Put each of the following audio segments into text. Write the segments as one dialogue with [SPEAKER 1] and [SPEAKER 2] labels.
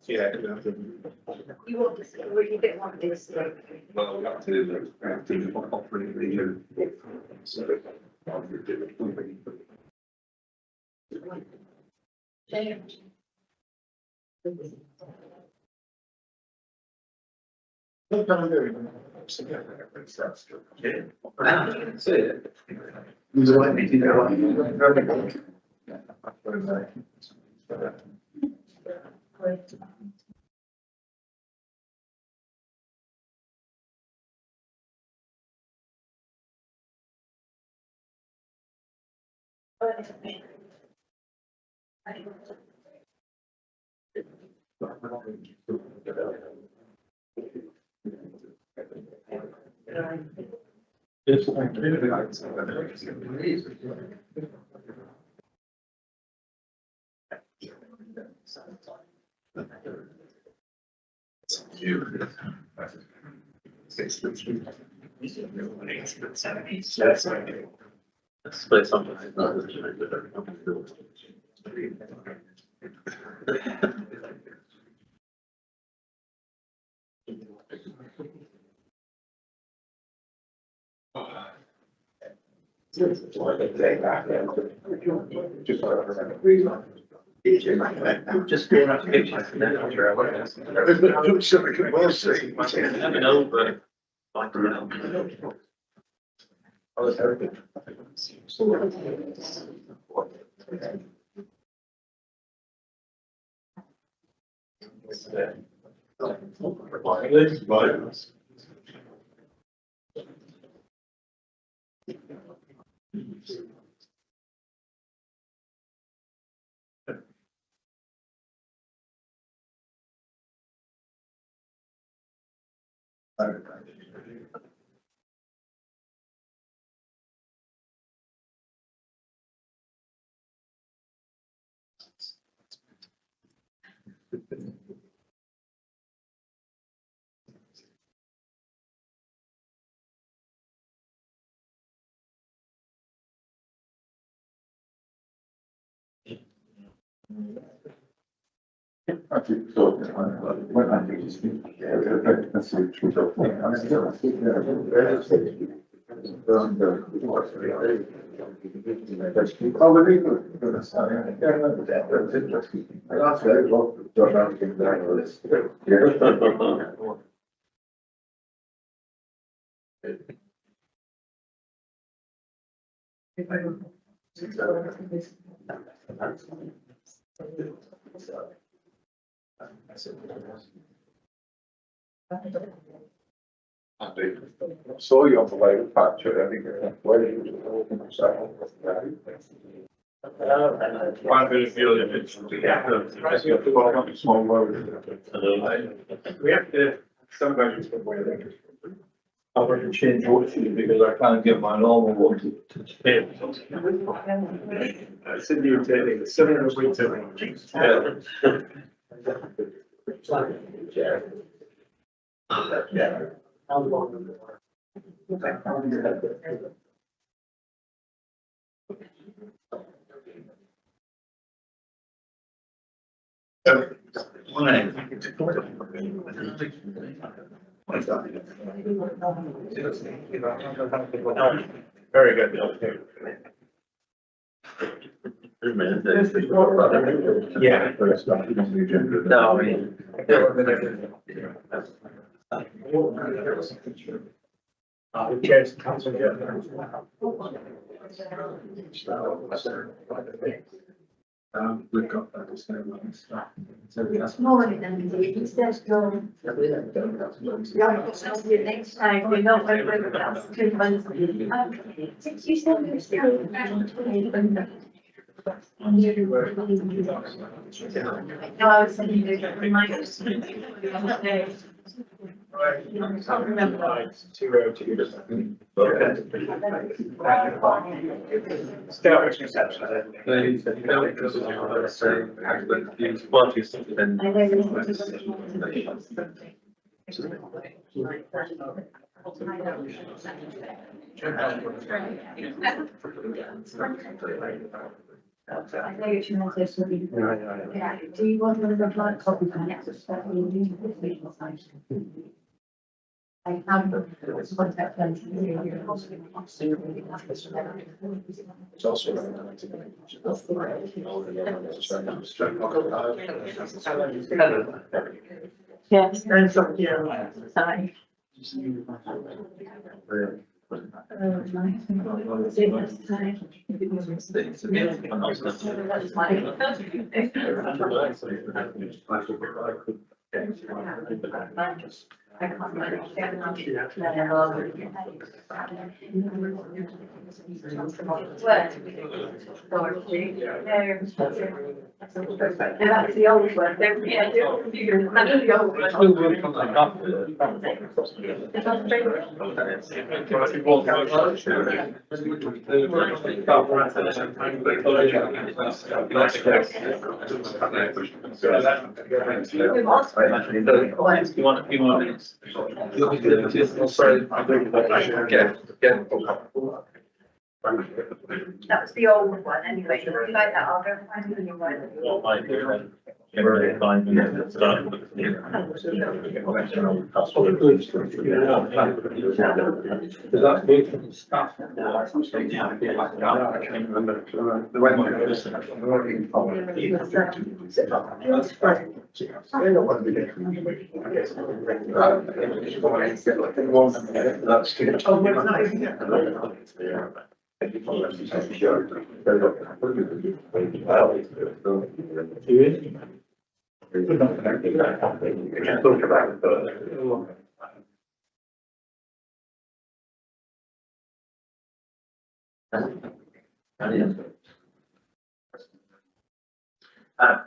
[SPEAKER 1] Yeah.
[SPEAKER 2] You want this, or you don't want this.
[SPEAKER 1] Well, we have to offer it the year. So,
[SPEAKER 2] Change.
[SPEAKER 1] See it. He's like me to go. It's like. Split something. Just going out to pictures and then I'll try.
[SPEAKER 3] We'll see.
[SPEAKER 1] Never know, but like to know.
[SPEAKER 3] I think so. When I think it's. That's the truth of thing. I still think that. Oh, really good. Good. That's interesting. That's very well. Don't have to think that or this. I saw you on the way to Patcher, I think, where you were walking yourself.
[SPEAKER 1] Quite a bit of fuel if it's.
[SPEAKER 3] Small road.
[SPEAKER 1] We have to, sometimes it's way there. I've got to change water because I can't get my normal water to fit. I said you were taking the 7 winter. Yeah. Very good. Okay. Yeah. No, I mean. Chairs, council.
[SPEAKER 3] We've got that to say about this stuff. So that's.
[SPEAKER 2] Morning, Andy. He says, go. Yeah, I'll see you next time. We're not very good about 2 months. Okay. Since you said you're still. No, I was saying you don't remind us.
[SPEAKER 1] Right. I can't remember. 202. Start reception.
[SPEAKER 2] I know you should also be. Yeah, do you want to reply copy? Yes. I have contact them.
[SPEAKER 1] It's also.
[SPEAKER 2] Yes. Sorry. I can't that's the old one. Yeah, I know the old one.
[SPEAKER 1] Still working on that after. You want a few more minutes? Sorry.
[SPEAKER 2] That was the old one anyway. If you like that, I'll go find the new one.
[SPEAKER 1] Well, my dear, every 5 minutes. Start. That's good for the staff.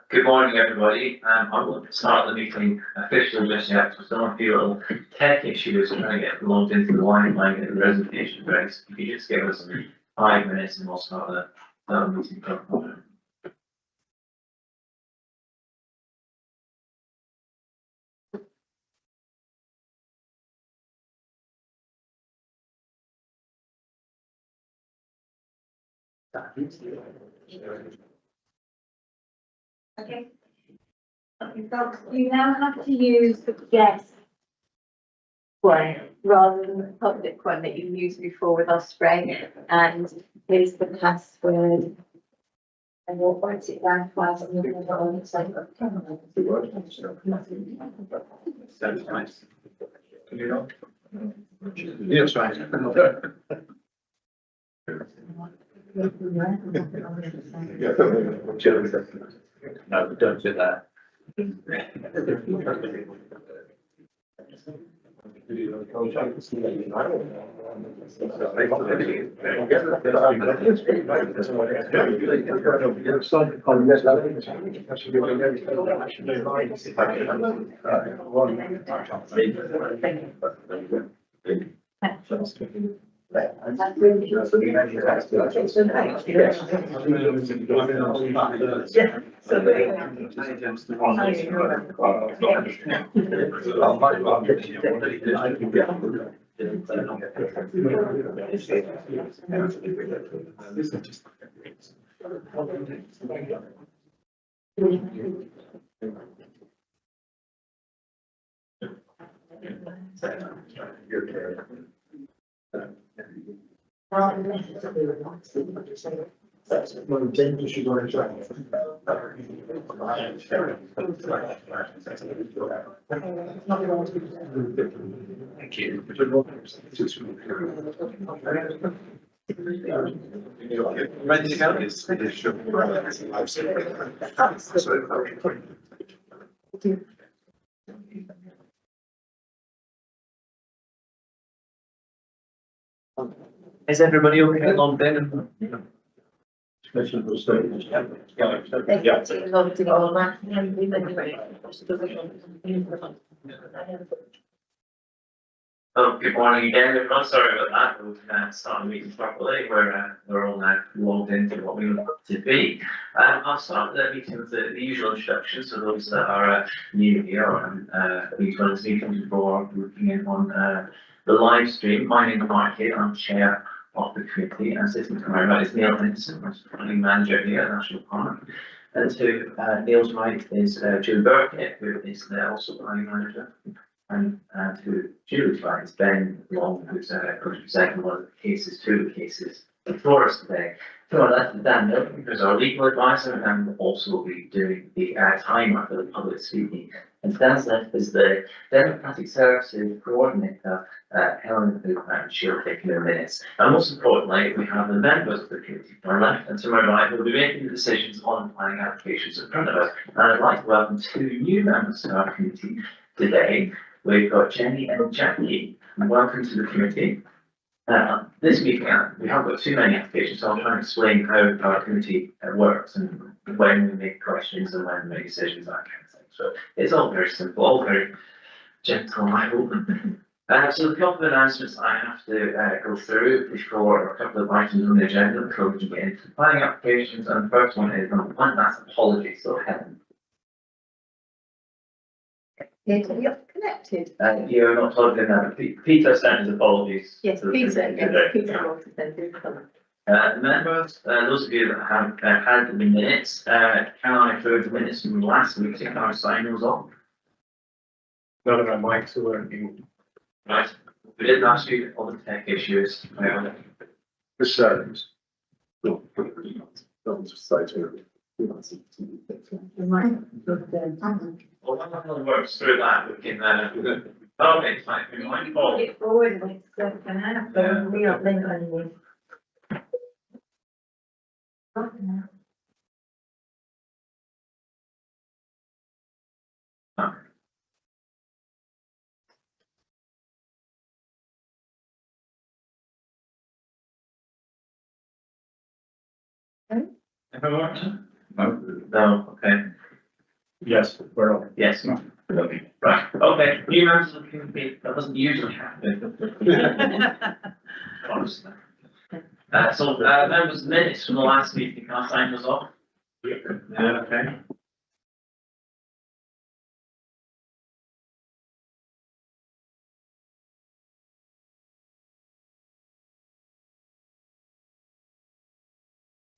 [SPEAKER 4] Good morning, everybody. I'm going to start the meeting officially just yet. So some of you little tech issues trying to get logged into the Wi-Fi and get the reservation address. If you just give us 5 minutes and we'll start the meeting.
[SPEAKER 2] Okay. Folks, you now have to use the guest one rather than the public one that you used before with Osprey. And here's the password. And we'll write it down twice and you'll put it on the same.
[SPEAKER 1] Yes, right. No, don't do that.
[SPEAKER 3] That's one of the things you should go and try.
[SPEAKER 1] Thank you. Ready to go? Is everybody okay on then? Especially for statements. Yeah.
[SPEAKER 4] Oh, good morning again, everyone. Sorry about that. We'll start the meeting properly. We're all now logged into what we want to be. I'll start the meeting with the usual introductions for those that are new here and these ones meetings before looking in on the live stream. My name is Mark Kidd, I'm chair of the committee, and sitting to my right is Neil Henderson, who's planning manager here at National Park. And to Neil's right is Julie Burkett, who is also planning manager. And to Julie's right is Ben Long, who's representing one of the cases, two of the cases before us today. So I'd like to Dan Milton, who's our legal advisor, and will also be doing the timer for the public speaking. And Dan's left is the Democratic Services Coordinator, Helen Hooper, and she'll take the minutes. And most importantly, we have the members of the committee to my left and to my right who will be making the decisions on planning applications in front of us. And I'd like to welcome two new members to our committee today. We've got Jenny and Jackie, and welcome to the committee. This meeting, we haven't got too many applications, so I'll try and explain how our committee works and when we make questions and when we make decisions, that kind of thing. So it's all very simple, all very gentle, I hope. So a couple of announcements I have to go through before, or a couple of items on the agenda before we can get into planning applications. And the first one is number one, that's apologies. So Helen.
[SPEAKER 2] You're connected.
[SPEAKER 4] You're not plugged in now. Peter sent his apologies.
[SPEAKER 2] Yes,
[SPEAKER 4] to the
[SPEAKER 2] Peter,
[SPEAKER 4] committee
[SPEAKER 2] yes,
[SPEAKER 4] today.
[SPEAKER 2] Peter wanted them to come.
[SPEAKER 4] Members, those of you that have had the minutes, can I approve the minutes from last week? Can I sign those off?
[SPEAKER 1] None of our mics are working.
[SPEAKER 4] Right, we did last week, all the tech issues.
[SPEAKER 3] The settings. Don't just say to
[SPEAKER 4] Well, one works through that, we can, okay, it's fine, we might fall.
[SPEAKER 2] Put it forward and it's gonna happen, we don't think on this.
[SPEAKER 4] Everyone?
[SPEAKER 3] No.
[SPEAKER 4] No, okay,
[SPEAKER 1] Yes, we're on.
[SPEAKER 4] yes, okay, right, okay, new members of the committee, that doesn't usually happen. Honestly. So, members, minutes from the last meeting, can I sign those off? Yeah, okay.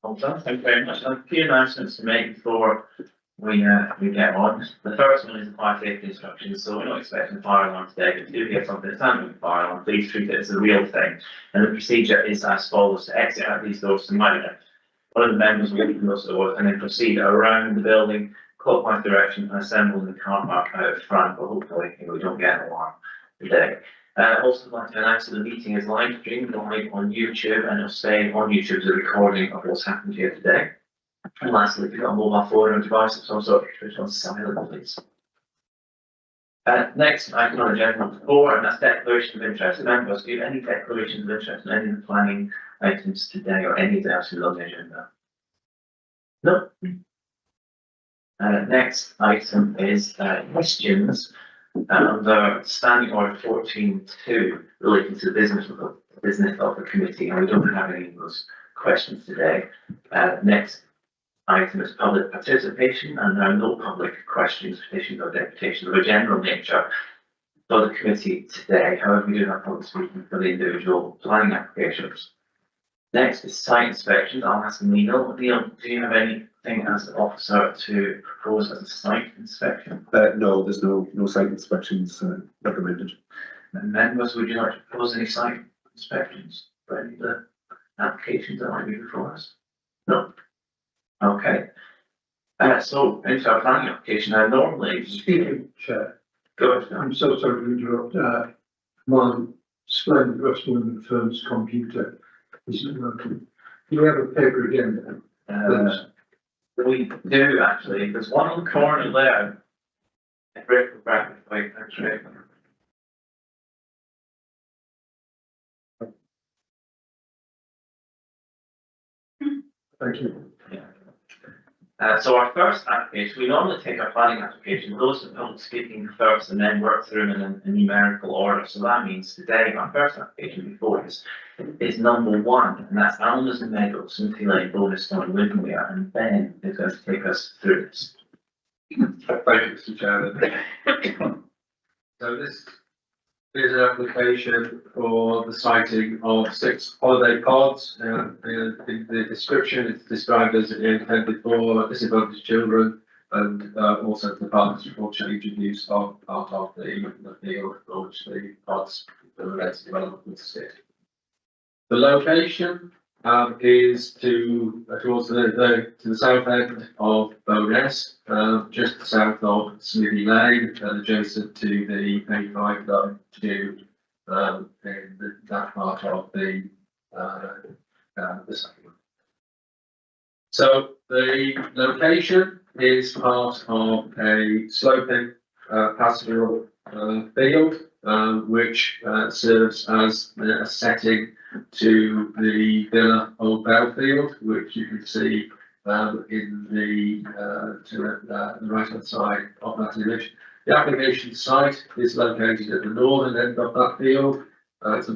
[SPEAKER 4] Well done, thank you very much. I have a few announcements to make before we get on. The first one is the fire safety instructions, so we're not expecting a fire alarm today, but if you do hear something that's happening with a fire alarm, please treat it as a real thing. And the procedure is as follows: to exit out these doors to my left. One of the members will open those doors and then proceed around the building, clockwise direction, and assemble in the car park out front, but hopefully we don't get an alarm today. Also I'd like to announce that the meeting is live streamed live on YouTube, and it'll stay on YouTube as a recording of what's happened here today. And lastly, if you've got a mobile phone or device of some sort, switch on silent, please. Next item on the agenda number 4, and that's declaration of interest. Members, do you have any declarations of interest in any of the planning items today or any else on the agenda? No. Next item is questions under standing order 14.2 relating to the business of the committee, and we don't have any of those questions today. Next item is public participation, and there are no public questions, petitions or deputations of a general nature for the committee today. However, we do have public speaking for the individual planning applications. Next is site inspections. I'll ask Neil. Neil, do you have anything as an officer to propose as a site inspection?
[SPEAKER 3] No, there's no site inspections recommended.
[SPEAKER 4] And members, would you like to propose any site inspections for any of the applications that might be before us? No. Okay. So into our planning application, now normally.
[SPEAKER 5] Speaking Chair,
[SPEAKER 4] Go ahead.
[SPEAKER 5] I'm so sorry to interrupt. My splendid Westmoreland firm's computer isn't working. Do you have a paper again?
[SPEAKER 4] We do actually. There's one on the corner there. Wait, actually.
[SPEAKER 5] Thank you.
[SPEAKER 4] So our first application, we normally take our planning application, those of public speaking first, and then work through them in a numerical order. So that means today, our first application before us is number 1, and that's Almas and Meadows, Smithy Lane, Bonus Stone, Windermere, and Ben is going to take us through this.
[SPEAKER 3] Thank you, Mr. Chairman. So this
[SPEAKER 6] is an application for the siting of 6 holiday pods. In the description, it's described as intended for disadvantaged children and also the partners for change of use of part of the field on which the pods, the related development would sit. The location is towards to the south end of Bowness, just south of Smithy Lane, and adjacent to the A5 line to in that part of the settlement. So the location is part of a sloping pastoral field, which serves as a setting to the Villa Old Belfield, which you can see in the to the right hand side of that image. The application site is located at the northern end of that field. It's a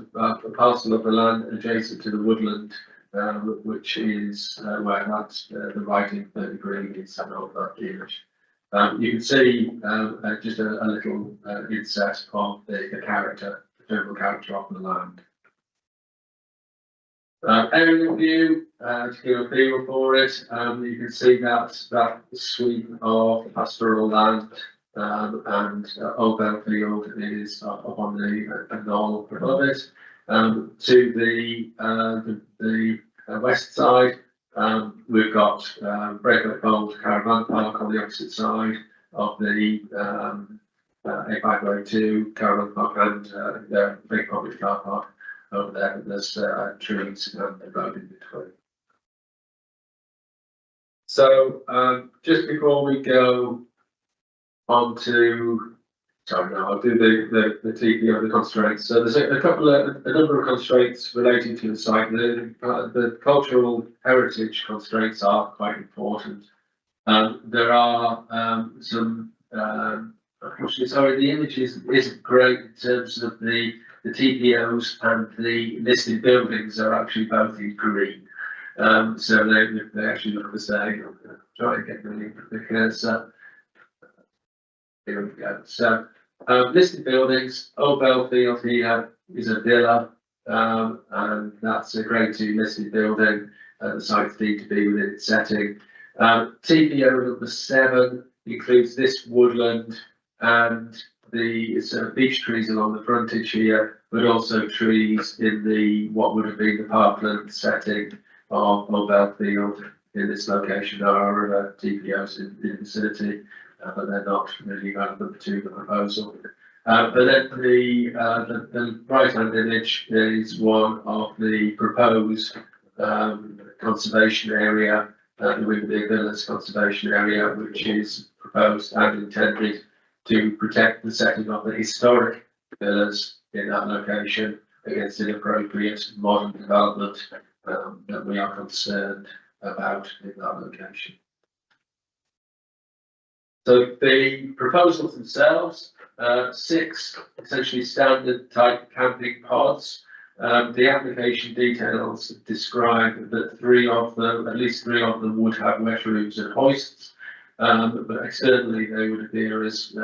[SPEAKER 6] parcel of the land adjacent to the woodland, which is where that the writing 30 degree is of that image. You can see just a little inset of the character, the general character of the land. Aerial view, to give a feel for it, you can see that sweep of pastoral land and Old Belfield is up on the knoll above it. To the west side, we've got Breakaway Fold Caravan Park on the opposite side of the A5 Road 2 Caravan Park and the big public car park over there. There's trees and the road in between. So just before we go on to, sorry, no, I'll do the TPO, the constraints. So there's a number of constraints relating to the site. The cultural heritage constraints are quite important. There are some, unfortunately, sorry, the image isn't great in terms of the TPOs and the listed buildings are actually both in green. So they actually look the same. I'm going to try and get the link because here we go. So listed buildings, Old Belfield here is a villa, and that's a grade 2 listed building. The site's deemed to be within its setting. TPO number 7 includes this woodland and the beech trees along the frontage here, but also trees in the what would have been the parkland setting of Old Belfield. In this location, there are other TPOs in the vicinity, but they're not really relevant to the proposal. But then the right-hand image is one of the proposed conservation area, the Wimberley Villas conservation area, which is proposed and intended to protect the setting of the historic villas in that location against inappropriate modern development that we are concerned about in that location. So the proposals themselves, 6 essentially standard type camping pods. The application details describe that 3 of them, at least 3 of them, would have wet rooms and hoists. But externally they would appear as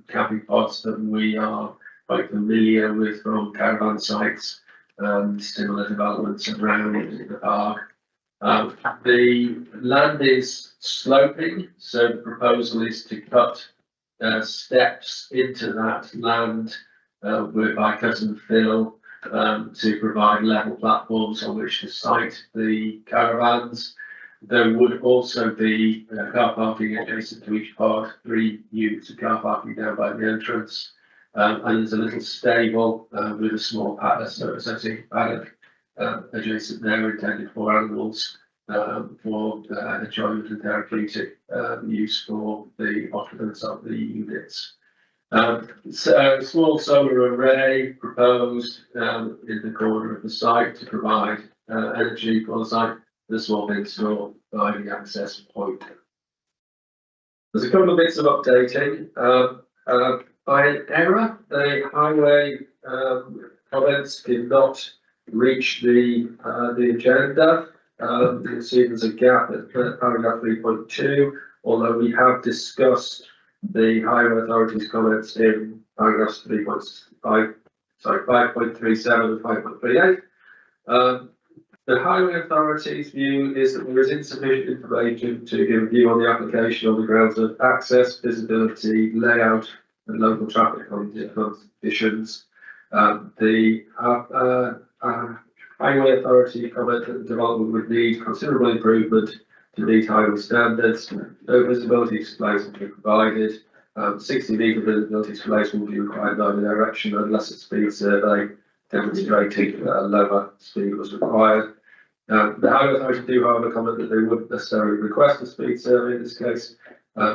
[SPEAKER 6] camping pods that we are quite familiar with from caravan sites and similar developments around the park. The land is sloping, so the proposal is to cut steps into that land by cut and fill to provide level platforms on which to site the caravans. There would also be car parking adjacent to each part, 3 units of car parking down by the entrance. And there's a little stable with a small paddock, so it's actually paddock adjacent there, intended for animals for enjoyment and therapeutic use for the occupants of the units. So a small solar array proposed in the corner of the site to provide energy for the site. This will be installed by the access point. There's a couple of bits of updating. By an error, the highway comments did not reach the agenda. You can see there's a gap at paragraph 3.2, although we have discussed the highway authorities comments in paragraphs 3.5 5.37 and 5.38. The Highway Authority's view is that there is insufficient information to give a view on the application on the grounds of access, visibility, layout, and local traffic conditions. The Highway Authority comment that the development would need considerable improvement to meet highway standards. No visibility displays will be provided. 60-metre visibility displays will be required in either direction unless a speed survey demonstrating lower speed was required. The Highway Authority do, however, comment that they wouldn't necessarily request a speed survey in this case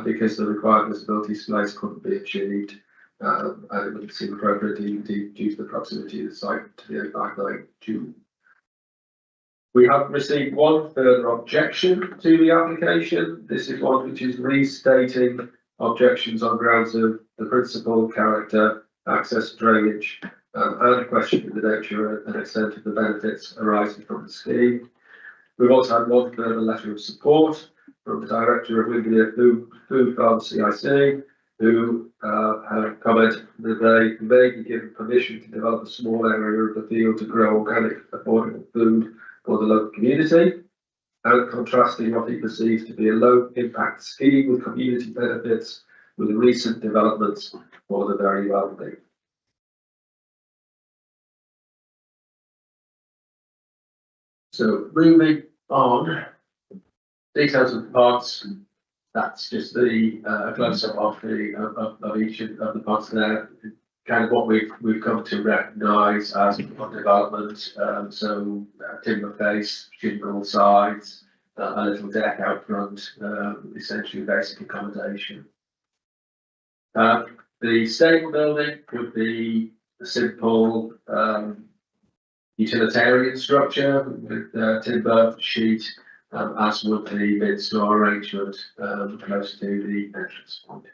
[SPEAKER 6] because the required visibility displays couldn't be achieved. And it wouldn't seem appropriate due to the proximity of the site to the 859 tube. We have received one further objection to the application. This is one which is restating objections on grounds of the principal, character, access, drainage, and questioning the nature and extent of the benefits arising from the scheme. We've also had one further letter of support from the director of Wigmere Food Farm CIC, who have commented that they may be given permission to develop a small area of the field to grow organic, affordable food for the local community, and contrasting what he perceives to be a low impact scheme with community benefits with recent developments for the very wealthy. So moving on, details of the pods. That's just the close up of each of the pods there. Kind of what we've come to recognise as pod development. So timber face, shingle sides, a little deck out front, essentially basic accommodation. The stable building would be a simple utilitarian structure with timber sheet, as would the mid-store arrangement close to the entrance point.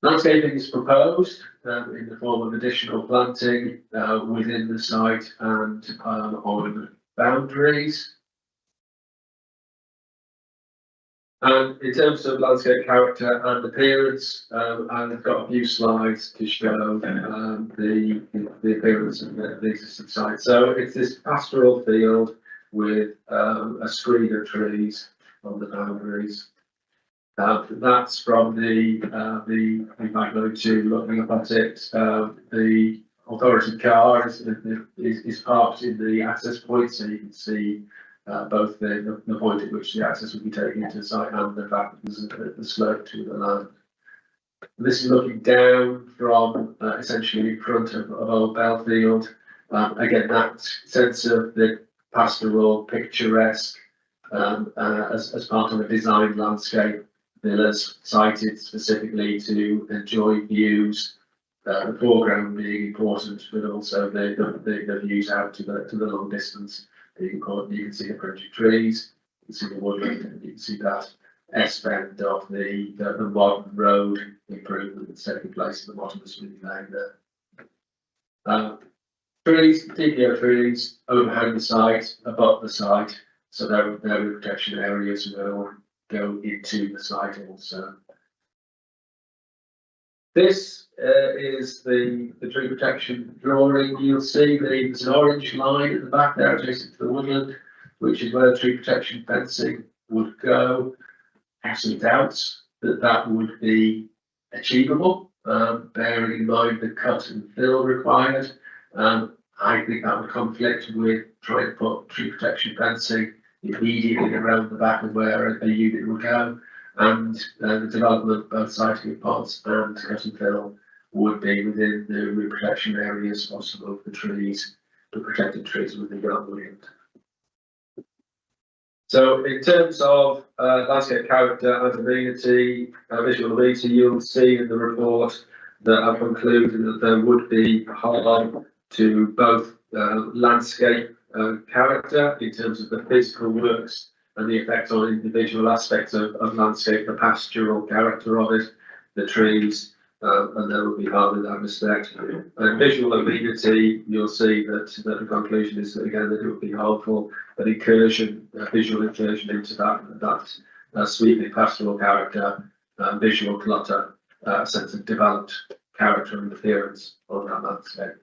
[SPEAKER 6] Landscaping is proposed in the form of additional planting within the site and on boundaries. And in terms of landscape character and appearance, I've got a few slides to show the appearance of the existing site. So it's this pastoral field with a screen of trees on the boundaries. That's from the Magno 2 looking up at it. The authority car is parked in the access point, so you can see both the point at which the access will be taken into the site and the fact that there's the slope to the land. This is looking down from essentially in front of Old Belfield. Again, that sense of the pastoral, picturesque, as part of a designed landscape. Villas cited specifically to enjoy views, the foreground being important, but also the views out to the long distance. You can see the fringe of trees, you can see the woodland, and you can see that S-bend of the modern road improvement that's taking place in the bottom of the Sweeney Lane there. Trees, TPO trees overhang the site, above the site, so their protection areas will go into the site also. This is the tree protection drawing. You'll see there's an orange line at the back there adjacent to the woodland, which is where the tree protection fencing would go. I have some doubts that would be achievable, bearing in mind the cut and fill required. I think that would conflict with trying to put tree protection fencing immediately around the back of where a unit will go, and the development both siting of pods and cut and fill would be within the root protection areas of some of the trees, the protected trees within the woodland. So in terms of landscape character and amenity, visual amenity, you'll see in the report that I've concluded that there would be harm to both landscape character in terms of the physical works and the effect on individual aspects of landscape, the pastoral character of it, the trees, and there will be harm in that respect. And visual amenity, you'll see that the conclusion is that again that it would be harmful, but incursion, visual incursion into that sweeping pastoral character, visual clutter, a sense of developed character and appearance on that landscape.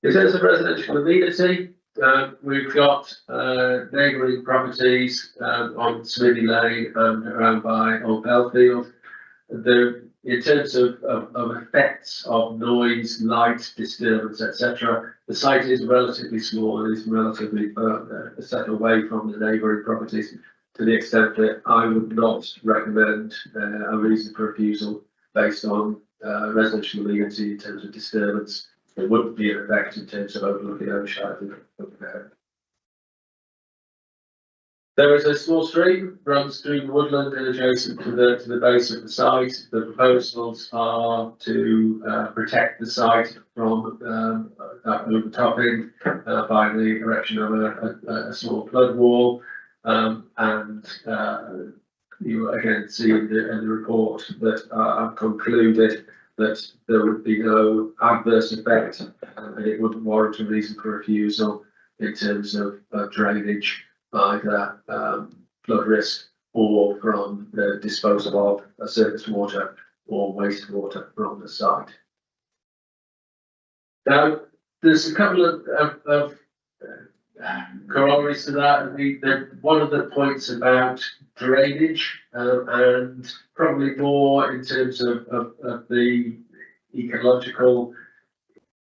[SPEAKER 6] In terms of residential amenity, we've got neighbouring properties on Smithy Lane and around by Old Belfield. In terms of effects of noise, light, disturbance, etc., the site is relatively small and is relatively set away from the neighbouring properties to the extent that I would not recommend a reason for refusal based on residential amenity in terms of disturbance. There wouldn't be an effect in terms of overlooking Ocean. There is a small stream runs through the woodland and adjacent to the base of the site. The proposals are to protect the site from overtopping by the erection of a small flood wall, and you will again see in the report that I've concluded that there would be no adverse effect and it wouldn't warrant a reason for refusal in terms of drainage, either flood risk or from the disposal of surface water or wastewater from the site. Now, there's a couple of corollaries to that. One of the points about drainage and probably more in terms of the ecological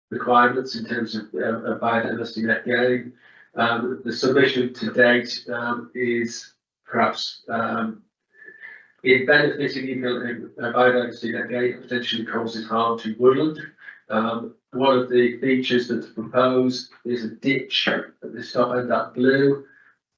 [SPEAKER 6] requirements in terms of biodiversity net gain. The submission to date is perhaps in benefiting biodiversity net gain potentially causes harm to woodland. One of the features that's proposed is a ditch at the top end, that blue.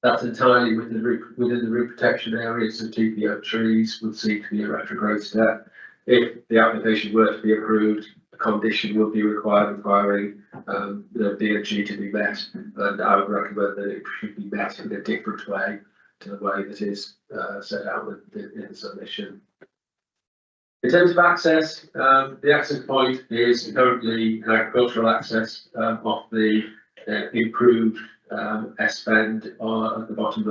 [SPEAKER 6] That's entirely within the root protection area, so TPO trees would seem to be a retrograde step. If the application were to be approved, a condition would be required requiring the DNG to be met, and I would recommend that it should be met in a different way to the way that is set out in the submission. In terms of access, the access point is currently an agricultural access off the improved S-bend at the bottom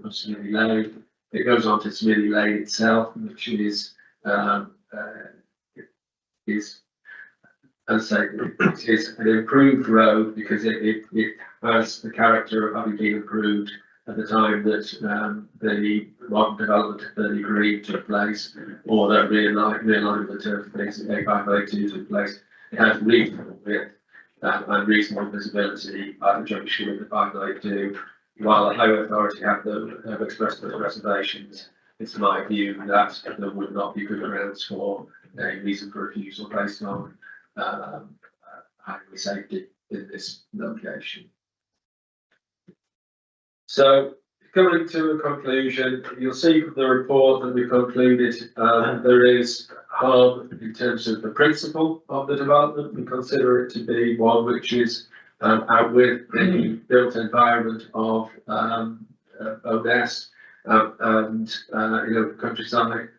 [SPEAKER 6] of Smithy Lane. It goes on to Smithy Lane itself, which is, as I say, it is an improved road because it has the character of having been improved at the time that the modern development of 30 Green took place, or that realignment of basically A582 took place. It has reasonable width and reasonable visibility at the junction with the 592. While the highway authority have expressed those reservations, it's my view that there would not be good grounds for a reason for refusal based on highway safety in this location. So, coming to a conclusion, you'll see from the report that we concluded there is harm in terms of the principle of the development. We consider it to be one which is outwith the built environment of Bowness and countryside.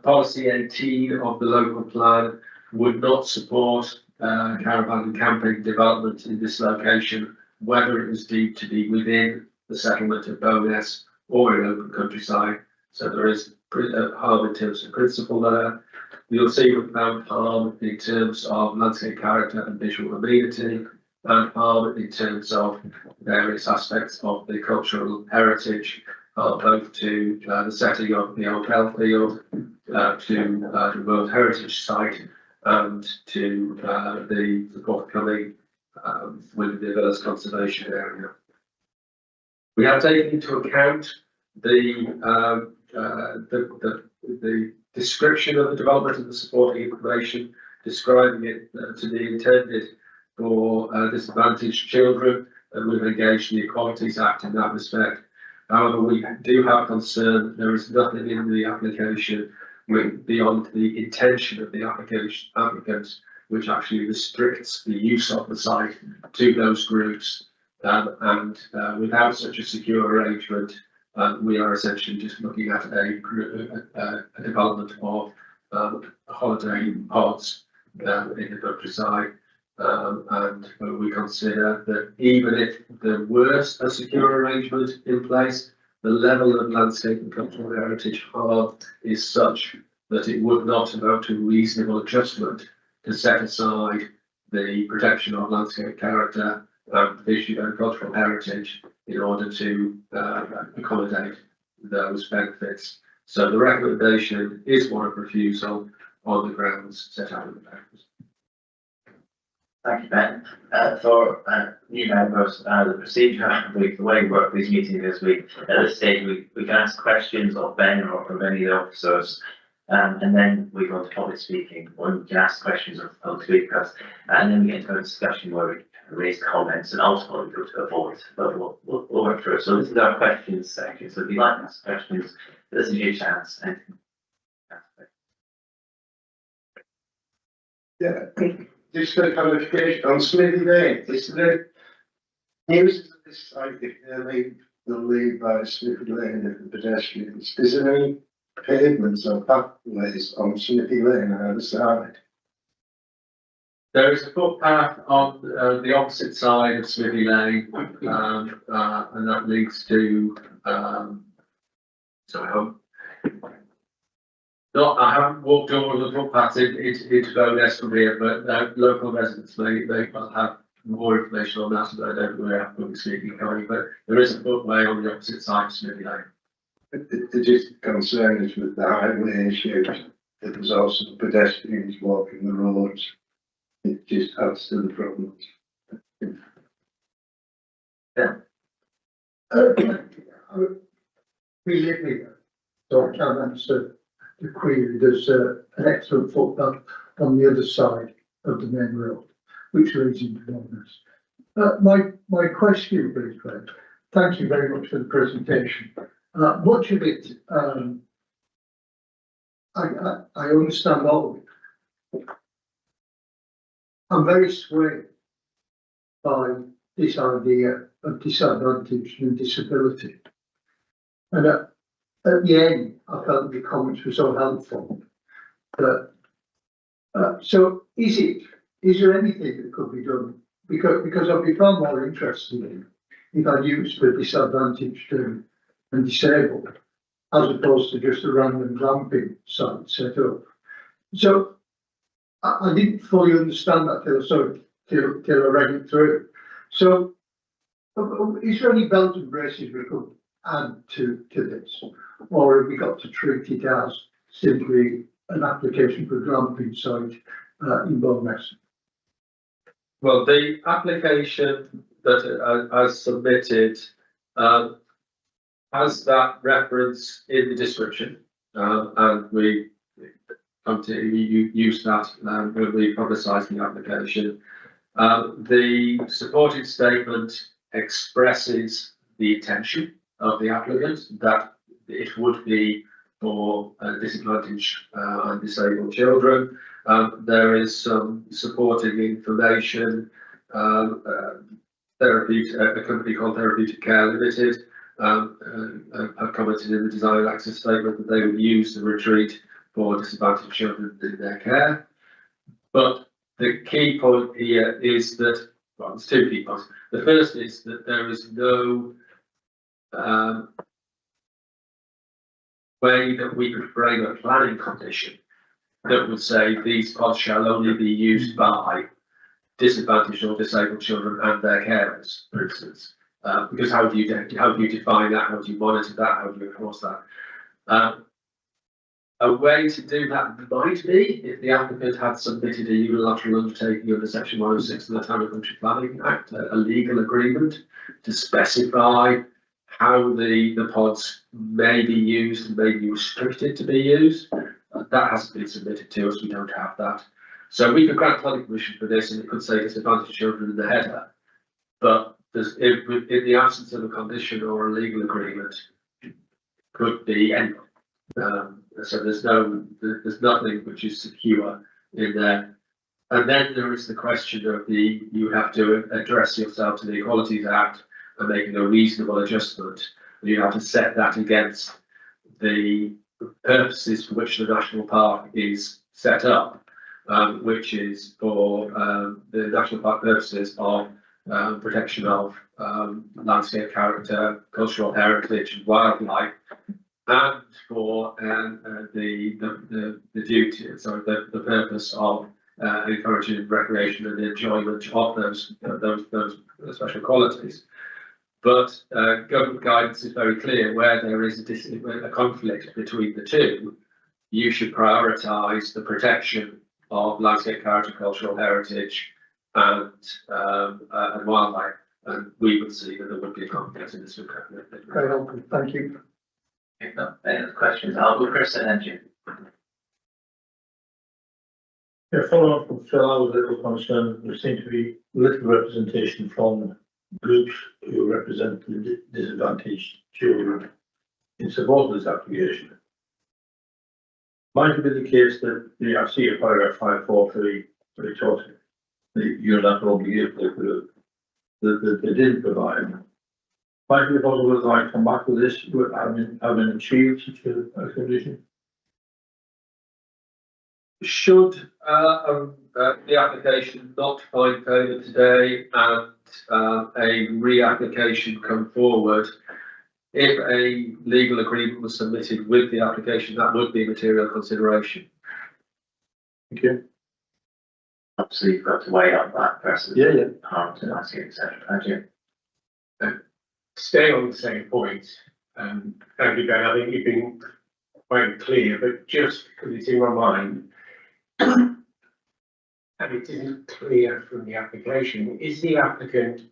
[SPEAKER 6] Policy 18 of the local plan would not support caravan and camping development in this location, whether it was deemed to be within the settlement of Bowness or in open countryside. So there is harm in terms of principle there. You'll see we found harm in terms of landscape character and visual amenity, and harm in terms of various aspects of the cultural heritage, both to the setting of the Old Belfield, to the World Heritage Site, and to the forthcoming Windermere Villas Conservation Area. We have taken into account the description of the development and the supporting information, describing it to be intended for disadvantaged children, and we've engaged in the Equalities Act in that respect. However, we do have concern that there is nothing in the application beyond the intention of the applicants, which actually restricts the use of the site to those groups. And without such a secure arrangement, we are essentially just looking at a development of holiday pods in the countryside. And we consider that even if there were a secure arrangement in place, the level of landscape and cultural heritage harm is such that it would not amount to reasonable adjustment to set aside the protection of landscape character, visual and cultural heritage in order to accommodate those benefits. So the recommendation is one of refusal on the grounds set out in the papers.
[SPEAKER 4] Thank you, Ben. For new members, the procedure, the way we work these meetings is at this stage, we can ask questions of Ben or of any of the officers. And then we go to public speaking, or we can ask questions of public speakers, and then we get into a discussion where we raise comments and ultimately go to a vote. But we'll work through it. So this is our questions section. So if you'd like to ask questions, this is your chance. And
[SPEAKER 7] Yeah, just for clarification on Smithy Lane, is there news of this site if they'll leave by Smithy Lane if the pedestrians, is there any pavements or pathways on Smithy Lane either side?
[SPEAKER 6] There is a footpath on the opposite side of Smithy Lane, and that leads to, I haven't walked all of the footpaths into Bowness from here, but local residents may well have more information on that, and I don't know where public speaking coming, but there is a footway on the opposite side of Smithy Lane.
[SPEAKER 7] The just concern is with the highway issues, that there's also pedestrians walking the roads. It just adds to the problems.
[SPEAKER 5] We live here, so I can't answer the query. There's an excellent footpath on the other side of the main road, which leads into Bowness. My question, please, Greg. Thank you very much for the presentation. Much of it, I understand all of it. I'm very swayed by this idea of disadvantage and disability. And at the end, I felt the comments were so helpful that, so is there anything that could be done? Because I'd be far more interested in if I used for disadvantaged and disabled, as opposed to just a random glamping site set up. So I didn't fully understand that till I read it through. So is there any belt and braces we could add to this? Or have we got to treat it as simply an application for glamping site in Bowness?
[SPEAKER 6] Well, the application that I submitted has that reference in the description, and we come to use that when we publicise the application. The supporting statement expresses the intention of the applicant that it would be for disadvantaged and disabled children. There is some supporting information. A company called Therapeutic Care Limited have commented in the design access statement that they would use the retreat for disadvantaged children in their care. But the key point here is that, well, there's two key points. The first is that there is no way that we could frame a planning condition that would say these pods shall only be used by disadvantaged or disabled children and their carers, for instance. Because how do you define that? How do you monitor that? How do you enforce that? A way to do that might be if the applicant had submitted a unilateral undertaking under Section 106 of the Town and Country Planning Act, a legal agreement to specify how the pods may be used and may be restricted to be used. That hasn't been submitted to us. We don't have that. So we could grant planning permission for this, and it could say disadvantaged children in the header. But in the absence of a condition or a legal agreement, could be anyone. So there's nothing which is secure in there. And then there is the question of you have to address yourself to the Equalities Act and making a reasonable adjustment. And you have to set that against the purposes for which the national park is set up, which is for the national park purposes of protection of landscape character, cultural heritage and wildlife. and for the duty, sorry, the purpose of encouraging recreation and enjoyment of those special qualities. But government guidance is very clear where there is a conflict between the two, you should prioritise the protection of landscape character, cultural heritage and wildlife. And we would see that there would be a conflict in this regard.
[SPEAKER 5] Very helpful, thank you.
[SPEAKER 4] If not, any other questions? I'll go Chris and then Jim.
[SPEAKER 1] Yeah, following up from Phil, I was a little concerned, there seemed to be little representation from groups who represent the disadvantaged children in support of this application. Might it be the case that I see a paragraph 543 where it talks the unilateral obligation that they didn't provide. Might it be possible that I come back with this, having achieved such a condition?
[SPEAKER 6] Should the application not find favour today and a reapplication come forward, if a legal agreement was submitted with the application, that would be material consideration.
[SPEAKER 1] Thank you.
[SPEAKER 4] Obviously, you've got to weigh up that person's
[SPEAKER 1] Yeah.
[SPEAKER 4] harm to that, etc. Thank you.
[SPEAKER 8] Stay on the same point, and again, I think you've been quite clear, but just because it's in my mind, and it isn't clear from the application, is the applicant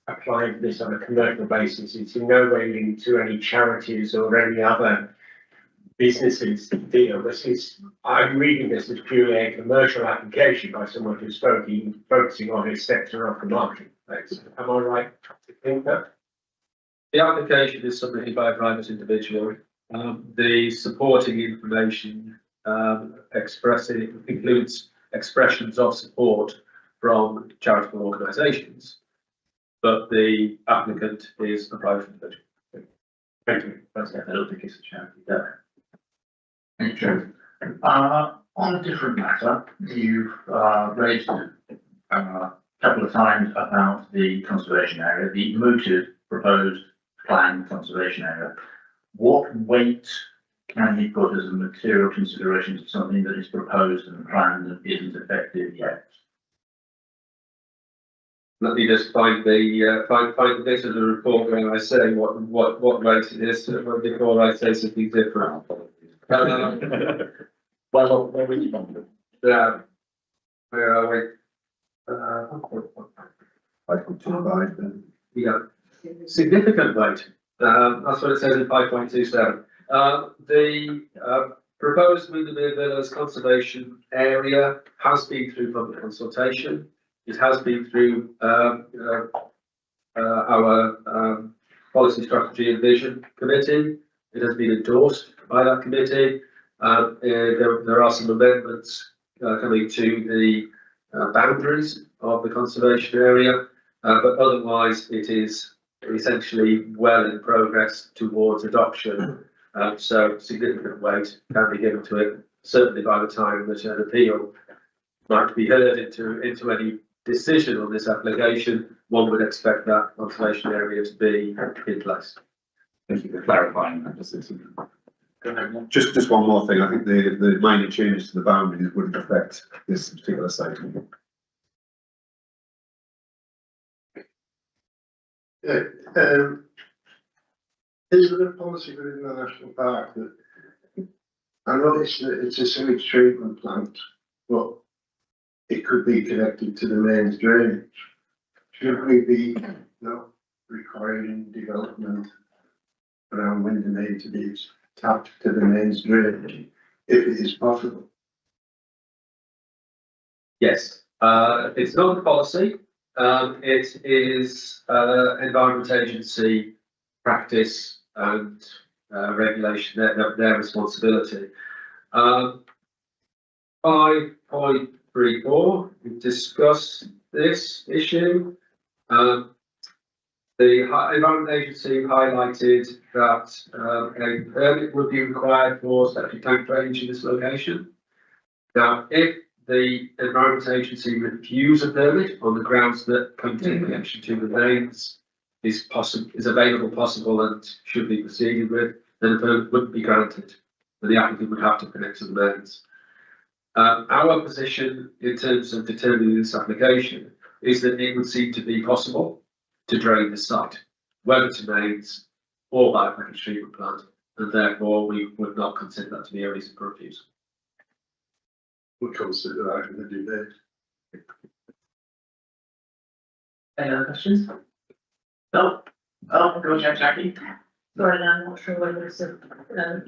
[SPEAKER 8] applying for this on a commercial basis? It's in no way linked to any charities or any other businesses deal. I'm reading this as purely a commercial application by someone who's focusing on his sector of the marketplace. Am I right to think that?
[SPEAKER 6] The application is submitted by a private individual. The supporting information includes expressions of support from charitable organisations, but the applicant is a private individual.
[SPEAKER 8] Thank you.
[SPEAKER 4] I don't think it's a charity there.
[SPEAKER 3] Thank you. On a different matter, you've raised a couple of times about the conservation area, the mooted proposed planned conservation area. What weight can you put as a material consideration to something that is proposed and planned and isn't effective yet?
[SPEAKER 6] Let me just find the bit of the report where I say what weight it is before I say something different.
[SPEAKER 3] Well, where would you want to?
[SPEAKER 6] Where are we?
[SPEAKER 3] I put to divide then.
[SPEAKER 6] Yeah, significant weight. That's what it says in 5.27. The proposed Windermere Villas conservation area has been through public consultation. It has been through our policy, strategy and vision committee. It has been endorsed by that committee. There are some amendments coming to the boundaries of the conservation area, but otherwise it is essentially well in progress towards adoption. So significant weight can be given to it, certainly by the time that an appeal might be heard into any decision on this application. One would expect that conservation area to be in place.
[SPEAKER 3] Thank you for clarifying that.
[SPEAKER 9] Just one more thing. I think the minor changes to the boundaries wouldn't affect this particular site.
[SPEAKER 7] Yeah, is there a policy within the national park that, I noticed that it's a sewage treatment plant, but it could be connected to the mains drainage. Should we be, requiring development around Windermere to be tapped to the mains drainage, if it is possible?
[SPEAKER 6] Yes, it's not a policy. It is Environment Agency practice and regulation, their responsibility. 5.34, we've discussed this issue. The Environment Agency highlighted that a permit would be required for septic tank drainage in this location. Now, if the Environment Agency refuse a permit on the grounds that pumping connection to the mains is available, possible, and should be proceeded with, then a permit wouldn't be granted, and the applicant would have to connect to the mains. Our position in terms of determining this application is that it would seem to be possible to drain the site, whether to mains or by a package treatment plant, and therefore we would not consider that to be a reason for refusal.
[SPEAKER 9] We'll consider that in the debate.
[SPEAKER 4] Any other questions? No? Oh, go check, Jackie.
[SPEAKER 10] Sorry, I'm not sure whether it's a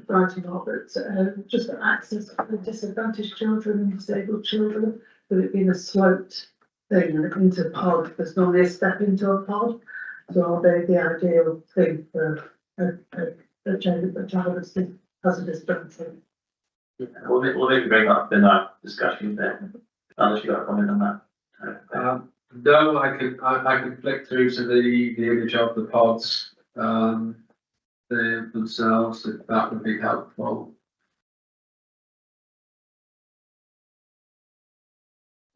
[SPEAKER 10] writing or not, but just for access for disadvantaged children and disabled children, with it being a sloped thing into a pod, there's normally a step into a pod. So are they the ideal thing for a child that's has a disability?
[SPEAKER 4] We'll maybe bring that up in our discussion then, unless you got a comment on that.
[SPEAKER 6] No, I can flick through to the image of the pods, themselves, if that would be helpful.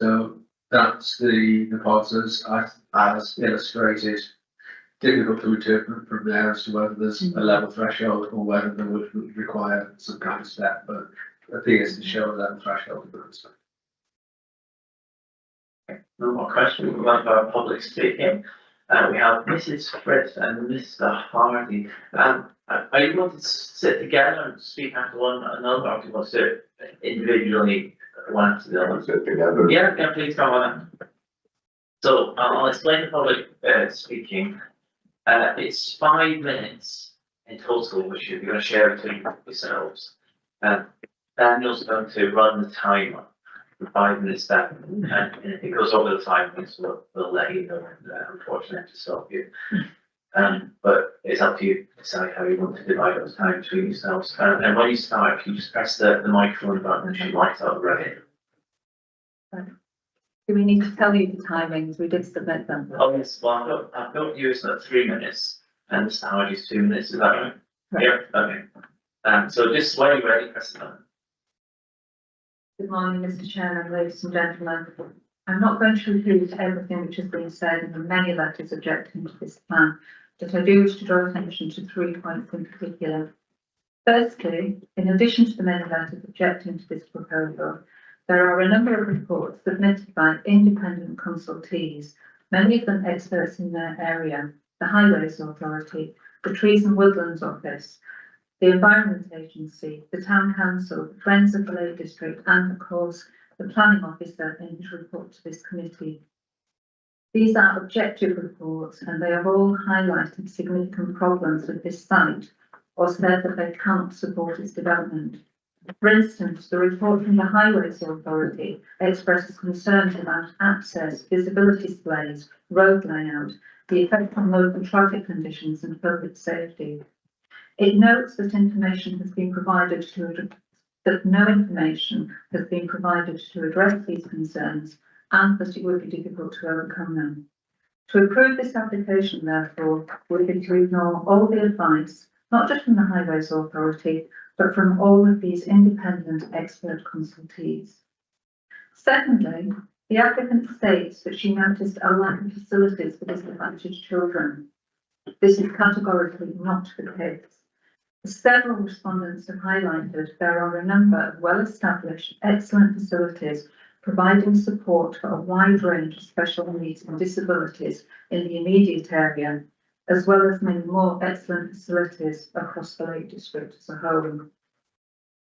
[SPEAKER 6] So that's the pods as illustrated. Difficult to interpret from there as to whether there's a level threshold or whether there would require some kind of step, but appears to show a level threshold.
[SPEAKER 4] No more questions, we'll go to our public speaking. We have Mrs. Frith and Mr. Hardy. Are you going to sit together and speak after one another, or do you want to sit individually one after the other?
[SPEAKER 7] Sit together.
[SPEAKER 4] Yeah, please come on. So I'll explain the public speaking. It's 5 minutes in total, which you're going to share between yourselves. Daniel's going to run the timer for 5 minutes then, and if it goes over the 5 minutes, we'll let you know, unfortunately, to stop you. But it's up to you to decide how you want to divide those time between yourselves. And when you start, if you just press the microphone button and she lights up red.
[SPEAKER 2] Do we need to tell you the timings? We did submit them.
[SPEAKER 4] Oh, yes, well, I've got yours at 3 minutes, and Mr. Hardy's 2 minutes, is that right?
[SPEAKER 2] Right.
[SPEAKER 4] Yeah, okay. So just when you're ready, press the button.
[SPEAKER 2] Good morning, Mr. Chairman, ladies and gentlemen. I'm not going to repeat everything which has been said in the many letters objecting to this plan, but I do wish to draw attention to 3 points in particular. Firstly, in addition to the many letters objecting to this proposal, there are a number of reports submitted by independent consultees, many of them experts in their area, the Highways Authority, the Trees and Woodlands Office, the Environment Agency, the Town Council, the Friends of the Lake District, and of course, the Planning Officer in his report to this committee. These are objective reports, and they have all highlighted significant problems with this site, or said that they cannot support its development. For instance, the report from the Highways Authority expresses concerns about access, visibility displays, road layout, the effect on local traffic conditions and public safety. It notes that information has been provided that no information has been provided to address these concerns, and that it would be difficult to overcome them. To approve this application, therefore, would be to ignore all the advice, not just from the Highways Authority, but from all of these independent expert consultees. Secondly, the applicant states that she noticed a lack of facilities for disadvantaged children. This is categorically not the case. As several respondents have highlighted, there are a number of well-established, excellent facilities providing support for a wide range of special needs and disabilities in the immediate area, as well as many more excellent facilities across the Lake District as a whole.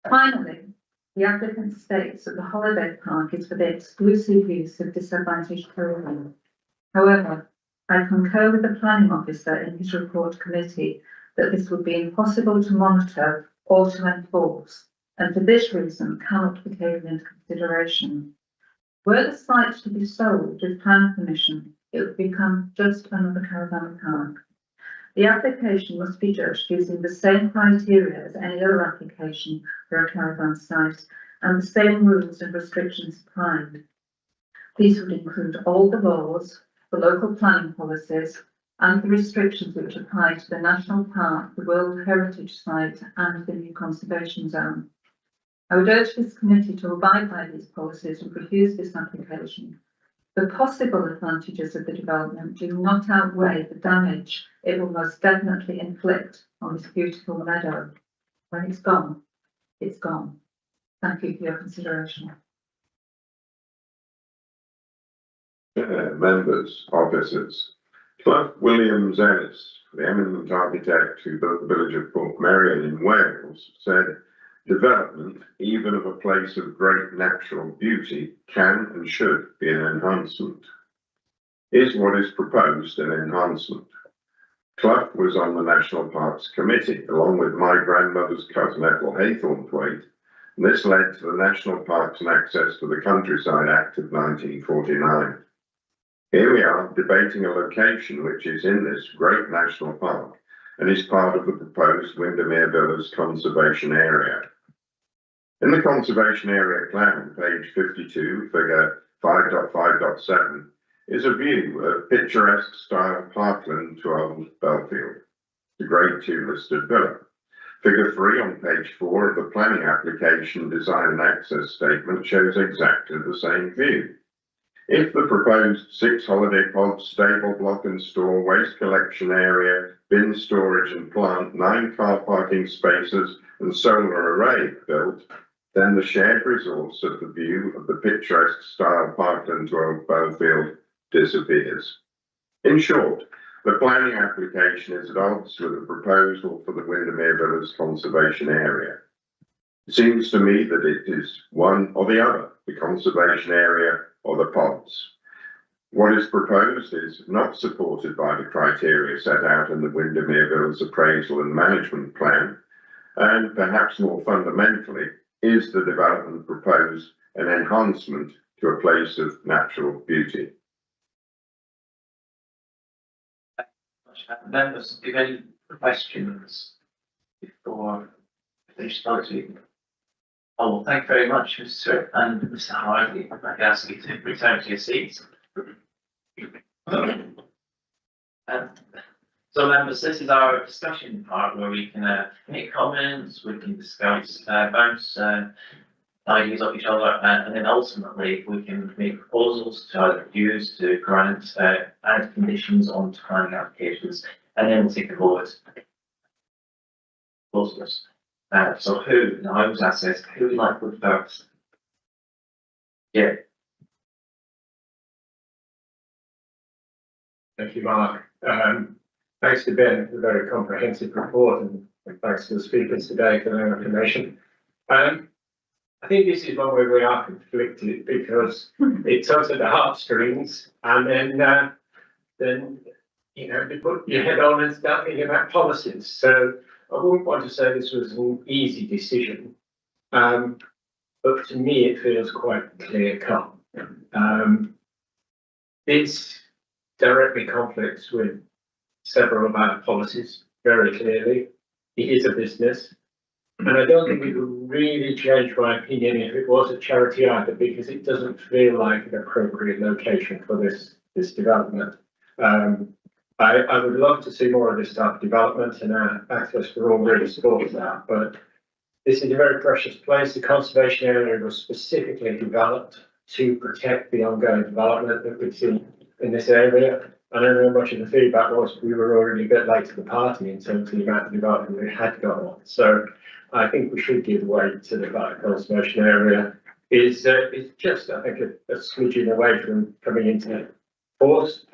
[SPEAKER 2] Finally, the applicant states that the holiday park is for the exclusive use of disadvantaged children. However, I concur with the planning officer in his report committee that this would be impossible to monitor or to enforce, and for this reason cannot be taken into consideration. Were the site to be sold with planning permission, it would become just another caravan park. The application must be judged using the same criteria as any other application for a caravan site, and the same rules and restrictions applied. These would include all the laws, the local planning policies, and the restrictions which apply to the National Park, the World Heritage Site, and the new Conservation Zone. I would urge this committee to abide by these policies and refuse this application.
[SPEAKER 10] The possible advantages of the development do not outweigh the damage it will most definitely inflict on this beautiful meadow. When it's gone, it's gone. Thank you for your consideration.
[SPEAKER 11] Members, officers. Clough Williams Ellis, the eminent architect who built the village of Portmeirion in Wales, said, "Development, even of a place of great natural beauty, can and should be an enhancement." Is what is proposed an enhancement? Clough was on the National Parks Committee, along with my grandmother's cousin Ethel Haythornthwaite, and this led to the National Parks and Access to the Countryside Act of 1949. Here we are debating a location which is in this great national park and is part of the proposed Windermere Villas Conservation Area. In the Conservation Area Plan, page 52, figure 5.5.7, is a view of picturesque style parkland to Old Belfield, the Grade 2 listed villa. Figure 3 on page 4 of the planning application design and access statement shows exactly the same view. If the proposed 6 holiday pods, stable block and store, waste collection area, bin storage and plant, 9 car parking spaces and solar array built, then the shared resource of the view of the picturesque style parkland to Old Belfield disappears. In short, the planning application is at odds with the proposal for the Windermere Villas Conservation Area. It seems to me that it is one or the other, the conservation area or the pods. What is proposed is not supported by the criteria set out in the Windermere Villas Appraisal and Management Plan, and perhaps more fundamentally, is the development proposed an enhancement to a place of natural beauty?
[SPEAKER 4] Members, if any questions before they start to? Oh, thank you very much, Mr. and Mr. Hardy. I'd like to ask you to return to your seats. So members, this is our discussion part where we can make comments, we can discuss, bounce ideas off each other, and then ultimately we can make proposals to either use to grant add conditions onto planning applications, and then we'll take a vote. Proposals. So who, now I was asked this, who would like to go first? Yeah.
[SPEAKER 8] Thank you, Mark. Thanks to Ben for the very comprehensive report, and thanks to the speakers today for their information. I think this is one where we are conflicted because it tugs at the heartstrings, and then you know, you put your head on and start thinking about policies. So I wouldn't want to say this was an easy decision, but to me it feels quite clear cut. This directly conflicts with several of our policies very clearly. It is a business, and I don't think it would really change my opinion if it was a charity either, because it doesn't feel like an appropriate location for this development. I would love to see more of this type of development, and Access for All really supports that, but this is a very precious place. The conservation area was specifically developed to protect the ongoing development that we've seen in this area. I don't know much of the feedback was we were already a bit late to the party in terms of the amount of development we had got on. So I think we should give way to the fact conservation area is just, I think, a smidgen away from coming into force.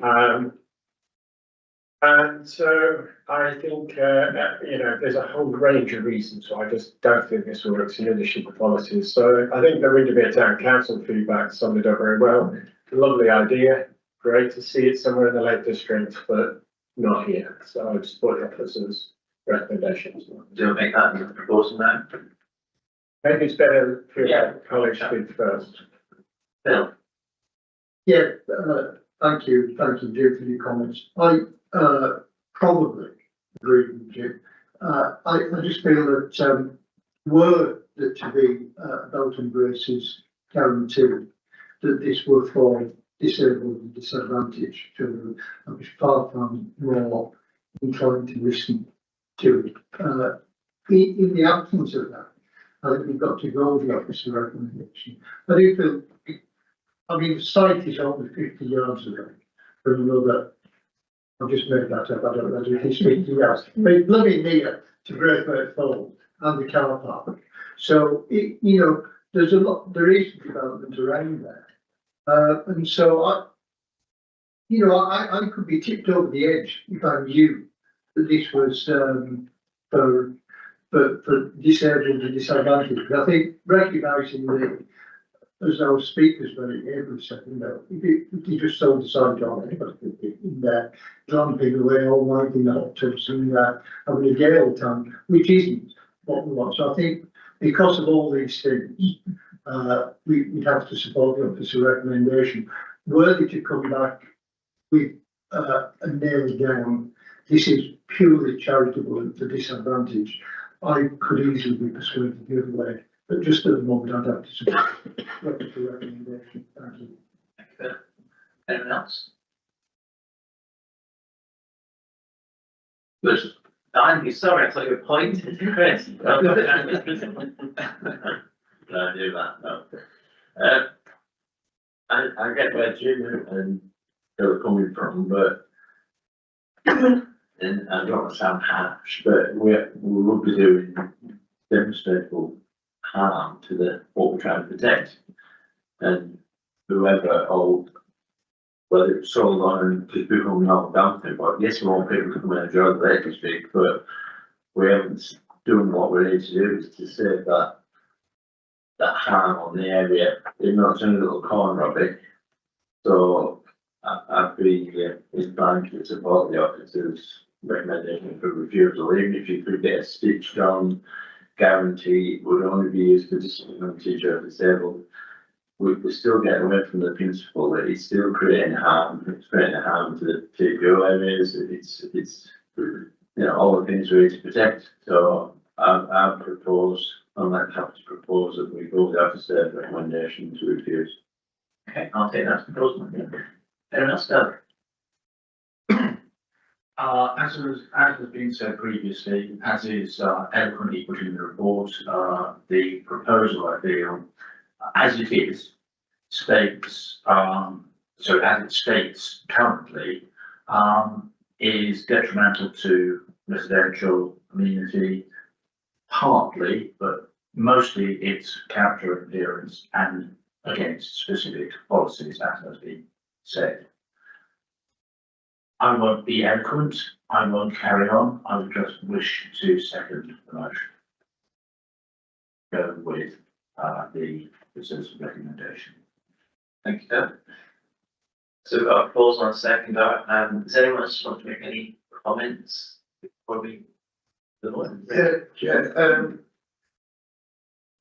[SPEAKER 8] And so I think, you know, there's a whole range of reasons why I just don't think this works in leadership policies. So I think the Windermere Town Council feedback summed it up very well. Lovely idea. Great to see it somewhere in the Lake District, but not here. So I would support the officers' recommendations.
[SPEAKER 4] Do you make that into the proposal now?
[SPEAKER 8] Maybe it's better for
[SPEAKER 4] Yeah.
[SPEAKER 8] college speak first.
[SPEAKER 4] Bill?
[SPEAKER 5] Yeah, thank you, Jim, for your comments. I probably agree with Jim. I just feel that were there to be belt and braces guaranteed that this were for disabled and disadvantaged children, I was far from more inclined to listen to it. In the absence of that, I think we've got to go with the officer recommendation. I do feel I mean, the site is only 50 yards away from another. I've just made that up, I don't know if it's 50 yards, but it's bloody near to Braithwaite Fold and the car park. So, you know, there is development around there. And so I could be tipped over the edge if I knew that this was, for disabled and disadvantaged. But I think recognising the, as our speakers very able said, you know, if you just so decide on anybody could be in there, jumping away all night in the hot tubs and having a gale time, which isn't what we want. So I think because of all these things, we'd have to support the officer recommendation, worthy to come back with a nail down. This is purely charitable and for disadvantage. I could easily be persuaded the other way, but just at the moment I'd have to support the recommendation. Thank you.
[SPEAKER 4] Thank you. Anyone else? Good. I'm sorry, I thought you were pointing to Chris. No, don't do that, no. I get where Jim and Bill are coming from, but and I don't want to sound harsh, but we would be doing demonstrable harm to what we're trying to protect. And whoever old, whether it's sold on and people not dancing, but yes, we want people to come and enjoy the Lake District, but we haven't done what we need to do is to save that harm on the area, even though it's in a little corner of it. So I'd be inclined to support the officer's recommendation for refusal, even if you could get a stitched on guarantee it would only be used for disadvantage or disabled. We're still getting away from the principle that it's still creating harm. It's creating harm to the TPO areas. It's you know, all the things we need to protect. So I propose, I'm not happy to propose that we go with the officer's recommendation to refuse. Okay, I'll take that proposal. Anyone else? Doug?
[SPEAKER 3] As has been said previously, as is eloquently put in the report, the proposal, I feel, as it is, states, so as it states currently, is detrimental to residential community, partly, but mostly its character and appearance and against specific policies, as has been said. I won't be eloquent, I won't carry on, I would just wish to second the motion. Go with the citizen recommendation.
[SPEAKER 4] Thank you, Doug. So we've got a proposal on second. Does anyone else want to make any comments before we?
[SPEAKER 7] Yeah,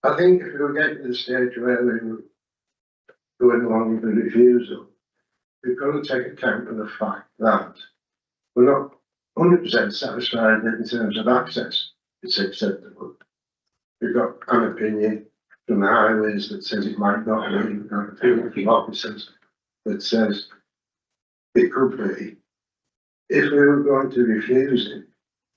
[SPEAKER 7] I think if we were getting to the stage where we were going along with the refusal, we've got to take account of the fact that we're not 100% satisfied in terms of access. It's acceptable. We've got an opinion from the highways that says it might not be. We've got a few from officers that says it could be. If we were going to refuse it,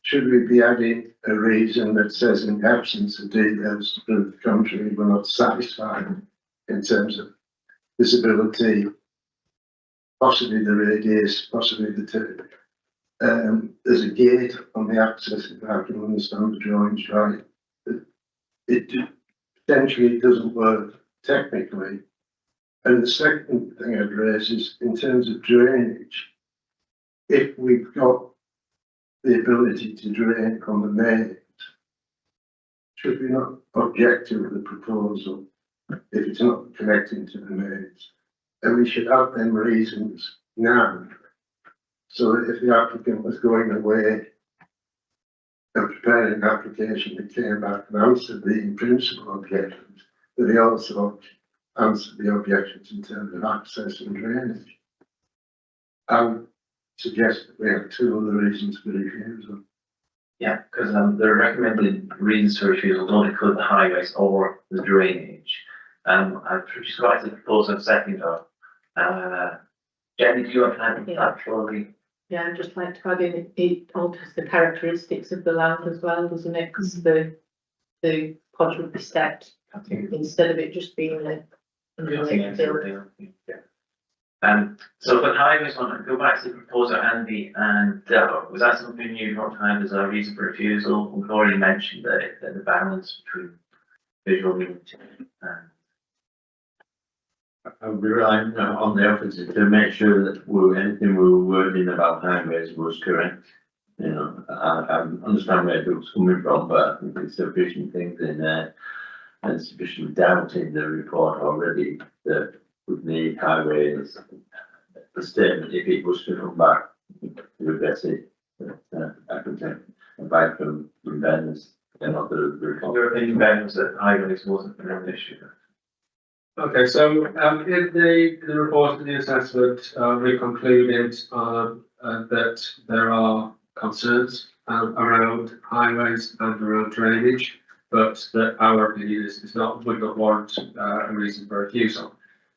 [SPEAKER 7] should we be adding a reason that says in the absence of details to prove the contrary, we're not satisfied in terms of visibility, possibly the radius, possibly the there's a gate on the access, if I can understand the drawings right. It potentially doesn't work technically. And the second thing I'd raise is in terms of drainage, if we've got the ability to drain on the mains, should we not object to the proposal if it's not connecting to the mains? And we should have them reasons now, so that if the applicant was going away and preparing an application that came back and answered the in principle objections, that he also answered the objections in terms of access and drainage. I would suggest that we have two other reasons for refusal.
[SPEAKER 4] Yeah, because the recommended reasons for refusal don't include the highways or the drainage. I've just got to propose a second though. Jenny, do you want to add that shortly?
[SPEAKER 10] Yeah, I'd just like to add in, it alters the characteristics of the land as well, doesn't it? Because the pod would be stepped instead of it just being
[SPEAKER 4] So for the highways one, go back to the proposer, Andy, and was that something you not had as a reason for refusal? We've already mentioned that the balance between visual and
[SPEAKER 12] I would be relying on the officer to make sure that anything we were wording about highways was correct. You know, I understand where it was coming from, but I think there's sufficient things in there and sufficient doubt in the report already that would need highways. The statement, if it was to come back, to address it, I could take advice from Ben as another report.
[SPEAKER 4] your opinion, Ben, was that highways wasn't an issue.
[SPEAKER 6] Okay, so, in the report and the assessment, we concluded, that there are concerns, around highways and around drainage, but that our opinion is not, would not warrant, a reason for refusal.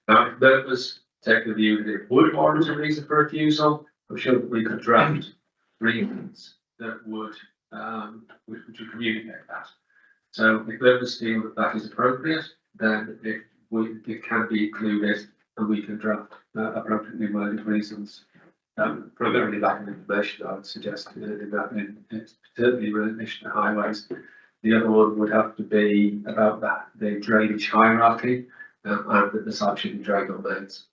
[SPEAKER 6] Now, if members take the view that it would warrant a reason for refusal, I'm sure that we could draft reasons that would communicate that. So if members feel that that is appropriate, then it can be included and we can draft appropriately worded reasons. Primarily lack of information, I would suggest in that, it's certainly in relation to highways. The other one would have to be about the drainage hierarchy, and that the site should be drained on those.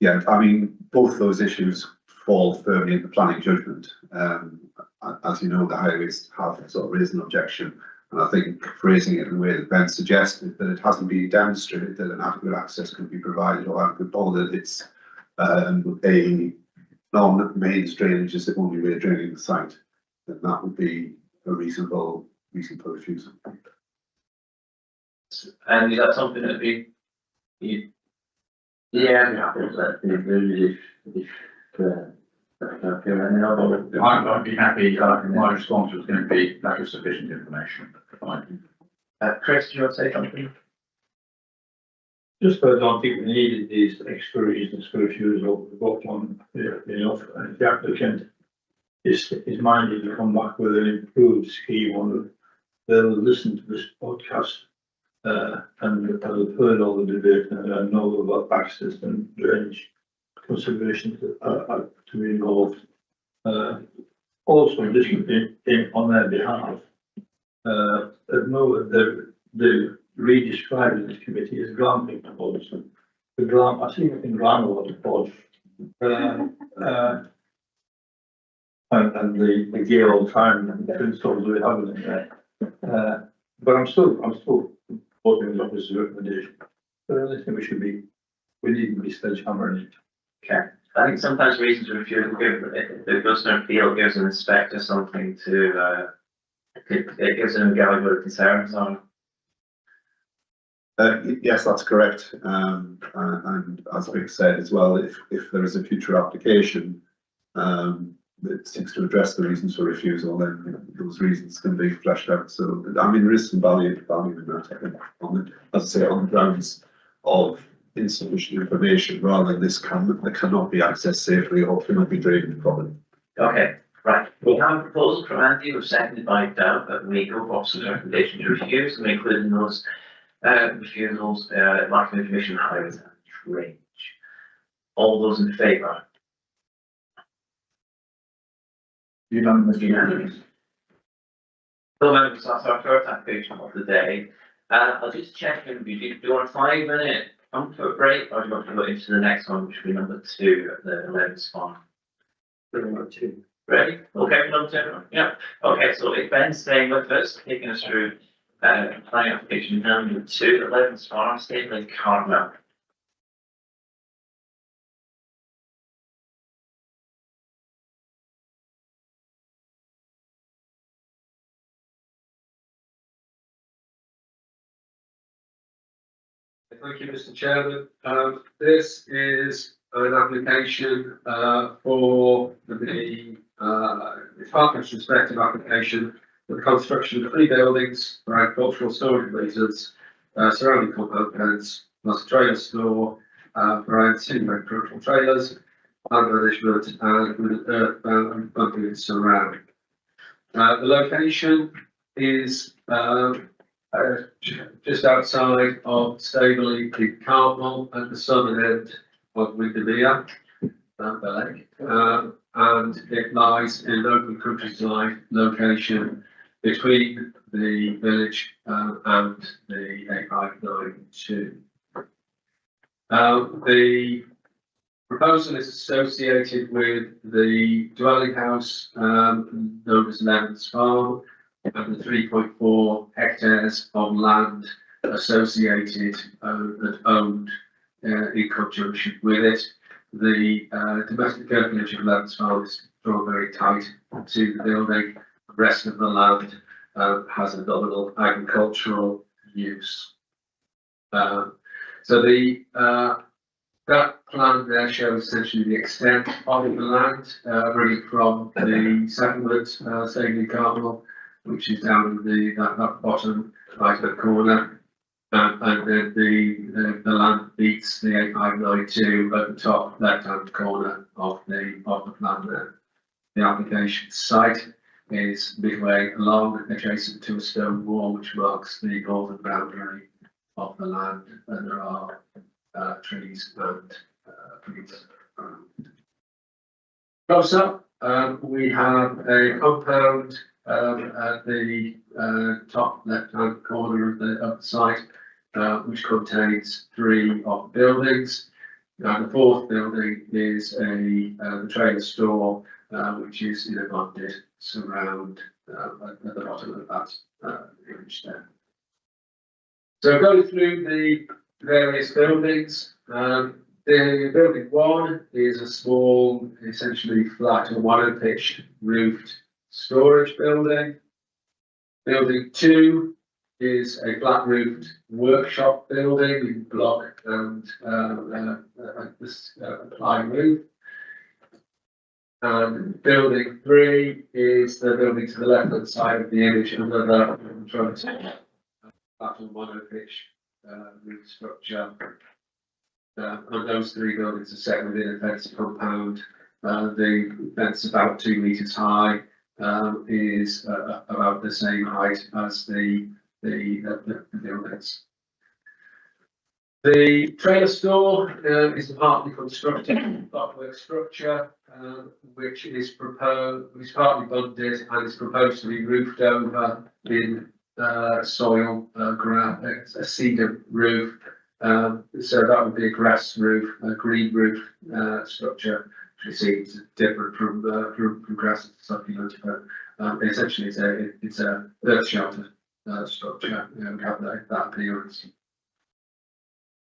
[SPEAKER 9] Yeah, I mean, both those issues fall firmly in the planning judgment. As you know, the highways have sort of raised an objection, and I think phrasing it in the way that Ben suggested, that it hasn't been demonstrated that an adequate access can be provided or that it's a non-mains drainage is the only way of draining the site, then that would be a reasonable reason for refusal.
[SPEAKER 4] And is that something that be?
[SPEAKER 12] Yeah,
[SPEAKER 3] I'd be happy, my response was going to be that was sufficient information. Fine.
[SPEAKER 4] Chris, do you want to say something?
[SPEAKER 1] Just I don't think we needed these extra reasons for refusal. We've got one enough, and if the applicant is minded to come back with an improved scheme, they'll listen to this podcast and I've heard all the debate and I know about access and drainage considerations to be involved. Also, just on their behalf, the re-describing this committee as granting policy. The grant, I think in groundwater policy, and the gear all time and the principles we have in there. But I'm still voting the opposite recommendation. But I think we needn't be sledgehammering it.
[SPEAKER 4] Okay. I think sometimes reasons for refusal give the customer feel gives an inspector something to it gives them a guide what concerns on.
[SPEAKER 9] Yes, that's correct. And as Vic said as well, if there is a future application that seeks to address the reasons for refusal, then those reasons can be fleshed out. So, I mean, there is some value in that, I think, as I say, on the grounds of insufficient information rather than this cannot be accessed safely or cannot be drained properly.
[SPEAKER 4] Okay, right. We have a proposal from Andy, who was seconded by Dow, that we go for officer's recommendation to refuse, and we include in those refusals, lack of information, highways and drainage. All those in favour? Unanimous. So members, that's our first application of the day. I'll just check in with you. Do you want a 5-minute comfort break, or do you want to go into the next one, which will be number 2 at the 11th spot?
[SPEAKER 1] Number 2.
[SPEAKER 4] Ready? Okay, number 2. Yeah. Okay, so if Ben's staying with us, taking us through planning application number 2 at 11th spot, staying with Carmel.
[SPEAKER 6] Thank you, Mr. Chairman. This is an application for the department's respective application for the construction of 3 buildings for agricultural storage reasons, surrounding compound fence, plus a trailer store for around 2 agricultural trailers, land management, and with an earthbound bumping surround. The location is just outside of Staveley in Cartmel at the southern end of Windermere, the lake. And it lies in an open countryside location between the village and the 8592. The proposal is associated with the dwelling house known as Levens Farm and the 3.4 hectares of land associated and owned in conjunction with it. The domestic village of Levens Farm is drawn very tight to the building. The rest of the land has a nominal agricultural use. So the that plan there shows essentially the extent of the land, really from the settlement, Staveley Cartmel, which is down in that bottom right hand corner, and then the land meets the 8592 at the top left hand corner of the plan there. The application site is midway along, adjacent to a stone wall which marks the northern boundary of the land, and there are trees and trees around. Close up, we have a compound at the top left-hand corner of the site, which contains 3 buildings. The 4th building is the trailer store, which is in a bonded surround at the bottom of that image there. So going through the various buildings, the building 1 is a small, essentially flat or one pitched roofed storage building. Building 2 is a flat roofed workshop building in block and ply roof. And building 3 is the building to the left hand side of the image, another flat or one pitch roof structure. And those 3 buildings are set within a fenced compound. The fence about 2 meters high, is about the same height as the buildings. The trailer store is a partly constructed blockwork structure, which is partly bonded and is proposed to be roofed over in soil, a cedar roof. So that would be a grass roof, a green roof structure, which seems different from grass and succulent, but essentially it's a earth shelter structure. We have that appearance.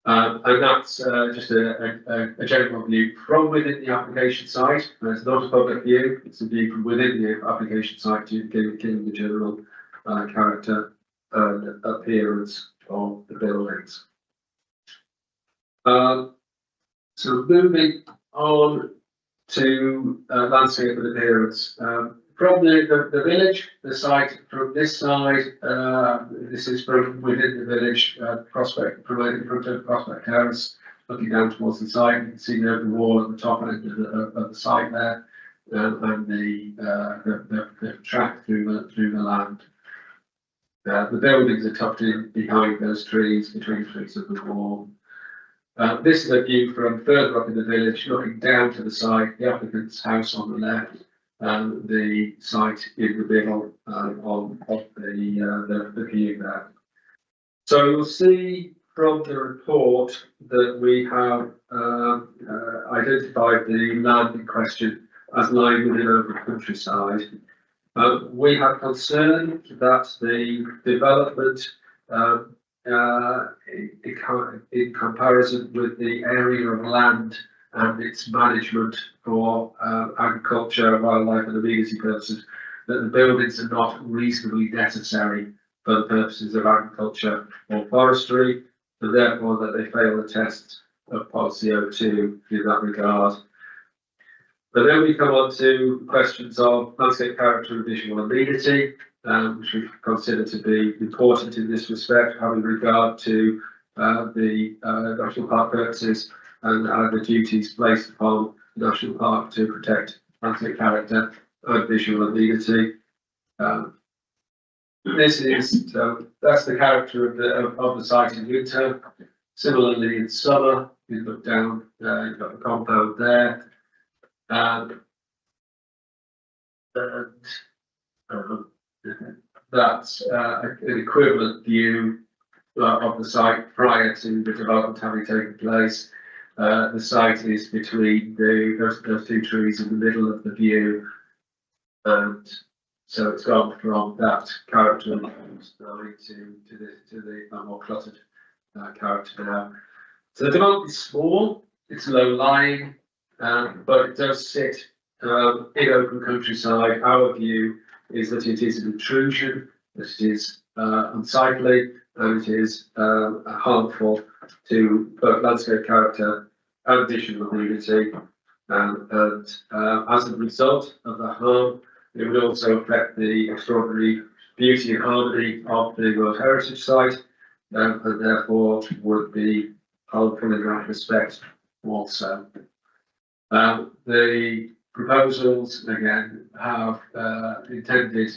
[SPEAKER 6] And that's just a general view from within the application site. It's not a public view, it's a view from within the application site to give the general character and appearance of the buildings. So moving on to landscape and appearance. From the village, the site from this side, this is from within the village, Prospect, in front of Prospect Terrace, looking down towards the site. You can see the open wall at the top end of the site there, and the track through the land. The buildings are tucked in behind those trees, between trees of the wall. This is a view from further up in the village, looking down to the site, the applicant's house on the left, and the site in the middle of the view there. So you'll see from the report that we have identified the land in question as lying within open countryside. We have concern that the development in comparison with the area of land and its management for agriculture, wildlife and amenity purposes, that the buildings are not reasonably necessary for the purposes of agriculture or forestry, and therefore that they fail the test of Pod CO2 in that regard. But then we come on to questions of landscape character and visual amenity, which we consider to be important in this respect, having regard to the national park purposes and the duties placed upon the national park to protect landscape character and visual amenity. This is, so that's the character of the site in winter. Similarly, in summer, you look down, you've got the compound there. And that's an equivalent view of the site prior to the development having taken place. The site is between those two trees in the middle of the view. And so it's gone from that character to the more cluttered character now. So the development is small, it's low lying, but it does sit in open countryside. Our view is that it is an intrusion, that it is unsightly, and it is harmful to both landscape character and visual amenity. And as a result of the harm, it would also affect the extraordinary beauty and harmony of the World Heritage Site, and therefore would be harmful in that respect also. The proposals again have intended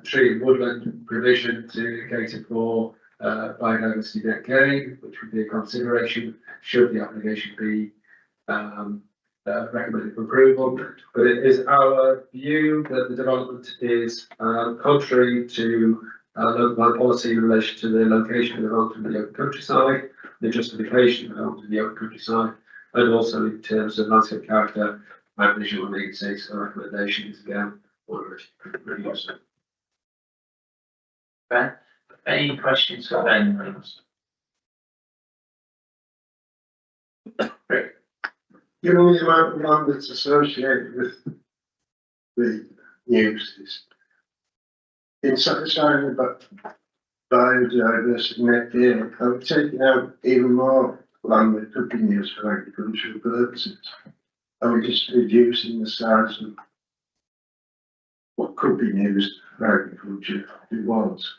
[SPEAKER 6] tree and woodland provision to cater for biodiversity net gain, which would be a consideration should the application be recommended for approval. But it is our view that the development is contrary to local land policy in relation to the location of the development in the open countryside, the justification of development in the open countryside, and also in terms of landscape character and visual amenity. So the recommendation is again for review.
[SPEAKER 4] Ben, any questions for Ben, please? Great.
[SPEAKER 7] Given the amount of land that's associated with the uses, in satisfying the biodiversity net gain, are we taking out even more land that could be used for agricultural purposes? Are we just reducing the size of what could be used for agriculture if it was?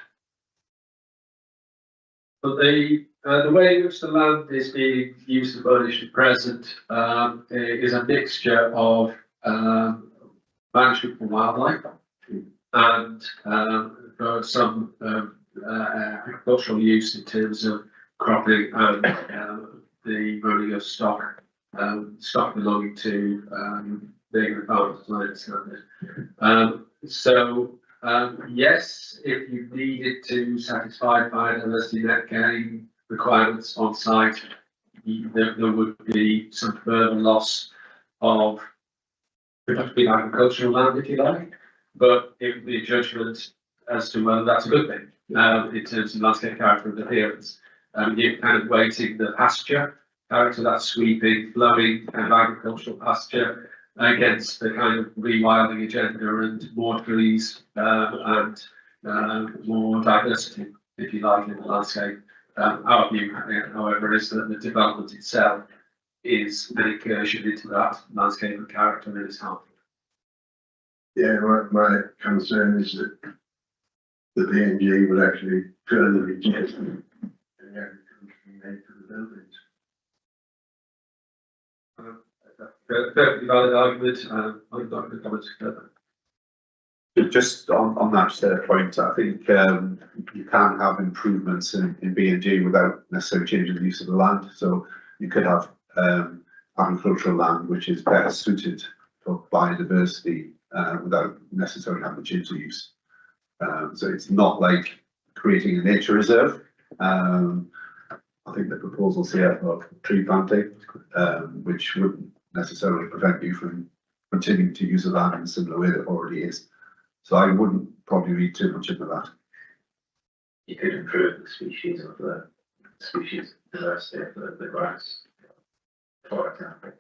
[SPEAKER 6] But the way in which the land is being used and furnished at present is a mixture of management for wildlife and for some agricultural use in terms of cropping and the running of stock belonging to the farmers, as I understand it. Yes, if you needed to satisfy biodiversity net gain requirements on site, there would be some further loss of productive agricultural land, if you like, but it would be a judgment as to whether that's a good thing in terms of landscape character and appearance. You're kind of weighting the pasture character, that sweeping, flowing kind of agricultural pasture, against the kind of rewilding agenda and more trees and more diversity, if you like, in the landscape. Our view, however, is that the development itself is an incursion into that landscape and character and is harmful.
[SPEAKER 7] Yeah, my concern is that the PNG would actually further reduce the agricultural nature of the buildings.
[SPEAKER 6] Perfectly valid argument. I'm not going to comment further.
[SPEAKER 9] Just on that point, I think you can have improvements in B&G without necessarily changing the use of the land. So you could have agricultural land which is better suited for biodiversity without necessarily having to change the use. So it's not like creating a nature reserve. I think the proposals here of tree planting, which wouldn't necessarily prevent you from continuing to use the land in a similar way that already is. So I wouldn't probably read too much into that.
[SPEAKER 4] You could improve the species of the species diversity of the grass, for example,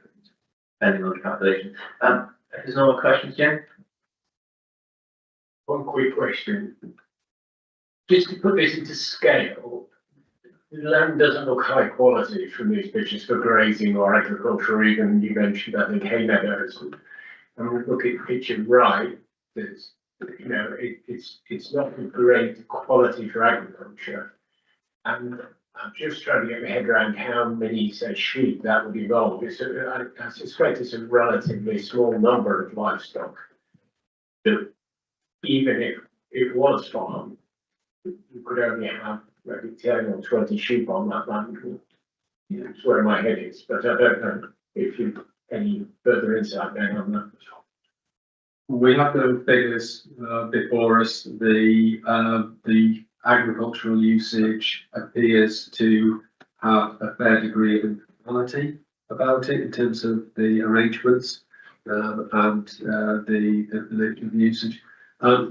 [SPEAKER 4] depending on the calculation. There's no more questions, Jen?
[SPEAKER 8] One quick question. Just to put this into scale, the land doesn't look high quality from these pictures for grazing or agriculture, or even you mentioned, I think, hay meadows. And we look at picture right, there's, it's not a great quality for agriculture. And I'm just trying to get my head around how many, say, sheep that would involve. I suspect it's a relatively small number of livestock. But even if it was farm, you could only have maybe 10 or 20 sheep on that land. You know, that's where my head is, but I don't know if you any further insight going on that.
[SPEAKER 6] We have the figures before us. The agricultural usage appears to have a fair degree of equality about it in terms of the arrangements and the usage.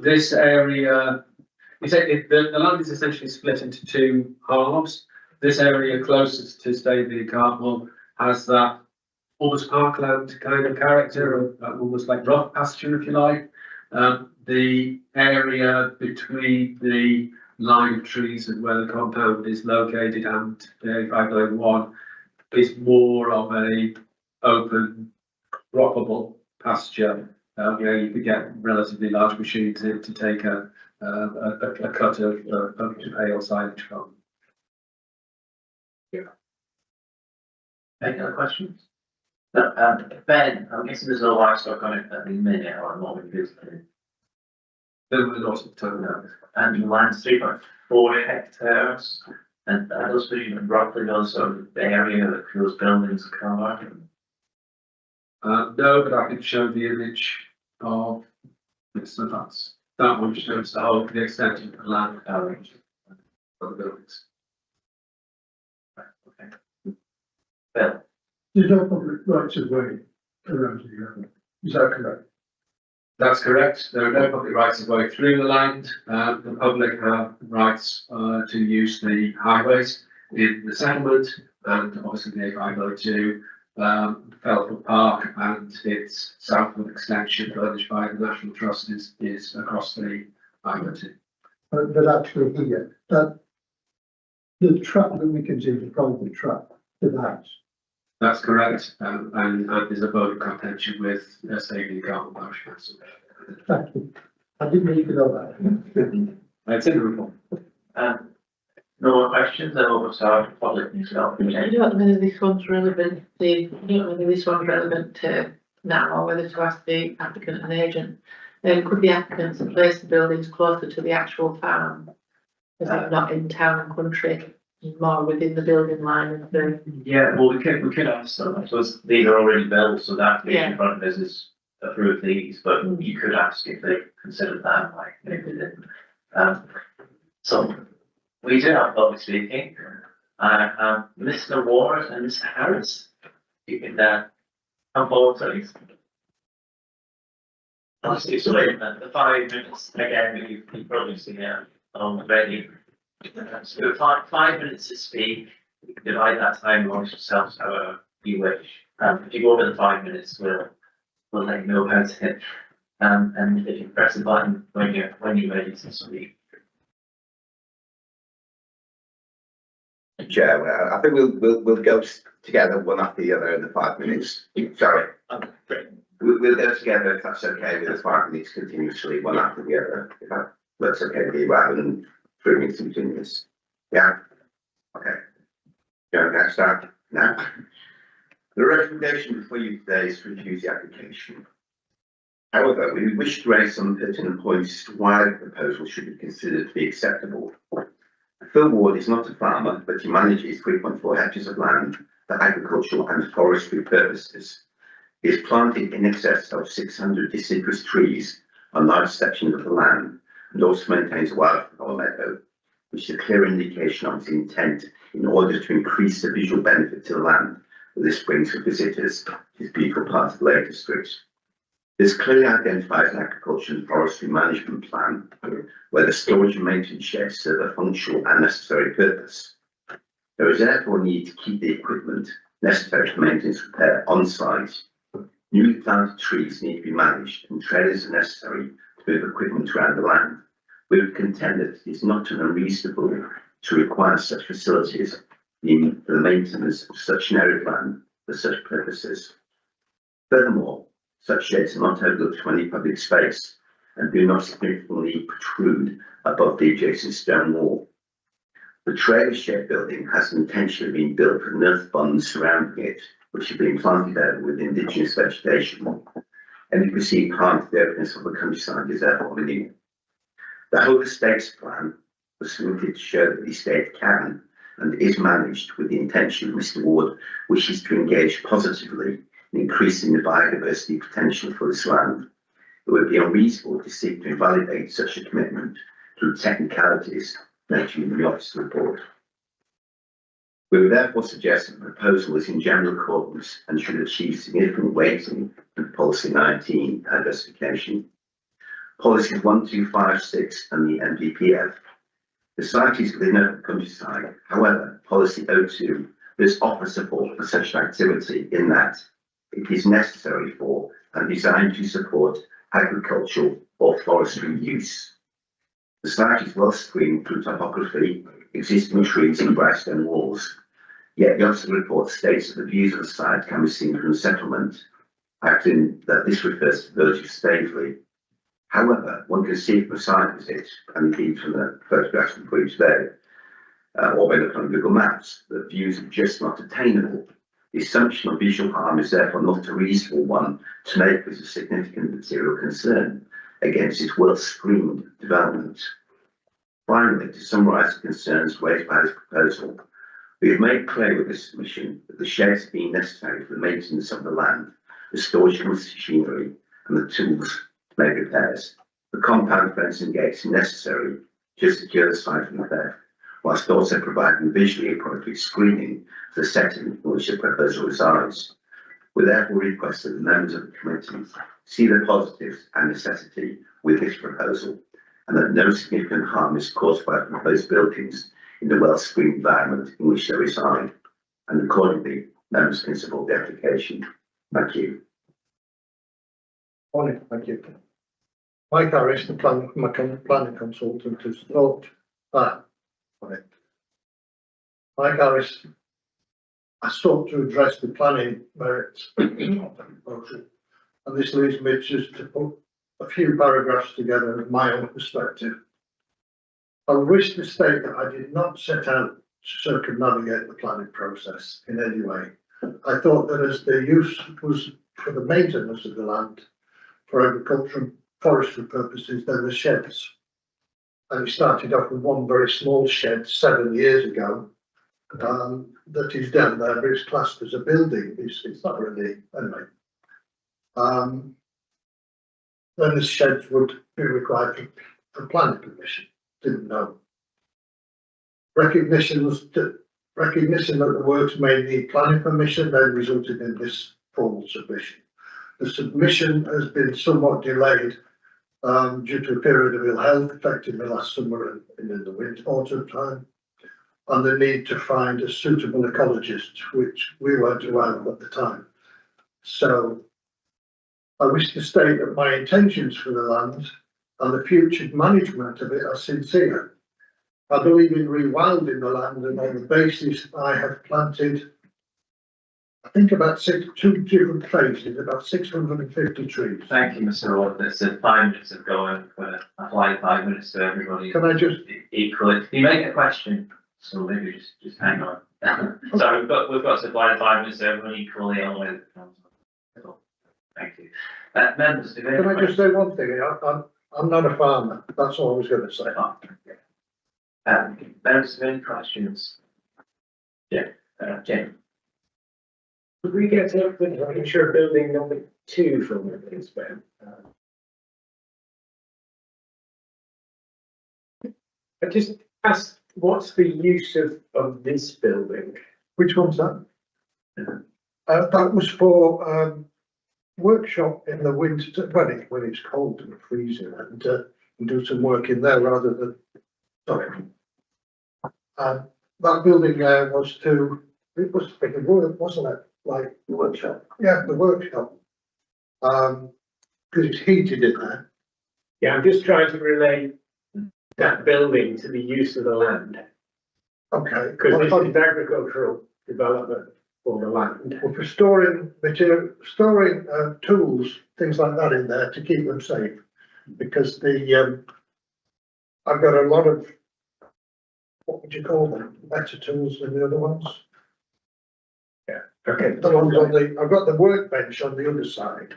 [SPEAKER 6] This area, the land is essentially split into two halves. This area closest to Staveley and Cartmel has that almost parkland kind of character, almost like rock pasture, if you like. The area between the line of trees and where the compound is located and the 591 is more of a open, croppable pasture, where you could get relatively large machines in to take a cut of ale silage from.
[SPEAKER 4] Any other questions? No, Ben, I'm guessing there's no livestock on it at the minute, or not with visiting.
[SPEAKER 6] There was a lot of time now.
[SPEAKER 4] And the land's 3.4 hectares, and those pretty roughly those sort of the area that those buildings cover.
[SPEAKER 6] No, but I can show the image of, so that one shows the extent of the land coverage of the buildings.
[SPEAKER 4] Okay. Bill?
[SPEAKER 5] There's no public rights of way around the area. Is that correct?
[SPEAKER 6] That's correct. There are no public rights of way through the land. The public have rights to use the highways in the settlement, and obviously the A502, Felford Park and its southward extension managed by the National Trust is across the I-2.
[SPEAKER 5] But actually here, that the track that we can see, the private track to the house.
[SPEAKER 6] That's correct, and there's a bone of contention with Staveley Garden Parish Council.
[SPEAKER 5] Thank you. I didn't need to know that.
[SPEAKER 6] It's in the report.
[SPEAKER 4] No more questions, then we'll start public news.
[SPEAKER 10] I don't know whether this one's relevant, I don't know whether this one's relevant to now or whether to ask the applicant and agent. Could the applicants place the buildings closer to the actual farm? Is it not in town and country, more within the building line of the?
[SPEAKER 4] Yeah, well, we could ask them, I suppose these are already built, so that
[SPEAKER 10] Yeah.
[SPEAKER 4] in front of us is approved these, but you could ask if they considered that, like, maybe they didn't. So, we do have public speaking, Mr. Ward and Mr. Harris, you can, come forward, please. Honestly, so wait, the 5 minutes, again, you've probably seen it already. So 5 minutes to speak, you can divide that time amongst yourselves however you wish. If you go over the 5 minutes, we'll let you know about it. And if you press the button when you're ready to speak.
[SPEAKER 13] Chair, well, I think we'll go together one after the other in the 5 minutes. Sorry. We'll go together if that's okay with the 5 minutes continuously, one after the other. If that's okay with you, rather than 3 minutes continuous. Yeah? Okay. Okay, start now. The recommendation before you today is to refuse the application. However, we wish to raise some pertinent points as to why the proposal should be considered to be acceptable. Phil Ward is not a farmer, but he manages 3.4 hectares of land for agricultural and forestry purposes. He has planted in excess of 600 deciduous trees on large sections of the land and also maintains a wildflower meadow, which is a clear indication of his intent in order to increase the visual benefit to the land that this brings for visitors to this beautiful part of the Lake District. This clearly identifies an agriculture and forestry management plan where the storage and maintenance sheds serve a functional and necessary purpose. There is therefore a need to keep the equipment necessary for maintenance repair on site. Newly planted trees need to be managed and trailers are necessary to move equipment around the land. We would contend that it is not unreasonable to require such facilities in the maintenance of such an area of land for such purposes. Furthermore, such sheds are not overlooked to any public space and do not significantly protrude above the adjacent stone wall. The trailer shed building has intentionally been built with earth bonds surrounding it, which have been planted over with indigenous vegetation. Any perceived harm to the openness of the countryside is therefore minimal. The whole estates plan was submitted to show that the estate can and is managed with the intention Mr Ward wishes to engage positively in increasing the biodiversity potential for this land. It would be unreasonable to seek to invalidate such a commitment through technicalities mentioned in the office report. We would therefore suggest that the proposal is in general accordance and should achieve significant weighting in Policy 19 diversification. Policies 1256 and the NPPF. The site is within open countryside. However, Policy 02 does offer support for such an activity in that it is necessary for and designed to support agricultural or forestry use. The site is well screened through topography, existing trees and dry stone walls. Yet the officer report states that the views of the site can be seen from the settlement, acting that this refers to the village of Staveley. However, one can see from a site visit, and indeed from the photographs before you today, or by looking on Google Maps, that views are just not attainable. The assumption of visual harm is therefore not a reasonable one to make as a significant material concern against its well-screened development. Finally, to summarise the concerns raised by this proposal, we have made clear with this submission that the sheds being necessary for the maintenance of the land, the storage of machinery and the tools to make repairs. The compound fencing gates are necessary to secure the site from theft, whilst also providing visually appropriate screening for the setting in which the proposal resides. We therefore request that the members of the committee see the positives and necessity with this proposal, and that no significant harm is caused by proposed buildings in the well-screened environment in which they reside, and accordingly, members can support the application. Thank you.
[SPEAKER 5] Morning, thank you. Mike Harris, the planning consultant, has thought that on it. Mike Harris, I sought to address the planning merits of the proposal, and this leads me just to put a few paragraphs together of my own perspective. I wish to state that I did not set out to circumnavigate the planning process in any way. I thought that as the use was for the maintenance of the land, for agriculture and forestry purposes, then the sheds. And we started off with one very small shed 7 years ago, that is down there, but it's classed as a building. It's not really, anyway. Then the sheds would be required for planning permission. Didn't know. Recognition that the works may need planning permission then resulted in this formal submission. The submission has been somewhat delayed due to a period of ill health affecting me last summer and in the winter, autumn time, and the need to find a suitable ecologist, which we weren't aware of at the time. So I wish to state that my intentions for the land and the future management of it are sincere. I believe in rewilding the land, and on the basis I have planted, I think about two different phases, about 650 trees.
[SPEAKER 4] Thank you, Mr. Ward. It's 5 minutes of going for apply 5 minutes to everybody.
[SPEAKER 5] Can I just
[SPEAKER 4] equally? You make a question, so maybe just hang on. So we've got to apply 5 minutes to everyone equally on the way. Thank you. Members, do they have
[SPEAKER 5] can I just say one thing? I'm not a farmer. That's all I was going to say.
[SPEAKER 4] Members, do any questions? Yeah, Jim.
[SPEAKER 8] Could we get up with ensure building number 2 from the please, Ben? I just asked, what's the use of this building?
[SPEAKER 5] Which one's that? That was for workshop in the winter, when it's cold and freezing, and do some work in there rather than, sorry. That building was to, it was for the work, wasn't it? Like the workshop. Yeah, the workshop. Because it's heated in there.
[SPEAKER 8] Yeah, I'm just trying to relate that building to the use of the land.
[SPEAKER 5] Okay.
[SPEAKER 8] Because this is agricultural development for the land.
[SPEAKER 5] Well, for storing material, storing tools, things like that in there to keep them safe. Because the I've got a lot of, what would you call them? Better tools than the other ones.
[SPEAKER 8] Yeah. Okay.
[SPEAKER 5] The ones on the, I've got the workbench on the other side,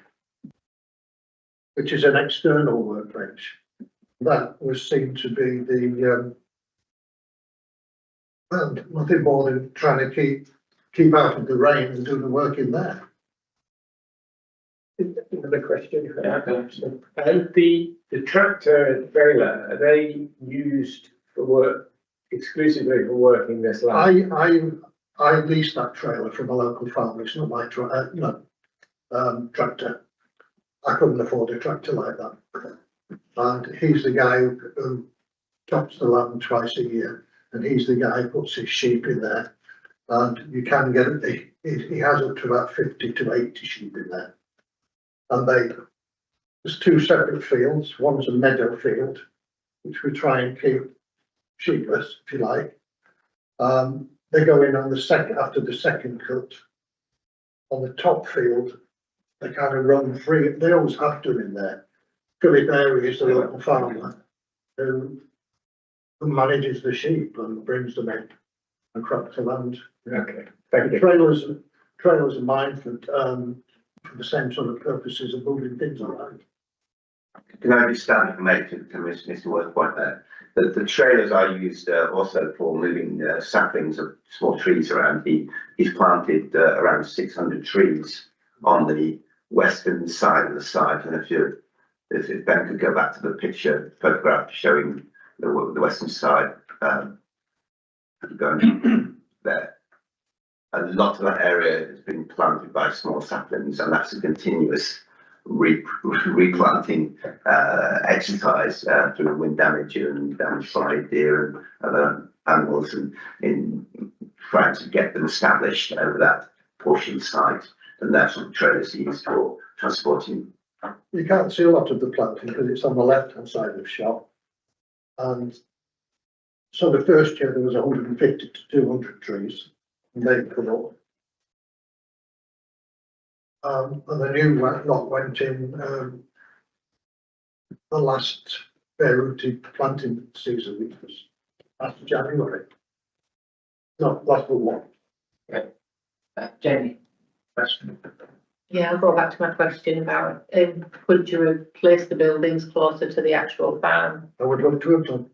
[SPEAKER 5] which is an external workbench. That was seen to be the, well, nothing more than trying to keep out of the rain and do the work in there.
[SPEAKER 8] Another question.
[SPEAKER 4] Yeah, okay.
[SPEAKER 8] The tractor and trailer, are they used for work, exclusively for work in this land?
[SPEAKER 5] I leased that trailer from a local farmer. It's not my tractor. I couldn't afford a tractor like that. And he's the guy who chops the land twice a year, and he's the guy who puts his sheep in there. And you can get it, he has up to about 50 to 80 sheep in there. And there's two separate fields. One's a meadow field, which we try and keep sheepless, if you like. They go in on the second, after the second cut. On the top field, they kind of run free. They always have to in there. Philip Airy is the local farmer who manages the sheep and brings them in and crops the land.
[SPEAKER 8] Okay, thank you.
[SPEAKER 5] Trailers are mine for the same sort of purposes of moving things around.
[SPEAKER 13] Can I just stand and make to Mr. Worth's point there? The trailers are used also for moving saplings of small trees around. He's planted around 600 trees on the western side of the site. And if Ben could go back to the photograph showing the western side, going there. A lot of that area has been planted by small saplings, and that's a continuous replanting exercise through wind damage and damage by deer and other animals, and in trying to get them established over that portion of the site. And that's what the trailers are used for, transporting.
[SPEAKER 5] You can't see a lot of the planting because it's on the left-hand side of the shop. And so the first year there was 150 to 200 trees, and they put up. And the new lot went in the last bare-rooted planting season, which was last January. No, last one.
[SPEAKER 4] Jenny, question?
[SPEAKER 10] Yeah, I'll go back to my question about, could you replace the buildings closer to the actual farm?
[SPEAKER 5] I would love to have done,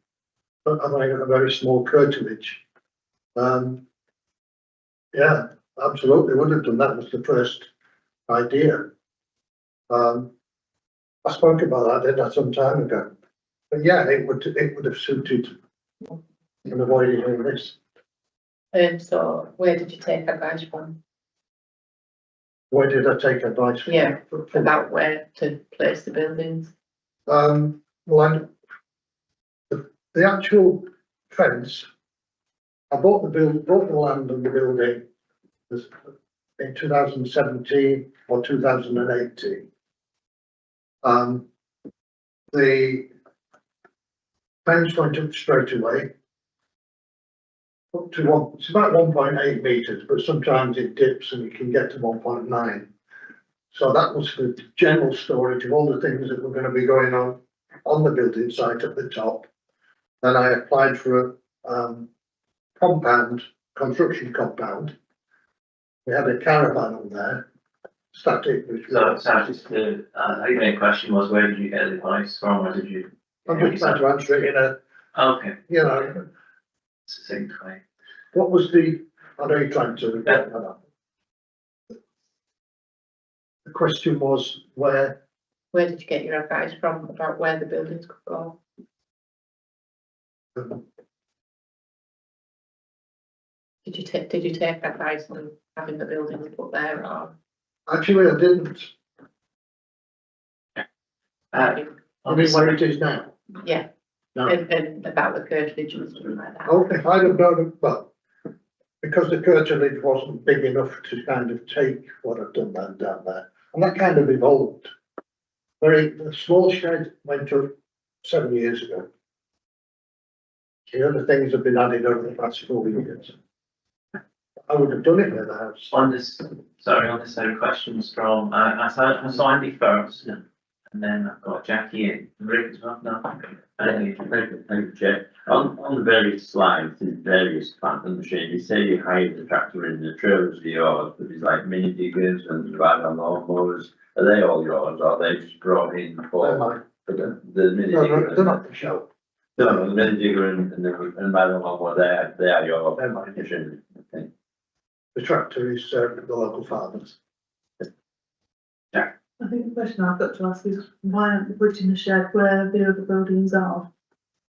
[SPEAKER 5] but I got a very small curtilage. Yeah, absolutely would have done. That was the first idea. I spoke about that, didn't I, some time ago? But yeah, it would have suited and avoided all this.
[SPEAKER 10] So where did you take advice from?
[SPEAKER 5] Where did I take advice from?
[SPEAKER 10] Yeah, about where to place the buildings?
[SPEAKER 5] Well, the actual fence, I bought the land and the building in 2017 or 2018. The fence went up straight away. Up to it's about 1.8 meters, but sometimes it dips and you can get to 1.9. So that was for general storage of all the things that were going to be going on the building site at the top. Then I applied for a construction compound. We had a caravan on there, static.
[SPEAKER 4] So just the, I think the main question was, where did you get the advice from, or did you?
[SPEAKER 5] I'm just trying to answer it in a,
[SPEAKER 4] Okay,
[SPEAKER 5] you know,
[SPEAKER 4] succinct way.
[SPEAKER 5] what was the, I know you're trying to. The question was where,
[SPEAKER 10] Where did you get your advice from about where the buildings could go? Did you take advice on having the buildings put there, or?
[SPEAKER 5] actually I didn't. I mean,
[SPEAKER 4] Obviously,
[SPEAKER 5] where it is now.
[SPEAKER 10] Yeah,
[SPEAKER 5] No.
[SPEAKER 10] and about the curtilage and stuff like that.
[SPEAKER 5] Okay, I don't know, but because the curtilage wasn't big enough to kind of take what I've done down there, and that kind of evolved. A small shed went up 7 years ago. The other things have been added over the past 4 years. I would have done it in the house.
[SPEAKER 4] on this side questions from, so Andy first, and then I've got Jackie and Rick as well, no?
[SPEAKER 12] Thank you, Chair. On the various slides, in various plant and machine, you say you hired the tractor in the trailers of yours, but it's like mini diggers and ride on lawnmowers. Are they all yours, or are they just brought in
[SPEAKER 5] They're
[SPEAKER 12] for?
[SPEAKER 5] mine.
[SPEAKER 12] The mini
[SPEAKER 5] No,
[SPEAKER 12] digger.
[SPEAKER 5] they're not the show.
[SPEAKER 12] No, the mini digger and Madam Hall, they are your competition, I think.
[SPEAKER 5] The tractor is the local farmers.
[SPEAKER 10] I think the question I've got to ask is, why aren't you putting the shed where the other buildings are?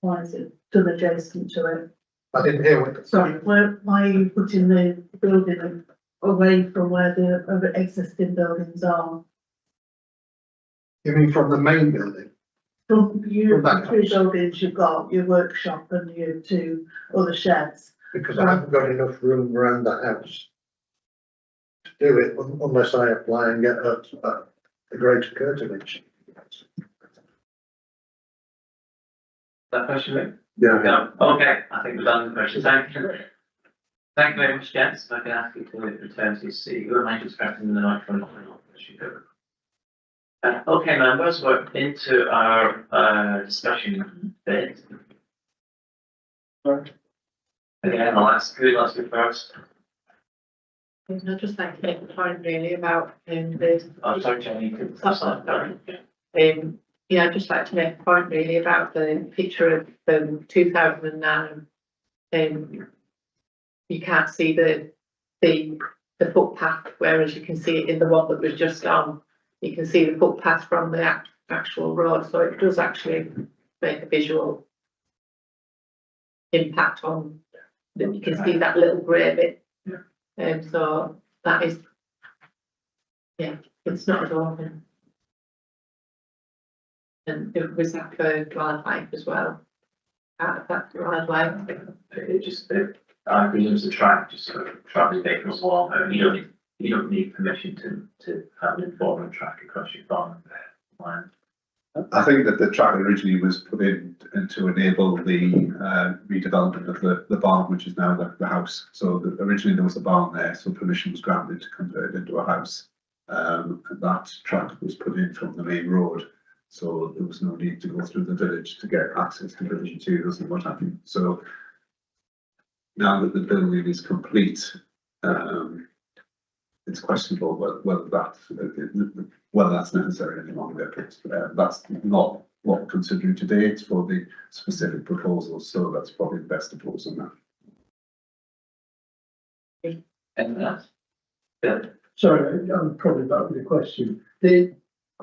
[SPEAKER 10] Why is it done adjacent to it?
[SPEAKER 5] I didn't hear what.
[SPEAKER 10] Sorry, why are you putting the building away from where the other existing buildings are?
[SPEAKER 5] You mean from the main building?
[SPEAKER 10] From you,
[SPEAKER 5] From that
[SPEAKER 10] three
[SPEAKER 5] house.
[SPEAKER 10] buildings, you've got your workshop and your two other sheds.
[SPEAKER 5] Because I haven't got enough room around the house to do it unless I apply and get a greater curtilage.
[SPEAKER 4] That question, Rick?
[SPEAKER 5] Yeah.
[SPEAKER 4] No, okay, I think we've done the question, thank you. Thank you very much, gents, if I can ask you to return to your seat, you mind just pressing the microphone. Okay, members, we're into our discussion bit. Again, who wants to go first?
[SPEAKER 14] I'd just like to make the point really about the
[SPEAKER 4] Oh, sorry, Jenny, you could.
[SPEAKER 14] yeah, I'd just like to make a point really about the picture of 2009. You can't see the footpath, whereas you can see it in the one that was just on. You can see the footpath from the actual road, so it does actually make a visual impact on that. You can see that little grey bit, so that is, yeah, it's not at all. And it was that for wildlife as well. That wildlife.
[SPEAKER 4] I presume it's a track, just sort of traveling vehicles along, you don't need permission to have an informant track across your farm land.
[SPEAKER 9] I think that the track originally was put in to enable the redevelopment of the barn, which is now the house. So originally there was a barn there, so permission was granted to convert it into a house. And that track was put in from the main road, so there was no need to go through the village to get access to village materials and what have you. So now that the building is complete, it's questionable whether that's necessary any longer. That's not what we're considering today. It's for the specific proposals, so that's probably the best approach on that.
[SPEAKER 4] Anything else? Good.
[SPEAKER 5] Sorry, I'm probably back with a question. The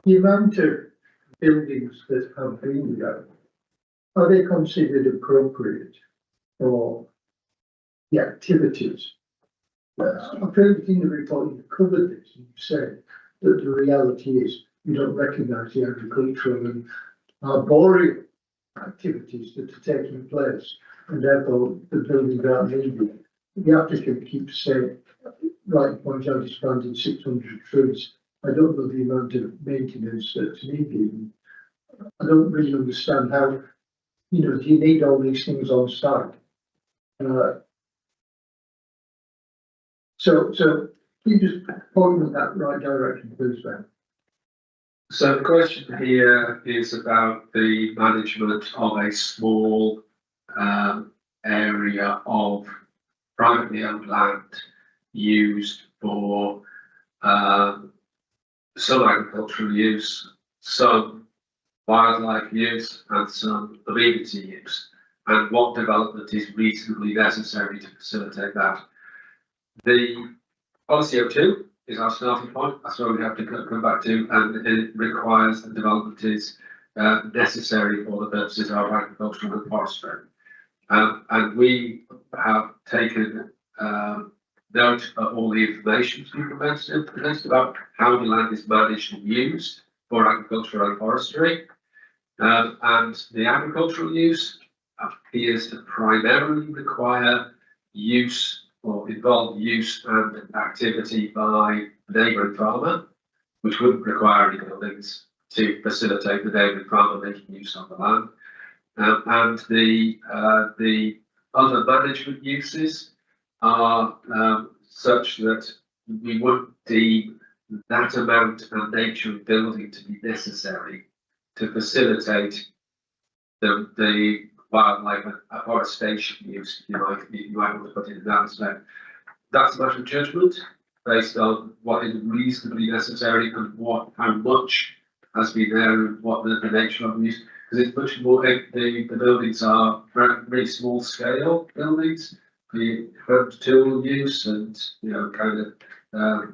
[SPEAKER 5] amount of buildings that have been there, are they considered appropriate for the activities? I've heard in the report you've covered this, and you've said that the reality is you don't recognise the agricultural and arboreal activities that are taking place, and therefore the buildings aren't needed. The applicant keeps saying, right, point out it's planted 600 trees. I don't know the amount of maintenance that's needed. I don't really understand how, do you need all these things on site? So can you just point in that right direction, please, Ben?
[SPEAKER 6] So the question here is about the management of a small area of privately owned land used for some agricultural use, some wildlife use, and some amenity use, and what development is reasonably necessary to facilitate that. The policy O2 is our starting point. That's where we have to come back to, and it requires that development is necessary for the purposes of agricultural and forestry. And we have taken note of all the information to be produced about how the land is managed and used for agriculture and forestry. And the agricultural use appears to primarily require use or involve use and activity by the neighbouring farmer, which wouldn't require any buildings to facilitate the neighbouring farmer making use of the land. And the other management uses are such that we wouldn't deem that amount and nature of building to be necessary to facilitate the wildlife and afforestation use, you might want to put it in that respect. That's a matter of judgment based on what is reasonably necessary and how much has been there and what the nature of them is. Because it's much more, the buildings are very small scale buildings, the tool use and, you know, kind of,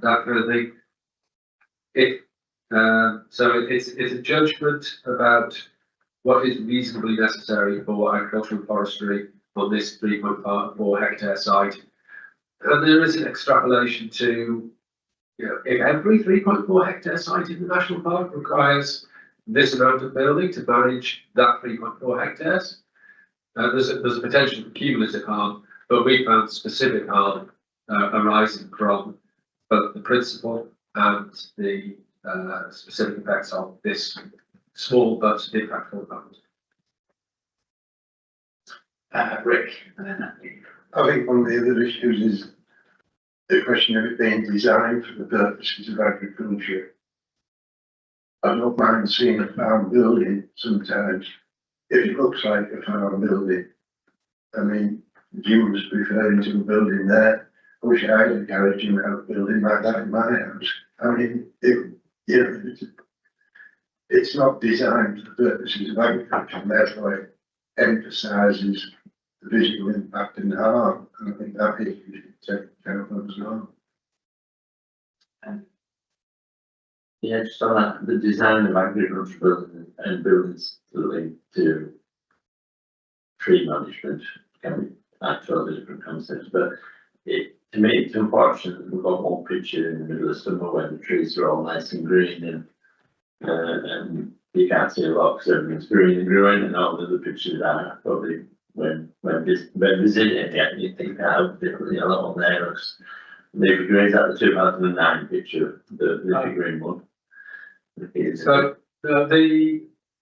[SPEAKER 6] that kind of thing. So it's a judgment about what is reasonably necessary for agricultural forestry on this 3.4 hectare site. And there is an extrapolation to, you know, if every 3.4 hectare site in the national park requires this amount of building to manage that 3.4 hectares, there's a potential for cumulative harm, but we found specific harm arising from both the principle and the specific effects of this small but impactful fund.
[SPEAKER 4] Rick.
[SPEAKER 7] I think one of the other issues is the question of it being designed for the purposes of agriculture. I don't mind seeing a farm building sometimes, if it looks like a farm building. I mean, Jim was referring to a building there. I wish I had a garage in a building like that in my house. I mean, it's not designed for the purposes of agriculture, and therefore it emphasises the visual impact and harm. And I think that is we should take care of as well.
[SPEAKER 12] Yeah, just on that, the design of agricultural buildings and buildings linked to tree management can be totally different concepts, but to me, it's unfortunate that we've got one picture in the middle of summer when the trees are all nice and green and you can't see a lot because everything's green and growing, and all the other pictures are probably when visiting, you think how differently a lot on there looks. Maybe green, that the 2009 picture, the green one.
[SPEAKER 6] So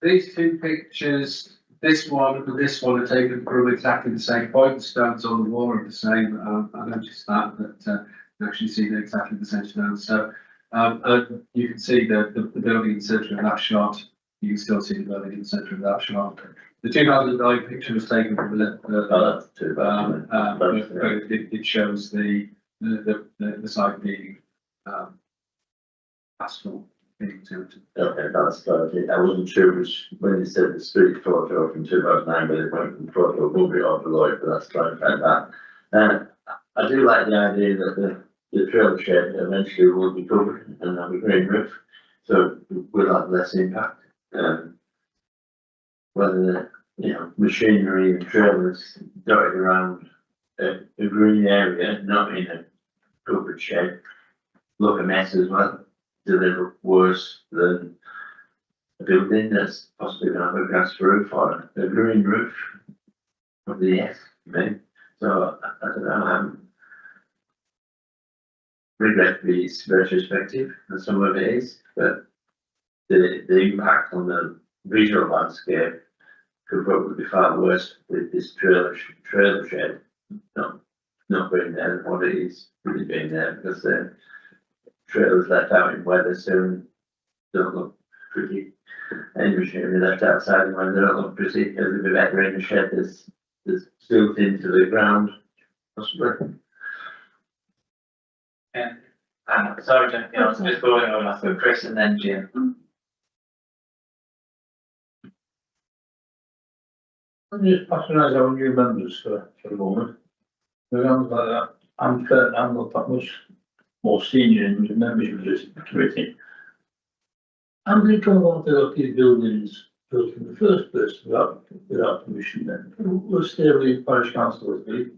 [SPEAKER 6] these two pictures, this one and this one are taken from exactly the same point. The stones on the wall are the same. I noticed that you actually see they're exactly the same stones. So and you can see the building in the centre of that shot. You can still see the building in the centre of that shot. The 2009 picture was taken from it shows the site being asphalt.
[SPEAKER 12] Okay, that's good. I wasn't sure which, when you said the street photo from 2009, but it went from photo movie or Lloyd, but that's clarified that. I do like the idea that the trail shed eventually will be covered and have a green roof, so we'll have less impact. Whether machinery and trailers dotted around a green area, not in a covered shed, look a mess as well. Deliver worse than a building that's possibly going to have a grass roof or a green roof. Probably yes, maybe. So I don't know. Regretfully, it's retrospective, and some of it is, but the impact on the visual landscape could probably be far worse with this trailer shed not being there than what it is really being there, because the trailers left out in weather soon don't look pretty. Any machinery left outside in weather don't look pretty. It'll be better in a shed that's built into the ground, possibly.
[SPEAKER 4] Yeah. Sorry, Jim, I was just going on after Chris and then Jim.
[SPEAKER 1] Let me just patronise our new members for a moment. Sounds like that. I'm not that much more senior in the membership of this committee. How do you come about to these buildings built in the first place without permission then? Was Staveley Parish Council with me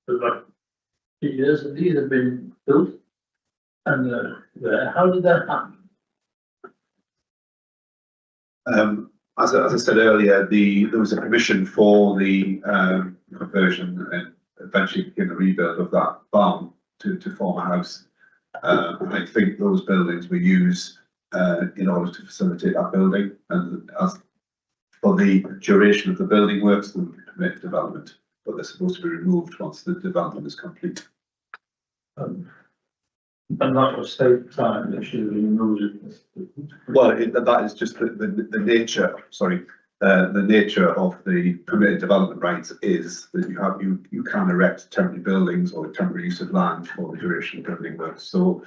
[SPEAKER 1] for about 2 years, and these have been built and how did that happen?
[SPEAKER 9] As I said earlier, there was a permission for the conversion and eventually became the rebuild of that barn to form a house. I think those buildings were used in order to facilitate that building, and as for the duration of the building works, they will be permitted development, but they're supposed to be removed once the development is complete.
[SPEAKER 1] And that was state time, they should have removed it.
[SPEAKER 9] Well, that is just the nature, sorry, the nature of the permitted development rights is that you can erect temporary buildings or temporary use of land for the duration of building works. So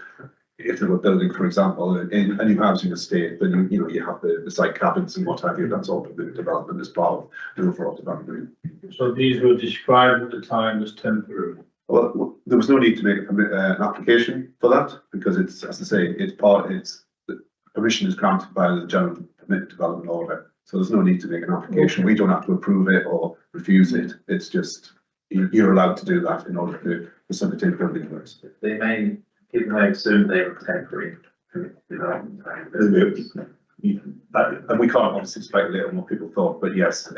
[SPEAKER 9] if they were building, for example, in a new housing estate, then you have the site cabins and what have you, that's all the development as part of the overall development.
[SPEAKER 1] So these were described at the time as temporary.
[SPEAKER 9] Well, there was no need to make a permit, an application for that, because it's, as I say, the permission is granted by the general permit development order. So there's no need to make an application. We don't have to approve it or refuse it. It's just, you're allowed to do that in order to facilitate building works.
[SPEAKER 4] People may assume they were temporary development.
[SPEAKER 9] And we can't obviously speculate on what people thought, but yes,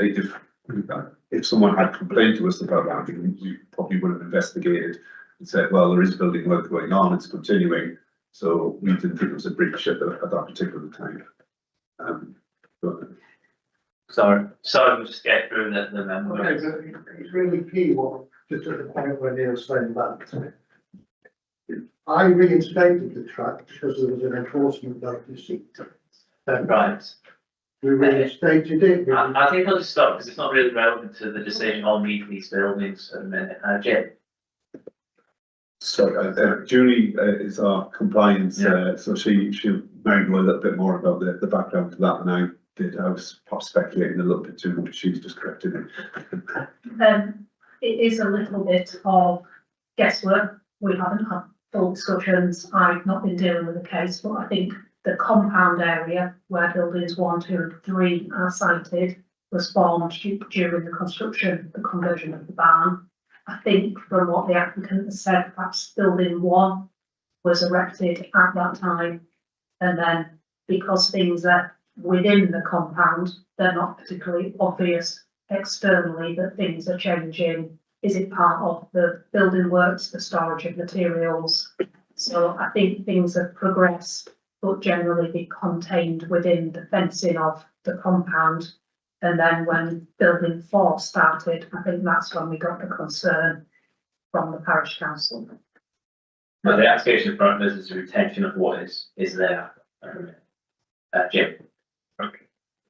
[SPEAKER 9] if someone had complained to us about that, we probably would have investigated and said, well, there is building work going on, it's continuing. So we didn't think it was a breach at that particular time.
[SPEAKER 4] Sorry, we'll just get through the memo.
[SPEAKER 5] Okay, but it's really key what, just at the point where Neil's saying that. I reinstated the track because there was an enforcement notice.
[SPEAKER 4] Right.
[SPEAKER 5] We reinstated it.
[SPEAKER 4] I think I'll just stop because it's not really relevant to the decision on meeting these buildings at the minute. Jim?
[SPEAKER 9] So Julie is our compliance, so she'll know a little bit more about the background to that than I did. I was perhaps speculating a little bit too much. She was just correcting it.
[SPEAKER 10] It is a little bit of guesswork. We haven't had full discussions. I've not been dealing with the case, but I think the compound area where buildings 1, 2 and 3 are sited was formed during the construction, the conversion of the barn. I think from what the applicant has said, perhaps building 1 was erected at that time. And then because things are within the compound, they're not particularly obvious externally that things are changing. Is it part of the building works, the storage of materials? So I think things have progressed, but generally be contained within the fencing of the compound. And then when building 4 started, I think that's when we got the concern from the parish council.
[SPEAKER 4] But the application in front of us is a retention of what is there. Jim?
[SPEAKER 8] Okay,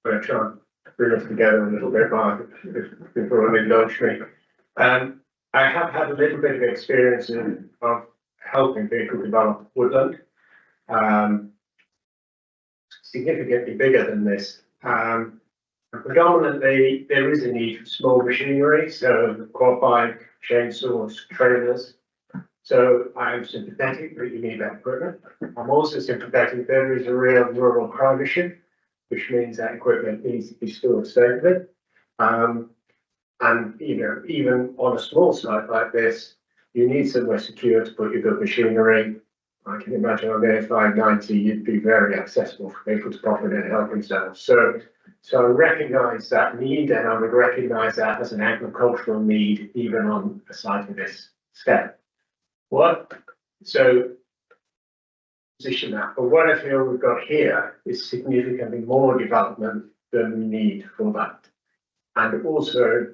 [SPEAKER 8] I'm going to try and bring us together a little bit, Mark, before I indulge me. I have had a little bit of experience of helping people develop woodland. Significantly bigger than this. Predominantly, there is a need for small machinery, so quad bike, chainsaws, trailers. So I am sympathetic that you need that equipment. I'm also sympathetic there is a real rural crime issue, which means that equipment needs to be stored safely. And even on a small site like this, you need somewhere secure to put your good machinery. I can imagine on the A590, you'd be very accessible for people to pop in and help themselves. So I recognise that need, and I would recognise that as an agricultural need, even on a site of this scale. Position that, but what I feel we've got here is significantly more development than we need for that. And also,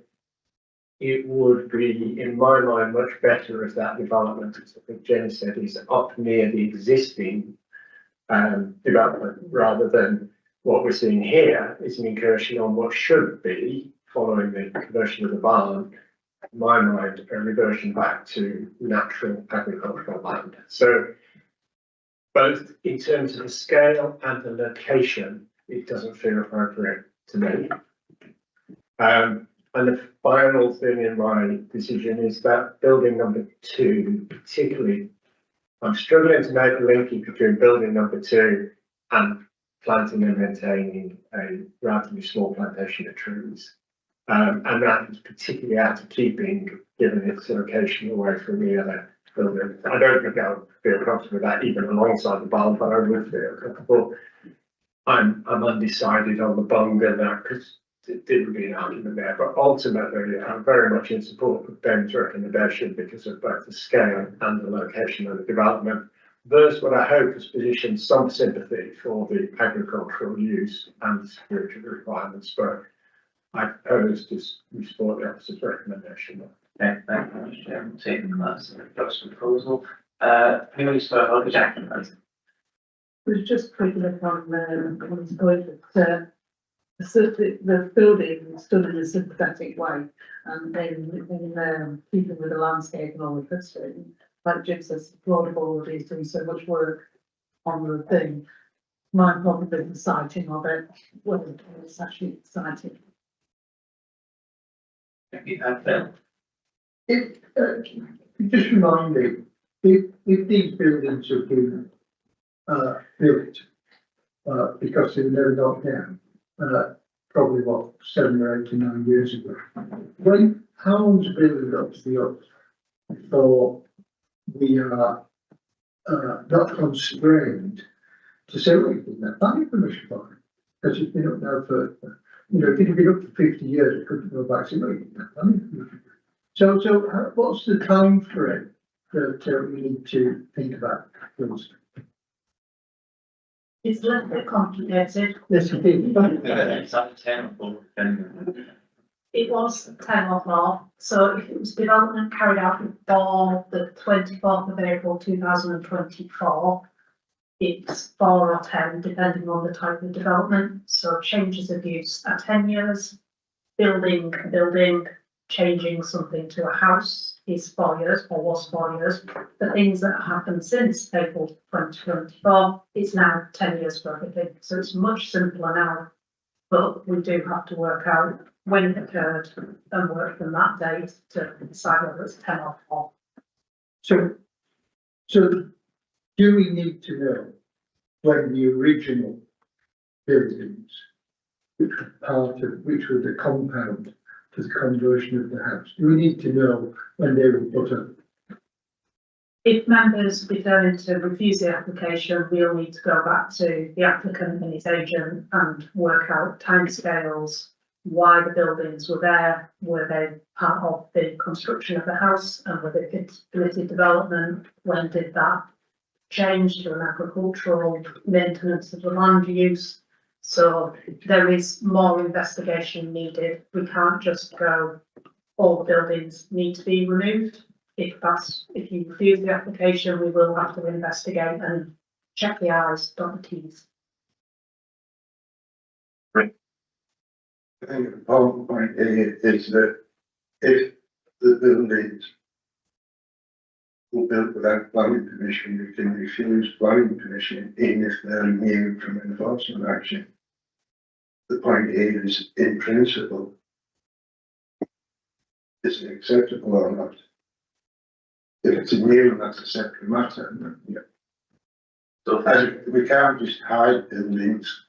[SPEAKER 8] it would be, in my mind, much better if that development, as I think Jenny said, is up near the existing development, rather than what we're seeing here is an incursion on what should be, following the conversion of the barn, in my mind, a reversion back to natural agricultural land. So both in terms of the scale and the location, it doesn't feel appropriate to me. And the final thing in my decision is that building number 2, particularly, I'm struggling to make the linkage between building number 2 and planting and maintaining a relatively small plantation of trees. And that is particularly out of keeping, given its location away from the other building. I don't think I would feel comfortable with that even alongside the barn, but I would feel comfortable. I'm undecided on the bung and that, because it didn't be an argument there, but ultimately I'm very much in support of Ben's recommendation because of both the scale and the location of the development. There's what I hope has positioned some sympathy for the agricultural use and security requirements, but I propose to support the officer's recommendation.
[SPEAKER 4] Okay, thank you, Mr. Chairman. Taking that as a first proposal. Who spoke over Jackson?
[SPEAKER 10] Was just picking up on his point that the building was done in a sympathetic way, and in keeping with the landscape and all the history. Like Jim says, it's laudable that he's doing so much work on the thing. My problem is the sighting of it, whether it's actually sighted.
[SPEAKER 4] Phil?
[SPEAKER 5] If, just remind me, if these buildings have been, built, because they were never knocked down, probably what, 7 or 8 or 9 years ago. How long's a building got to be up before we are, not constrained to say, well, you didn't have planning permission for it? Because it's been up now for, if it had been up for 50 years, it couldn't go back and say, well, you didn't have planning permission. So what's the time frame that we need to think about, please?
[SPEAKER 10] It's a little bit complicated.
[SPEAKER 5] Yes, it is.
[SPEAKER 4] It's up to 10 or 4.
[SPEAKER 10] It was 10 or more, so if it was development carried out before the 24th of April 2024, it's 4 or 10, depending on the type of development. So changes of use are 10 years. Building, changing something to a house is 4 years, or was 4 years. The things that have happened since April 2024, it's now 10 years for everything. So it's much simpler now, but we do have to work out when it occurred and work from that date to decide whether it's 10 or 4.
[SPEAKER 5] So do we need to know when the original buildings, which were the compound to the conversion of the house, do we need to know when they were put up?
[SPEAKER 10] If members determine to refuse the application, we'll need to go back to the applicant and his agent and work out timescales, why the buildings were there, were they part of the construction of the house, and were they permitted development, when did that change to an agricultural maintenance of the land use. So there is more investigation needed. We can't just go, all the buildings need to be removed. If you refuse the application, we will have to investigate and check the I's, dot the T's.
[SPEAKER 7] I think the important point here is that if the buildings were built without planning permission, we can refuse planning permission even if they're immune from enforcement action. The point here is, in principle, is it acceptable or not? If it's immune, that's a separate matter. So we can't just hide buildings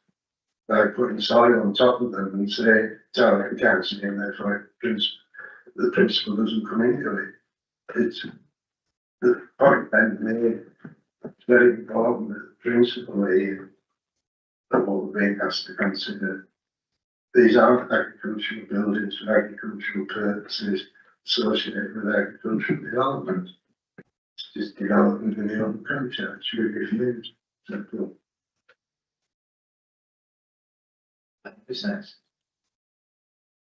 [SPEAKER 7] by putting soil on top of them and say, sorry, we can't see them, therefore the principle doesn't come into it. It's the point Ben made. It's very important that the principle here of what the bank has to consider. These aren't agricultural buildings for agricultural purposes associated with agricultural development. It's just development in the open country, it's really refused. Simple.
[SPEAKER 4] Business.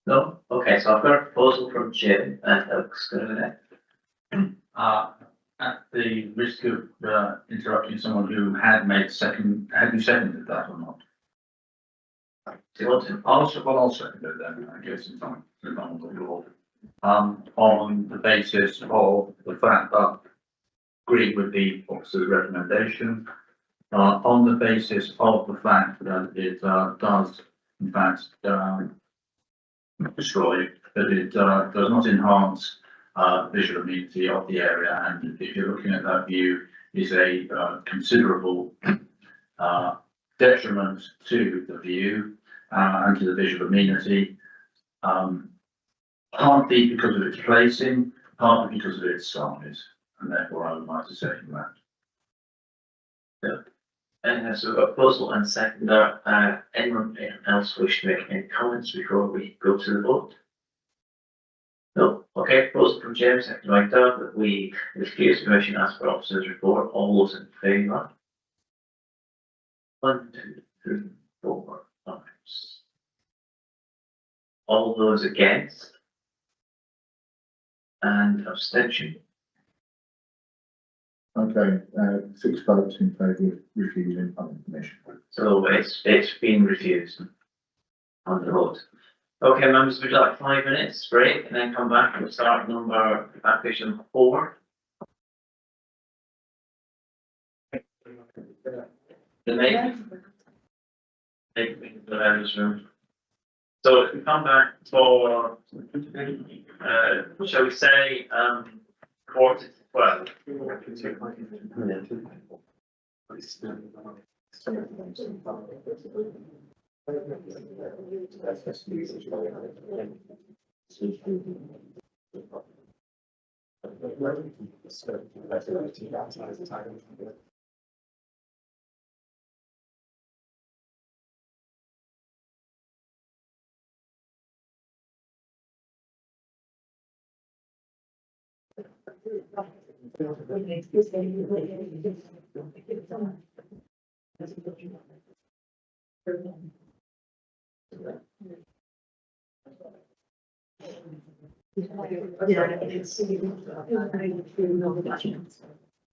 [SPEAKER 4] No? Okay, so I've got a proposal from Jim and Oak's going to
[SPEAKER 3] At the risk of interrupting someone who had made second, have you seconded that or not?
[SPEAKER 4] do you want to?
[SPEAKER 3] I'll second it then, I guess, in time, on the basis of the fact that agree with the officer's recommendation, on the basis of the fact that it does, in fact, destroy, that it does not enhance visual amenity of the area, and if you're looking at that view, is a considerable detriment to the view and to the visual amenity, partly because of its placing, partly because of its size, and therefore I would like to say that.
[SPEAKER 4] So we've got proposal and seconder. Anyone else wish to make any comments before we go to the vote? No? Okay, proposal from James, second by Doug, that we refuse permission as per officer's report. All those in favour? 1, 2, 3, 4, 5. All those against? And abstention?
[SPEAKER 1] Okay, 6 votes in favour of refusing planning permission.
[SPEAKER 4] So it's been refused on the vote. Okay, members, would you like 5 minutes break and then come back and start application 4? The make the various room. So if we come back for, shall we say, 11:45?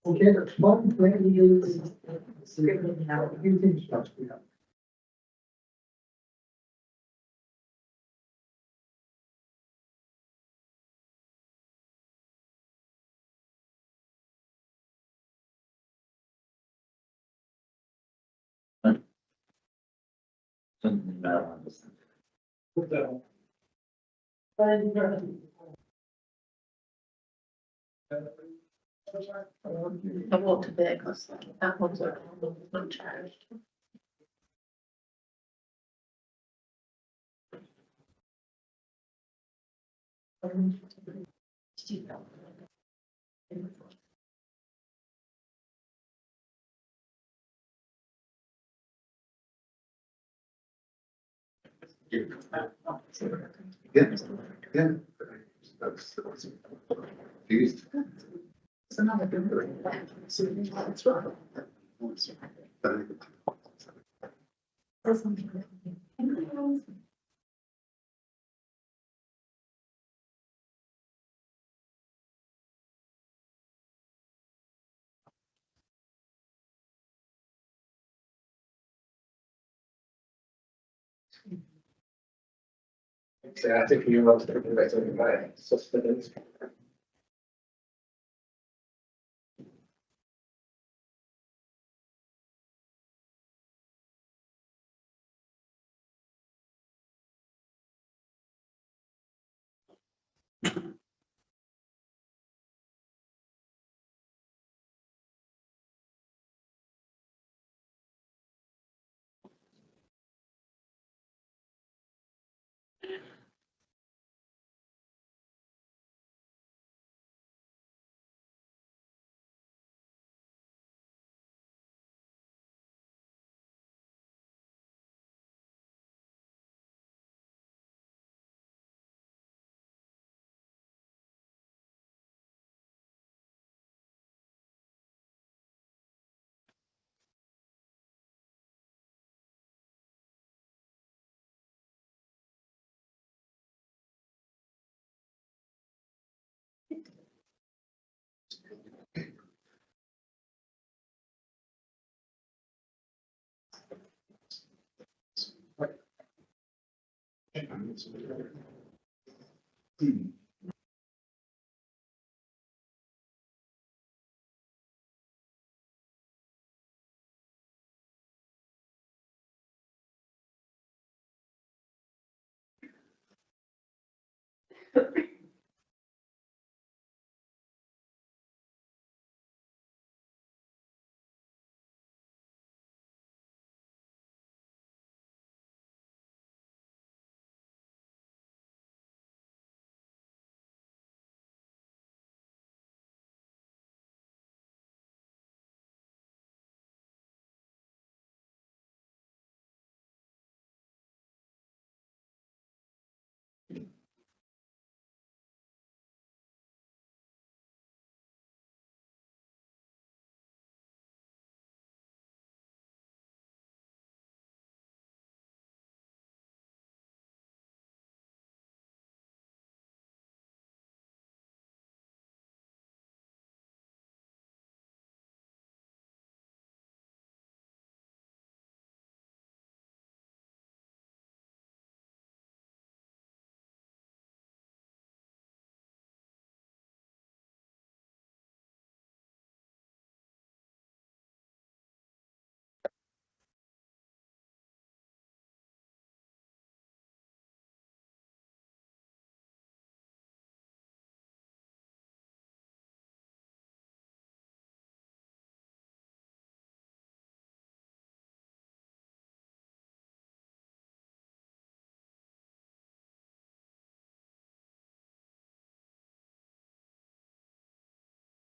[SPEAKER 5] Okay, that's one, where do you? Everything's supposed to be up.
[SPEAKER 14] I walked a bit because that one's not charged.
[SPEAKER 13] Yeah, yeah. That's used.
[SPEAKER 14] It's another good one. That's right. There's something.
[SPEAKER 8] So I think you want to think about something about sustenance.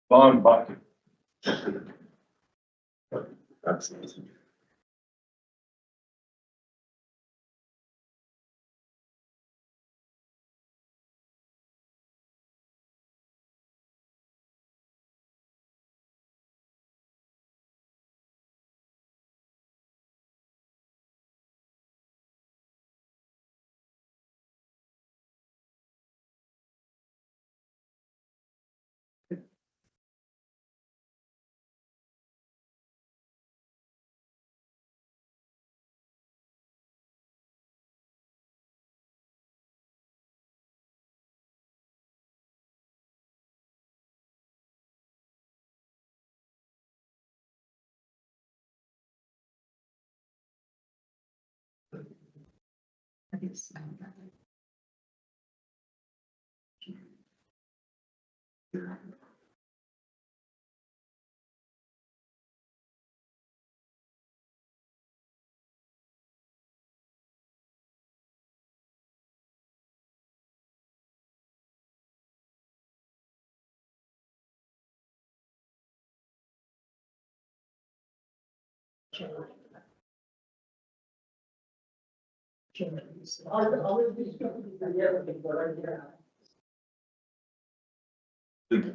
[SPEAKER 6] Fine, but
[SPEAKER 9] Absolutely.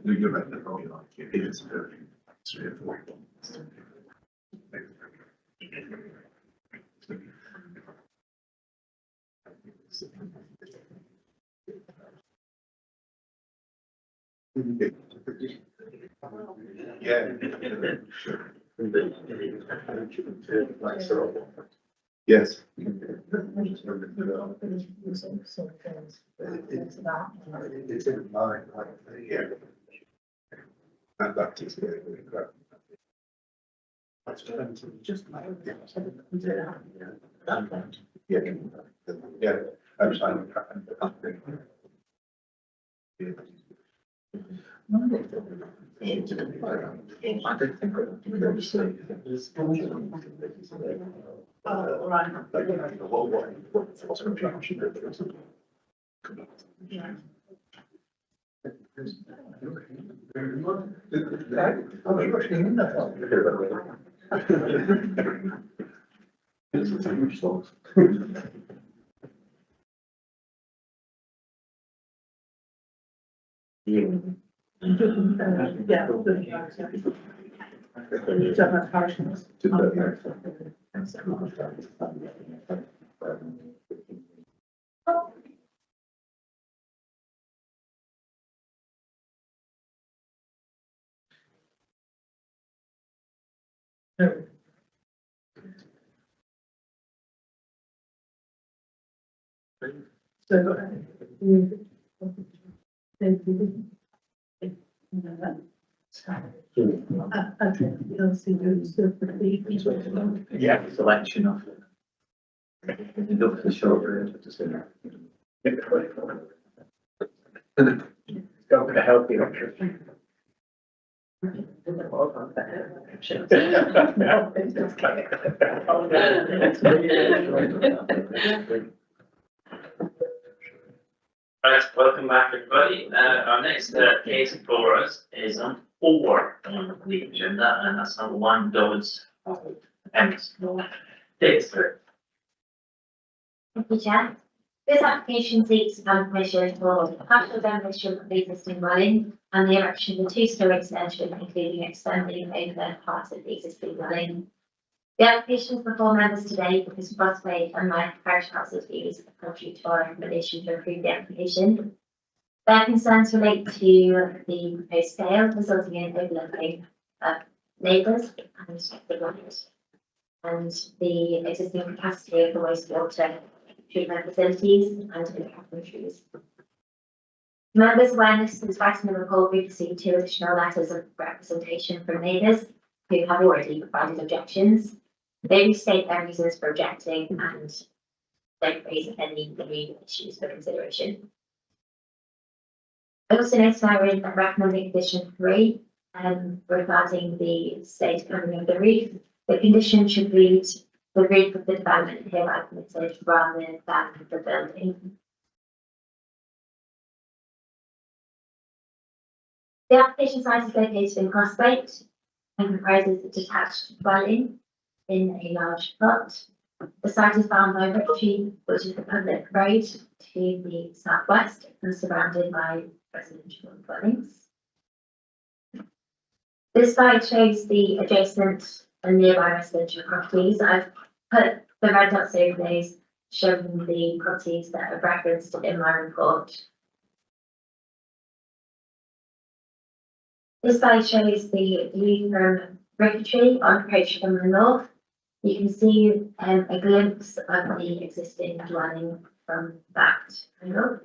[SPEAKER 9] You're right, they're probably like, it is very straightforward. Yeah. Yes. It's in mind, like, yeah. And that is very crap. Just like, yeah, I'm trying to.
[SPEAKER 4] Yeah, selection of. Look for the short road, just in there. Go for the healthy option. Right, welcome back everybody. Our next case before us is on 4 on the agenda, and that's number 1, Dodds. Thanks, sir.
[SPEAKER 2] Thank you, Chair. This application seeks permission for partial demolition of the existing dwelling and the erection of a 2-story extension, including extending over parts of the existing dwelling. The application is before members today because Crossway and my parish council's views are contrary to our recommendation to approve the application. Their concerns relate to the proposed scale, resulting in overlapping neighbours and the land, and the existing capacity of the wastewater treatment facilities and in trees. Members' awareness is writing the report, we received 2 additional letters of representation from neighbours who have already provided objections. They restate their reasons for objecting and don't raise any immediate issues for consideration. I also noticed I read that recommending condition 3 regarding the state covering of the roof. The condition should read the roof of the development hereby permitted rather than the building. The application site is located in Crosswaite and comprises a detached dwelling in a large plot. The site is bound by Rickree, which is the public road to the southwest and surrounded by residential dwellings. This slide shows the adjacent and nearby residential properties. I've put the red dots over those, showing the properties that are referenced in my report. This slide shows the view from Rickree on approach from the north. You can see a glimpse of the existing dwelling from that angle.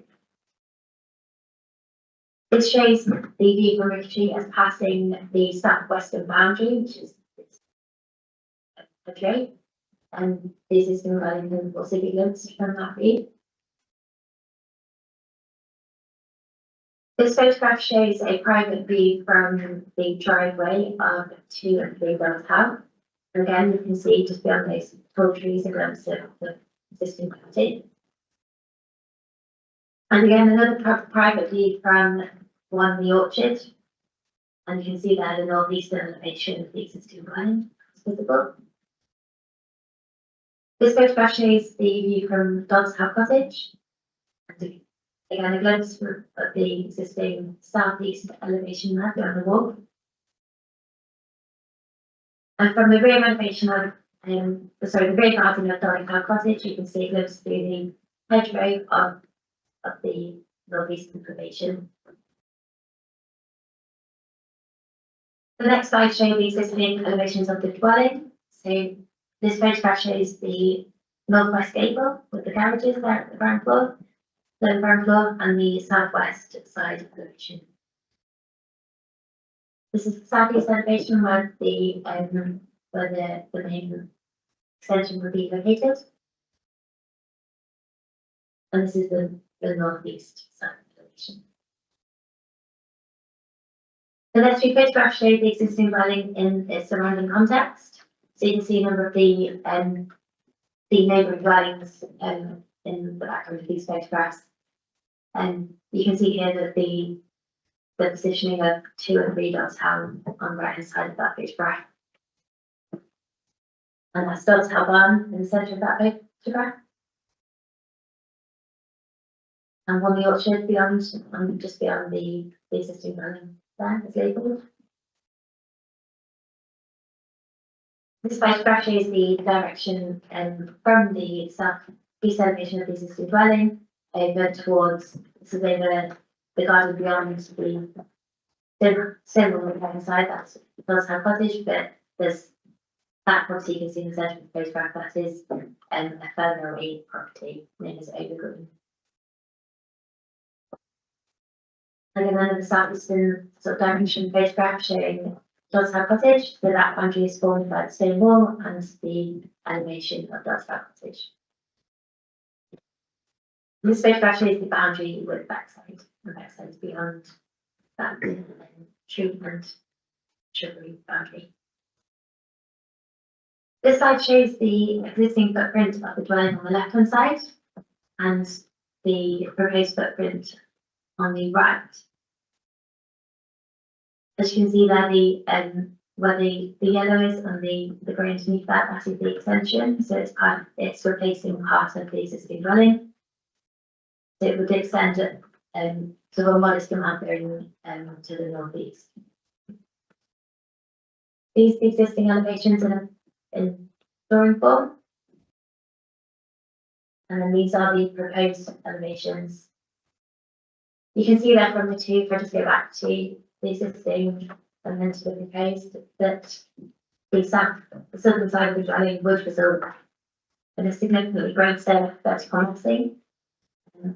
[SPEAKER 2] This shows the view from Rickree as passing the southwestern boundary, which is a J, and the existing dwelling can also be glimpsed from that view. This photograph shows a private view from the driveway of 2 and 3 Wells House. Again, you can see just beyond those tall trees a glimpse of the existing property. And again, another private view from one the orchard. And you can see there the northeastern elevation of the existing dwelling is visible. This photograph shows the view from Dodds House Cottage. And again, a glimpse of the existing southeast elevation there beyond the wall. And from the rear elevation of, the rear garden of Dodds House Cottage, you can see a glimpse through the hedgerow of the northeastern elevation. The next slide shows the existing elevations of the dwelling. So this photograph shows the northwest gable with the garages there at the ground floor, and the southwest side elevation. This is the southeast elevation where the main extension will be located. And this is the northeast side elevation. The next few photographs show the existing dwelling in its surrounding context. So you can see a number of the neighbouring dwellings in the background of these photographs. And you can see here that the positioning of 2 and 3 Dodds House on the right hand side of that photograph. And that's Dodds House Barn in the centre of that photograph. And one the orchard beyond, and just beyond the existing dwelling there is labelled. This photograph shows the direction from the southeast elevation of the existing dwelling over towards, so over the garden beyond the still on the right hand side, that's Dodds House Cottage, but there's that property you can see in the centre of the photograph, that is a further away property known as Overgreen. And then another southeastern sort of direction photograph showing Dodds House Cottage, so that boundary is formed by the stone wall and the elevation of Dodds House Cottage. This photograph shows the boundary with backside, and backside is beyond that tree and shrubbery boundary. This slide shows the existing footprint of the dwelling on the left hand side and the proposed footprint on the right. As you can see there, where the yellow is and the grey underneath that is the extension. So it's replacing part of the existing dwelling. So it would extend it sort of a modest amount going to the northeast. These existing elevations in drawing form. And then these are the proposed elevations. You can see that from the two, if I just go back to the existing and then to the proposed, that the southern side of the dwelling would result in a significantly greater vertical massing.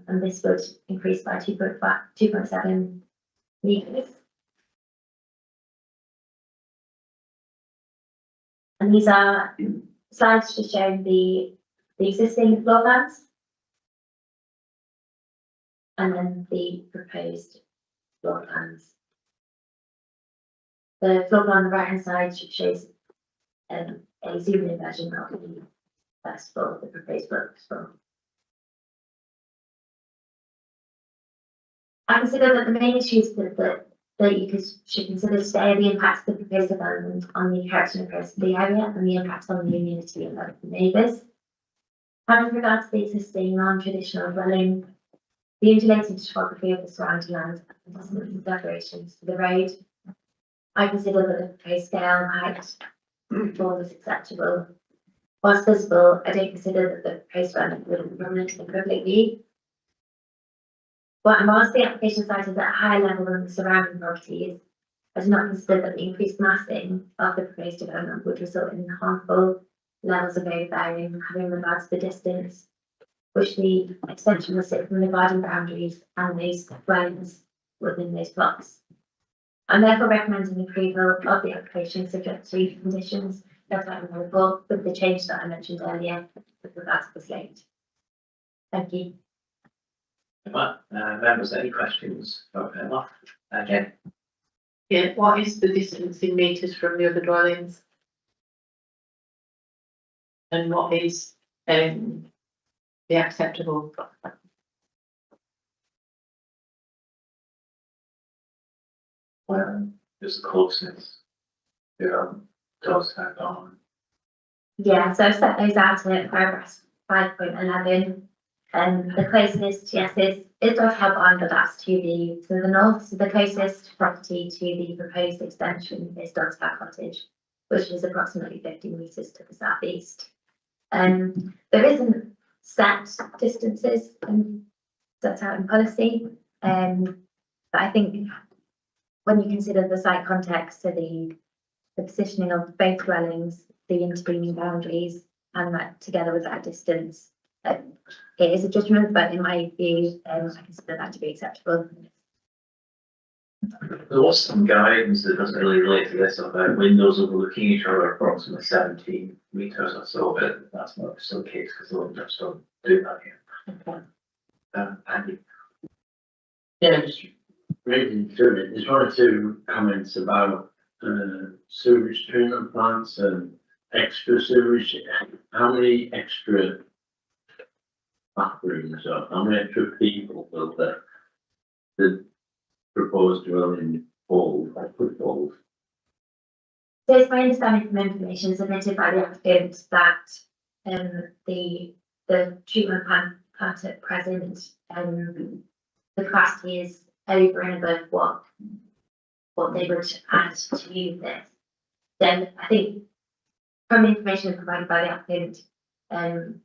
[SPEAKER 2] And this would increase by 2.7 metres. And these are slides just showing the existing floor plans and then the proposed floor plans. The floor plan on the right hand side shows a zoomed in version of the first floor, the proposed floor. I consider that the main issues that
[SPEAKER 15] that should consider today the impacts of the proposed development on the character and appearance of the area and the impacts on the immunity of local neighbours. Having regard to the existing non-traditional dwelling, the undulating topography of the surrounding land and distance and separations to the road, I consider that the proposed scale and height form is acceptable. Whilst visible, I don't consider that the proposed development would be prominent in the public view. But whilst the application site is at a higher level than the surrounding properties, I do not consider that the increased massing of the proposed development would result in harmful levels of overbearing, having regard to the distance which the extension will sit from the garden boundaries and those dwellings within those plots. I'm therefore recommending approval of the application subject to conditions that I have report with the change that I mentioned earlier with regard to the slate. Thank you.
[SPEAKER 4] Right, members, any questions? Okay, again,
[SPEAKER 14] Yeah, what is the distance in metres from the other dwellings? And what is the acceptable?
[SPEAKER 4] just the closeness. Does have on.
[SPEAKER 15] Yeah, so I've set those out at paragraph 5.11. The closest, yes, it does have on, but that's to the north. So the closest property to the proposed extension is Dogstown Cottage, which is approximately 50 metres to the southeast. There isn't set distances set out in policy, but I think when you consider the site context, so the positioning of both dwellings, the intervening boundaries, and that together with that distance, it is a judgment, but in my view, I consider that to be acceptable.
[SPEAKER 4] There was some guidance that doesn't really relate to this about windows overlooking each other approximately 17 metres or so, but that's not still the case because the windows don't do that here.
[SPEAKER 15] Okay.
[SPEAKER 4] Andy.
[SPEAKER 12] Yeah, just reading through it, there's one or two comments about sewage treatment plants and extra sewage. How many extra bathrooms or how many extra people will the proposed dwelling hold or could hold?
[SPEAKER 15] So it's my understanding from information submitted by the applicant that the treatment plant at present, the capacity is over and above what they would add to this. Then I think from the information provided by the applicant, I'm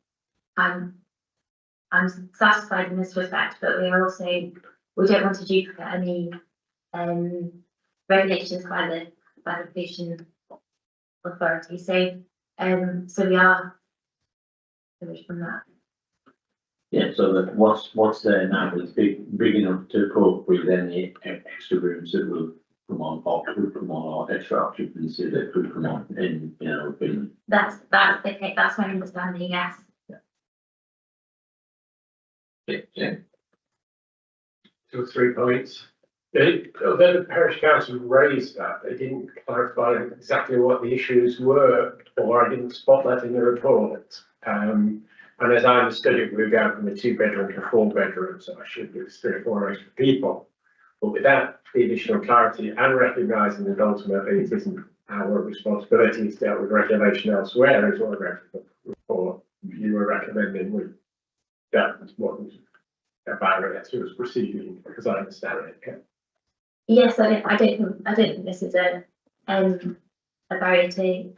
[SPEAKER 15] satisfied in this respect, but we don't want to duplicate any regulations by the pollution authority. So we are finished from that.
[SPEAKER 12] Yeah, so that what's there now is big enough to cope with any extra rooms that will come on or could come on or extra occupancy that could come on in, in.
[SPEAKER 15] That's okay, that's my understanding, yes.
[SPEAKER 4] Yeah.
[SPEAKER 8] 2 or 3 points. Although the parish council raised that, they didn't clarify exactly what the issues were, or I didn't spot that in the report. And as I understood it, we were going from a 2-bedroom to 4-bedroom, so I should be 3 or 4 extra people. But without the additional clarity and recognising that ultimately it isn't our responsibility to deal with regulation elsewhere, is what I read from the report you were recommending. That wasn't a barrier to us proceeding, because I understand it. Yeah.
[SPEAKER 15] Yes, I don't think this is a barrier to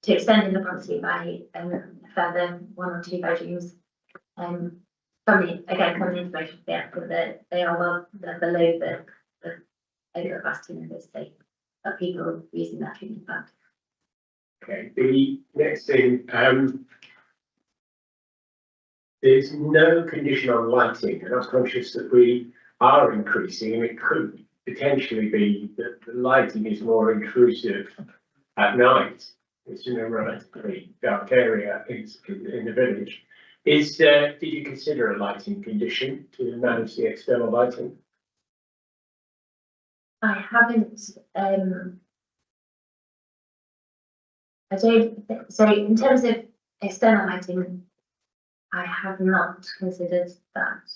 [SPEAKER 15] extending the property by a further 1 or 2 bedrooms. From the information of the applicant, that they are below the over capacity numbers of people using that treatment plant.
[SPEAKER 8] Okay, the next thing, there's no condition on lighting, and I was conscious that we are increasing, and it could potentially be that the lighting is more intrusive at night. It's in a relatively dark area in the village. Did you consider a lighting condition to manage the external lighting?
[SPEAKER 15] I haven't. I don't. So in terms of external lighting, I have not considered that.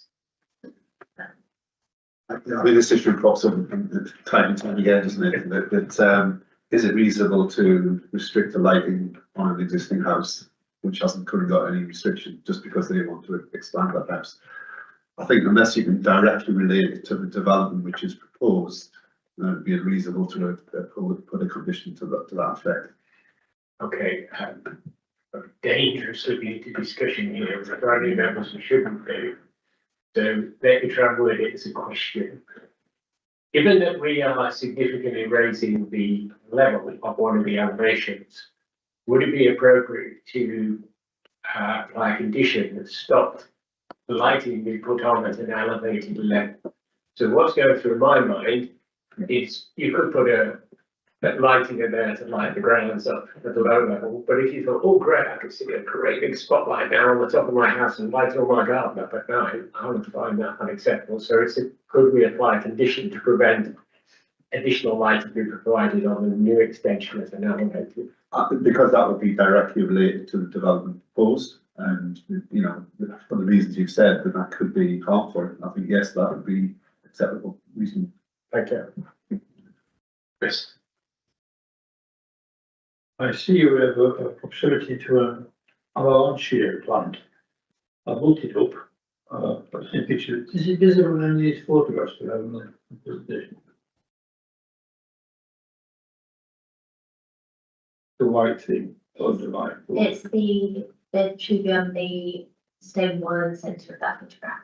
[SPEAKER 9] I mean, this issue crops up time and time again, doesn't it? Is it reasonable to restrict the lighting on an existing house which hasn't currently got any restriction just because they want to expand that house? I think unless you can directly relate it to the development which is proposed, then it'd be unreasonable to put a condition to that effect.
[SPEAKER 8] Okay, dangerous looking into discussion here regarding members we shouldn't do. So let me try and word it as a question. Given that we are significantly raising the level of one of the elevations, would it be appropriate to apply a condition that stopped the lighting being put on at an elevated level? So what's going through my mind is you could put a lighting in there to light the grounds up at the low level, but if you thought, oh great, I can see a great big spotlight now on the top of my house and light all my garden up at night, I would find that unacceptable. So could we apply a condition to prevent additional lighting being provided on the new extension as an elevated?
[SPEAKER 9] Because that would be directly related to the development proposed, and you know, for the reasons you've said, that could be harmful. I think yes, that would be acceptable reason.
[SPEAKER 8] Thank you.
[SPEAKER 6] Chris.
[SPEAKER 1] I see you have a proximity to a lawn shear plant. I've looked it up. I've seen pictures. Is it visible in these photographs we have in the presentation? The white thing, or the white?
[SPEAKER 15] It's the tree on the stone wall in the centre of that photograph.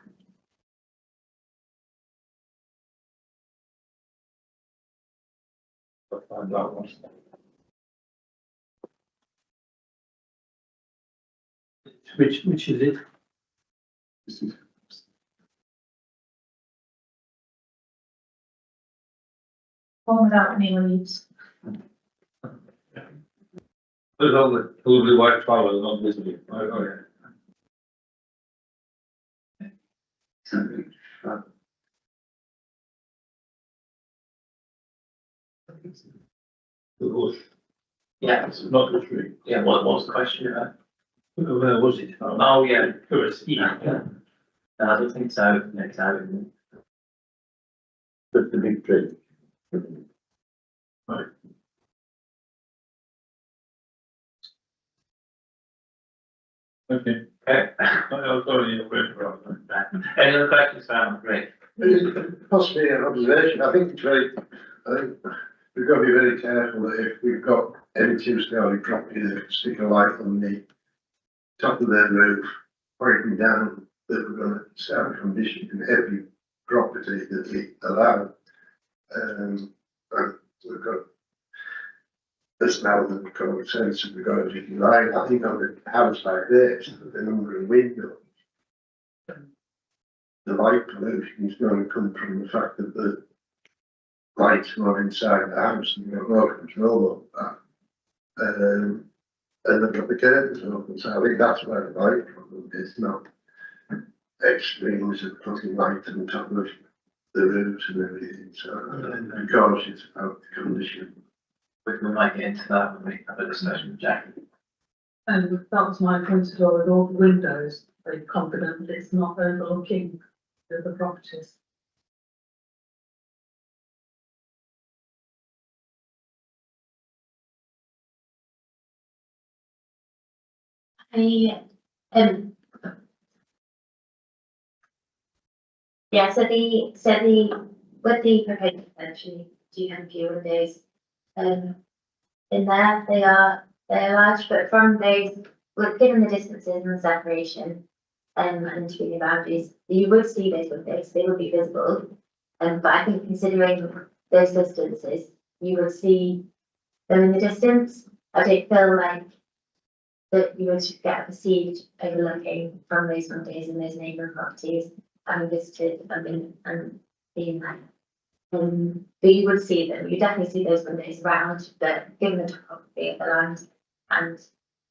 [SPEAKER 1] I'll find that one. Which is it?
[SPEAKER 15] One without any leaves.
[SPEAKER 1] There's all the lovely white flowers not visible. Oh, yeah. The bush.
[SPEAKER 4] Yeah,
[SPEAKER 1] It's not the tree.
[SPEAKER 4] yeah, what was the question about?
[SPEAKER 1] Where was it?
[SPEAKER 4] Oh, yeah.
[SPEAKER 1] Tourist.
[SPEAKER 4] Yeah. No, I don't think so, next time.
[SPEAKER 9] But the big tree.
[SPEAKER 1] Right. Okay.
[SPEAKER 4] Okay.
[SPEAKER 1] I was already aware of that.
[SPEAKER 4] Any other questions, Sam? Great.
[SPEAKER 7] Possibly an observation, I think we've got to be very careful that if we've got any two-story property that stick a light on the top of their roof, breaking down, that we're going to set a condition in every property that we allow. And we've got this now the common sense of the to design. I think on a house like this, the number of windows, the light pollution is going to come from the fact that the lights are inside the house and you've got no control of that. And they've got the curtains open, so I think that's where the light problem is, not extremes of putting light on top of the roofs and everything. So I'm cautious about the condition.
[SPEAKER 4] We might get into that when we have a discussion with Jackie.
[SPEAKER 10] And that was my principle with all the windows, very confident that it's not overlooking the properties.
[SPEAKER 15] Yeah, so with the proposed extension, do have a few windows, in there, they're large, but from those, given the distances and the separation, and between the boundaries, you would see those windows, they would be visible. But I think considering those distances, you would see them in the distance. I don't feel like that you would get a perceived overlooking from those windows and those neighbouring properties, having visited and being there. But you would see them, you definitely see those windows around, but given the topography of the land and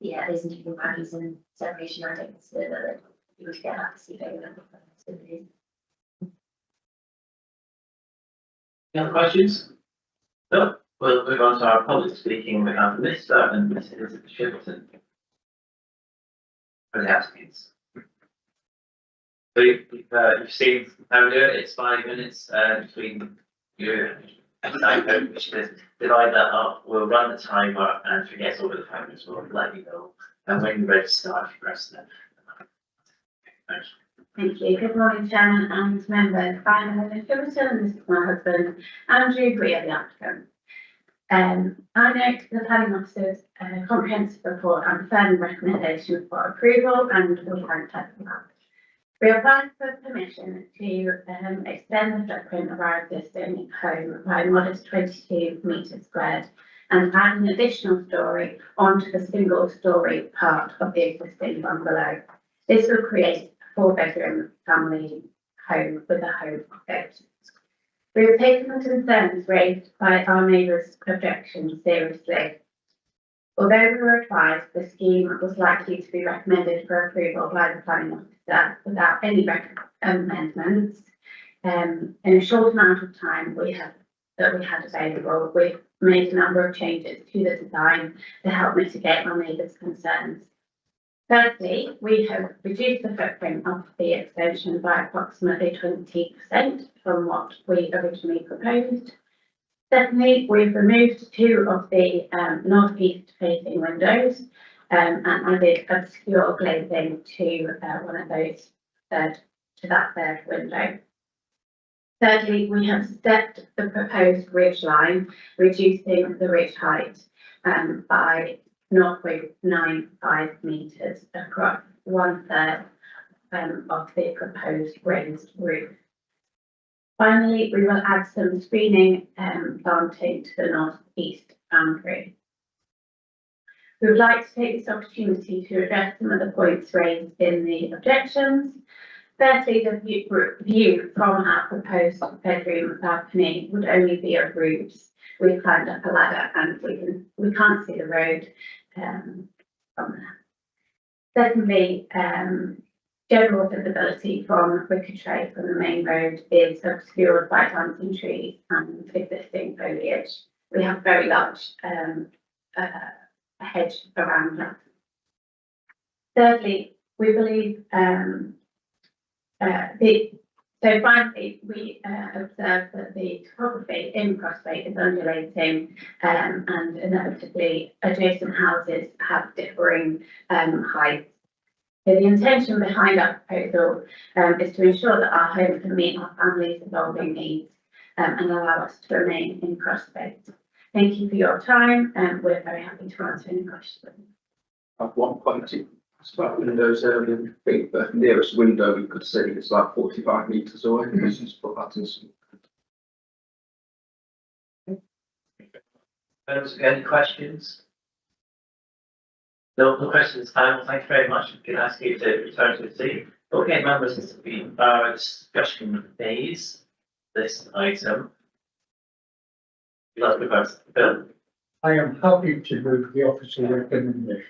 [SPEAKER 15] yeah, those individual boundaries and separation, I don't consider that you would get that perceived overlooking.
[SPEAKER 4] Any other questions? No, we'll move on to our public speaking. We have Mr. and Mrs. Shipton. For the applicants. So you've seen how we do it, it's 5 minutes, between you and I hope we should divide that up, we'll run the timer, and if it gets over the 5 minutes, we'll let you know. And when you're ready to start, you press that. Thanks.
[SPEAKER 15] Thank you. Good morning, Chairman and members. I'm Helen Phillipson, and this is my husband, Andrew Greer, the applicant. I note the planning officer's comprehensive report and firm recommendation for approval, and we thank her for that. We applied for permission to extend the footprint of our existing home by a modest 22 metres squared and add an additional storey onto the single storey part of the existing bungalow. This will create a 4-bedroom family home with a home office. We have taken the concerns raised by our neighbours' objections seriously. Although we were advised the scheme was likely to be recommended for approval by the planning officer without any amendments, in a short amount of time we had available, we've made a number of changes to the design to help mitigate our neighbours' concerns. Firstly, we have reduced the footprint of the extension by approximately 20% from what we originally proposed. Secondly, we've removed 2 of the north-east facing windows and added obscure glazing to one of those to that third window. Thirdly, we have stepped the proposed ridge line, reducing the ridge height by 0.95 metres across 1/3 of the proposed raised roof. Finally, we will add some screening planting to the north-east boundary. We would like to take this opportunity to address some of the points raised in the objections. Firstly, the view from our proposed bedroom balcony would only be of roofs. We've climbed up a ladder and we can't see the road from there. Secondly, general visibility from Ricochet from the main road is obscured by planting trees and existing foliage. We have very large hedge around us. Thirdly, we believe finally, we observe that the topography in Crossway is undulating and inevitably adjacent houses have differing heights. So the intention behind our proposal is to ensure that our home can meet our family's evolving needs and allow us to remain in Crossway. Thank you for your time, and we're very happy to answer any questions.
[SPEAKER 16] I've one point. It's about windows earlier. I think the nearest window we could see is like 45 metres away. Let's just put that in some.
[SPEAKER 4] Any questions? No questions, time. Thank you very much. We can ask you to return to the seat. Okay, members, this has been our discussion phase. This item. Bill.
[SPEAKER 5] I am happy to move the officer recommendation.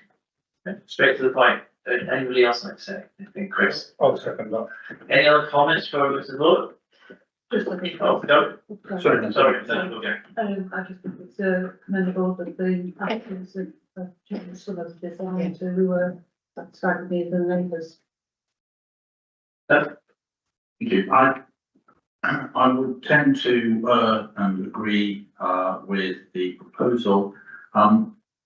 [SPEAKER 4] Straight to the point. Anybody else like to say anything, Chris?
[SPEAKER 5] I'll second that.
[SPEAKER 4] Any other comments before we go to the vote?
[SPEAKER 10] Just I think.
[SPEAKER 4] Oh, no. Sorry. Okay.
[SPEAKER 10] I just think it's commendable that the applicants have changed some of the design to satisfy the needs of the neighbours.
[SPEAKER 3] Thank you. I would tend to and agree with the proposal.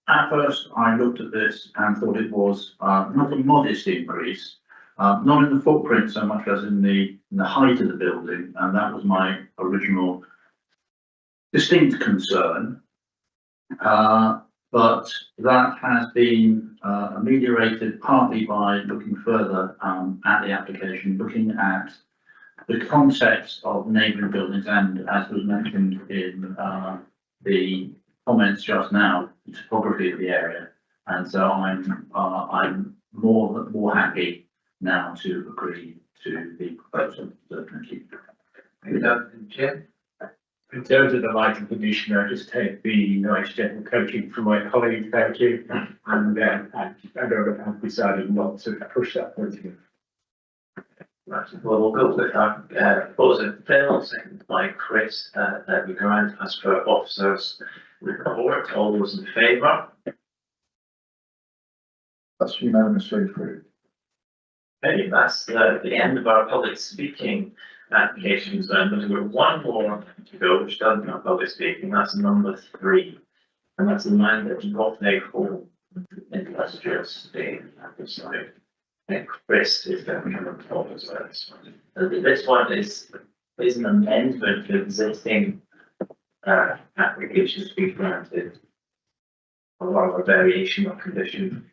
[SPEAKER 3] At first, I looked at this and thought it was not a modest increase, not in the footprint so much as in the height of the building, and that was my original distinct concern. But that has been ameliorated partly by looking further at the application, looking at the context of neighbouring buildings, and as was mentioned in the comments just now, the topography of the area, and so I'm more happy now to agree to the proposal. So thank you.
[SPEAKER 4] Jim?
[SPEAKER 8] In terms of the lighting condition, I just take the nice gentle coaching from my colleague, thank you, and I've decided not to push that point again.
[SPEAKER 4] Right, well, we'll go with our proposal. Phil, second by Chris, that we grant as per officers report. All those in favour?
[SPEAKER 7] That's unanimously approved.
[SPEAKER 4] Okay, that's the end of our public speaking applications, and we've got one more to go, which doesn't have public speaking, that's number 3. And that's the land that Rothney Hall Industrial Estate. Side. And Chris is going to come and talk as well. This one is an amendment to existing applications to be granted. A lot of a variation of condition.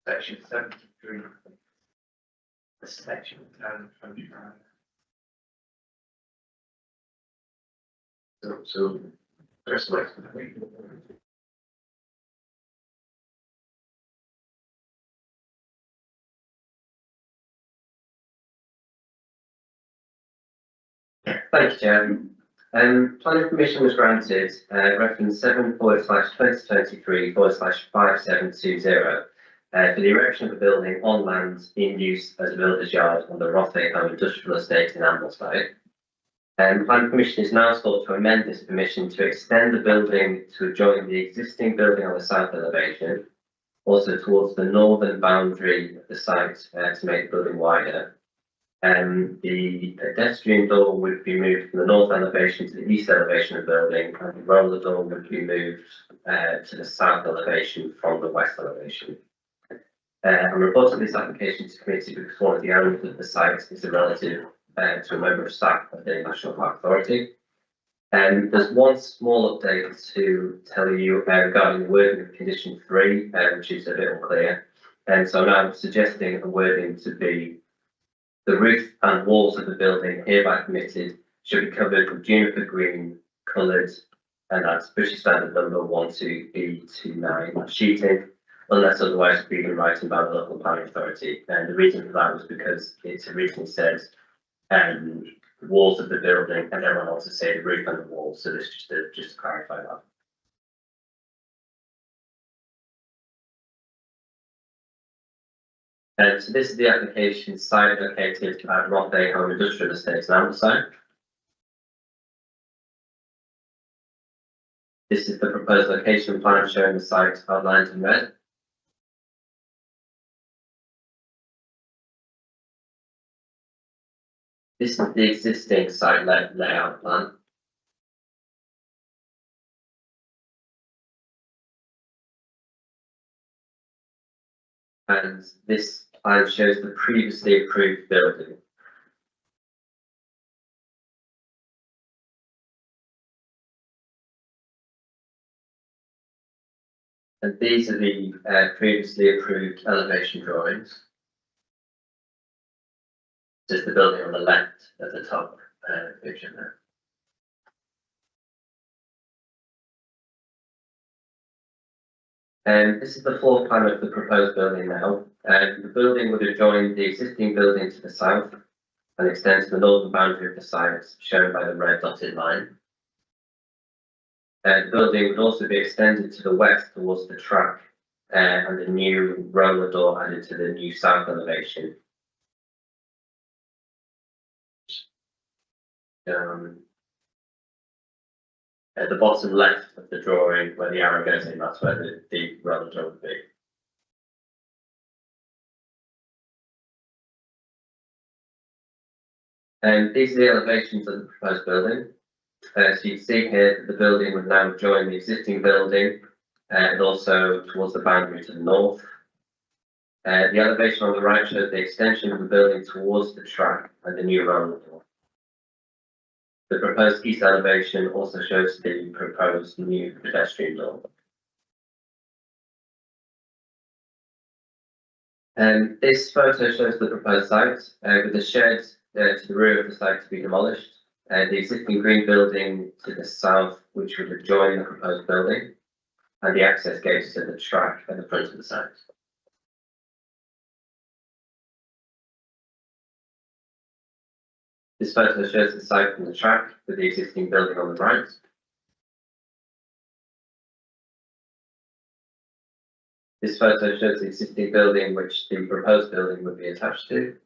[SPEAKER 4] Section 73. The section 25. So there's like.
[SPEAKER 17] Thank you, Chair. Planning permission was granted, reference 7/2023/5720, for the erection of a building on land in use as a builder's yard on the Rothay Home Industrial Estate in Ambleside. Planning permission is now sought to amend this permission to extend the building to adjoin the existing building on the south elevation, also towards the northern boundary of the site to make the building wider. The pedestrian door would be moved from the north elevation to the east elevation of the building, and the roller door would be moved to the south elevation from the west elevation. I'm reporting this application to committee because one of the owners of the site is a relative to a member of staff of the National Park Authority. There's one small update to tell you regarding the wording of condition 3, which is a bit unclear. So now I'm suggesting a wording to be: the roof and walls of the building hereby permitted should be covered with juniper green coloured, and that's British Standard number 12B29 sheeting, unless otherwise agreed in writing by the local planning authority. And the reason for that was because it originally said walls of the building, and everyone else to say the roof and the walls. So this just to clarify that. So this is the application site located at Rothay Home Industrial Estate in Ambleside. This is the proposed location plan showing the site outlined in red. This is the existing site layout plan. And this plan shows the previously approved building. And these are the previously approved elevation drawings. Just the building on the left at the top picture there. This is the floor plan of the proposed building now. The building would adjoin the existing building to the south and extend to the northern boundary of the site, shown by the red dotted line. The building would also be extended to the west towards the track and a new roller door added to the new south elevation. At the bottom left of the drawing, where the arrow goes in, that's where the roller door would be. These are the elevations of the proposed building. So you can see here that the building would now join the existing building and also towards the boundary to the north. The elevation on the right shows the extension of the building towards the track and the new roller door. The proposed east elevation also shows the proposed new pedestrian door. This photo shows the proposed site with the shed to the rear of the site to be demolished. The existing green building to the south, which would adjoin the proposed building, and the access gates to the track at the front of the site. This photo shows the site from the track with the existing building on the right. This photo shows the existing building which the proposed building would be attached to.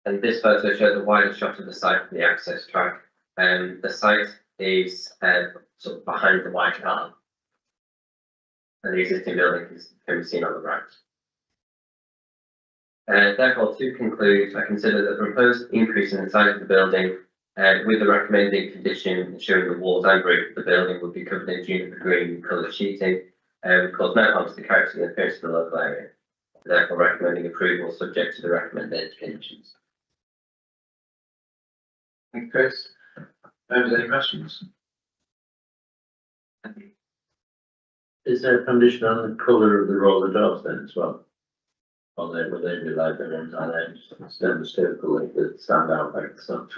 [SPEAKER 17] And this photo shows a wider shot of the site from the access track. The site is sort of behind the white car. And the existing building can be seen on the right. Therefore, to conclude, I consider that the proposed increase in the size of the building, with the recommended condition ensuring the walls and roof of the building would be covered in juniper green coloured sheeting, would cause no harm to the character and appearance of the local area. Therefore, recommending approval subject to the recommended conditions.
[SPEAKER 3] Thank you, Chris. Members, any questions?
[SPEAKER 12] Is there a condition on the colour of the roller doors then as well? Or they, will they be like the ones on there, stainless steel colour that stand out like the sun?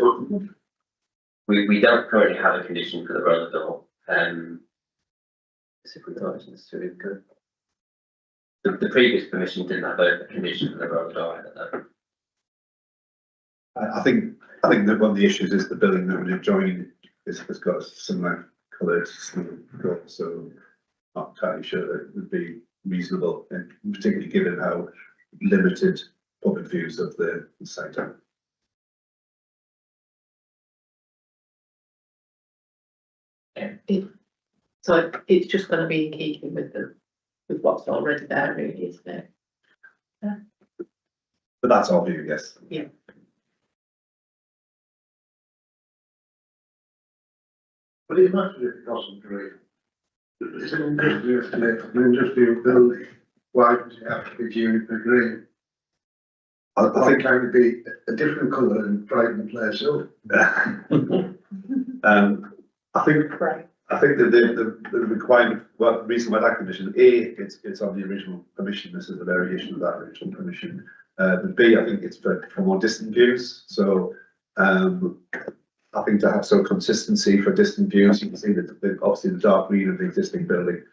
[SPEAKER 17] We don't currently have a condition for the roller door. As if we thought it was too good. The previous permission didn't have a condition for the roller door either, though.
[SPEAKER 9] I think that one of the issues is the building that we're joining has got a similar coloured door, so not entirely sure that it would be reasonable, and particularly given how limited public views of the site are.
[SPEAKER 14] So it's just gonna be in keeping with what's already there, really, isn't it?
[SPEAKER 9] But that's our view, yes.
[SPEAKER 14] Yeah.
[SPEAKER 7] But it matters if it doesn't agree. It's an industrial building, why does it have to be juniper green? I think it would be a different colour and brighten the place up.
[SPEAKER 9] I think that the requirement, well, the reason why that condition, it's on the original permission, this is a variation of that original permission. But B, I think it's for more distant views, so I think to have some consistency for distant views, you can see that obviously the dark green of the existing building.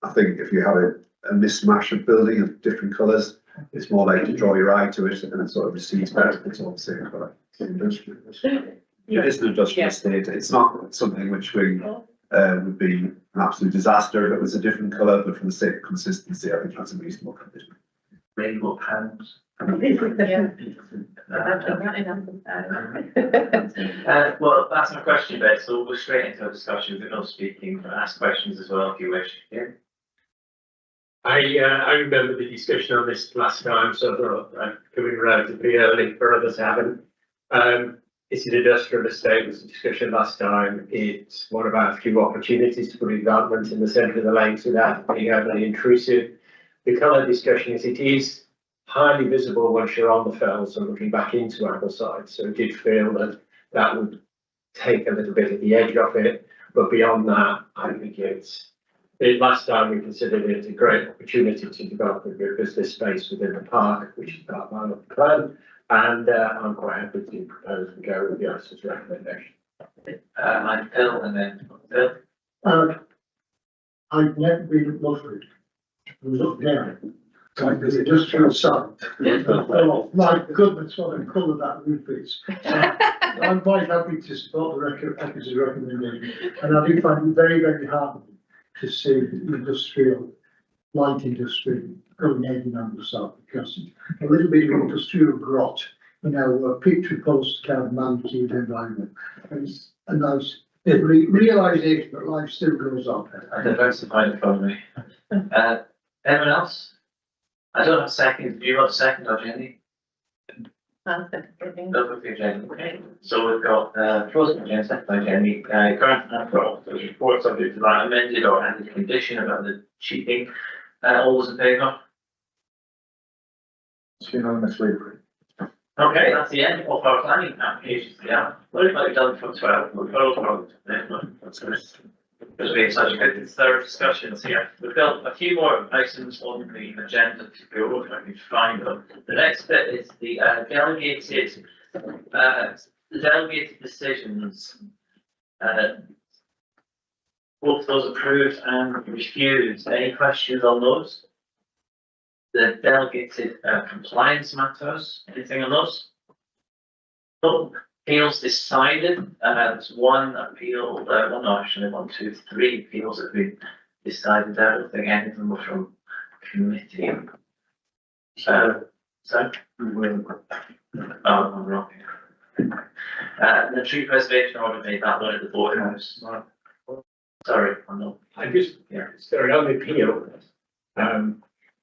[SPEAKER 9] I think if you have a mismatch of building of different colours, it's more likely to draw your eye to it and it sort of recedes better. It's all the same colour. It is an industrial estate. It's not something which we would be an absolute disaster if it was a different colour, but for the sake of consistency, I think that's a reasonable condition.
[SPEAKER 4] Rainbow panels. Well, that's my question, Ben, so we'll go straight into a discussion, but no speaking, but ask questions as well if you wish. Yeah.
[SPEAKER 8] I remember the discussion on this last time, so I'm coming relatively early for others who haven't. It's an industrial estate, was a discussion last time. It's one of our few opportunities to put development in the centre of the lanes without being overly intrusive. The colour discussion is it is highly visible once you're on the fells and looking back into Ambleside, so I did feel that that would take a little bit of the edge off it, but beyond that, I think last time we considered it a great opportunity to develop a business space within the park, which is part of my plan, and I'm quite happy to propose and go with the ISA's recommendation.
[SPEAKER 4] I'm Phil and then Phil.
[SPEAKER 5] I've never been at Loughborough. I was up there, like the industrial site. Oh, my goodness, what a colour that roof is. I'm quite happy to support the officer's recommendation, and I do find it very, very hard to see industrial, light industry going ahead in Ambleside, because it's a little bit of industrial grot, you know, a picture post kind of man-made environment. And it's a nice realisation that life still goes on.
[SPEAKER 4] I diversified economy. Anyone else? I don't have a second. Do you want a second or Jenny? Okay, so we've got first by Jenny, second by Jenny. Grant and Officer's report subject to that amended or added condition about the cheating. All those in favour?
[SPEAKER 7] It's unanimously.
[SPEAKER 4] Okay, that's the end of our planning applications. Yeah, what have I done for 12? We've got all that's good. There's been such a good thorough discussions here. We've got a few more items on the agenda to go if I can find them. The next bit is the delegated decisions. Both those approved and refused. Any questions on those? The delegated compliance matters. Anything on those? No. Appeals decided, there's one appeal, one, two, three appeals that have been decided. I don't think any of them were from committee. I'm wrong. The tree preservation order made that one at the Board House. Sorry, I'm not.
[SPEAKER 8] I just, sorry, on the appeal, I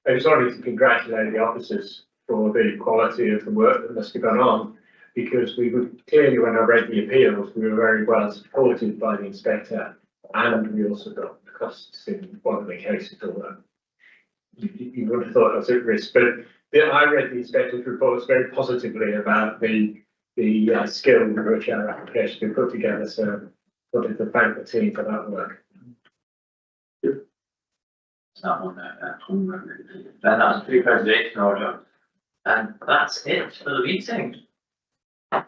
[SPEAKER 8] just wanted to congratulate the officers for the quality of the work that must have gone on. Because we were clearly, when I read the appeals, we were very well supported by the inspector. And we also got the costs in one of the cases, although you would have thought I was at risk. But I read the inspector's reports very positively about the skill with which our application been put together. So I wanted to thank the team for that work.
[SPEAKER 4] That one there. Then that's tree preservation order. And that's it for the meeting.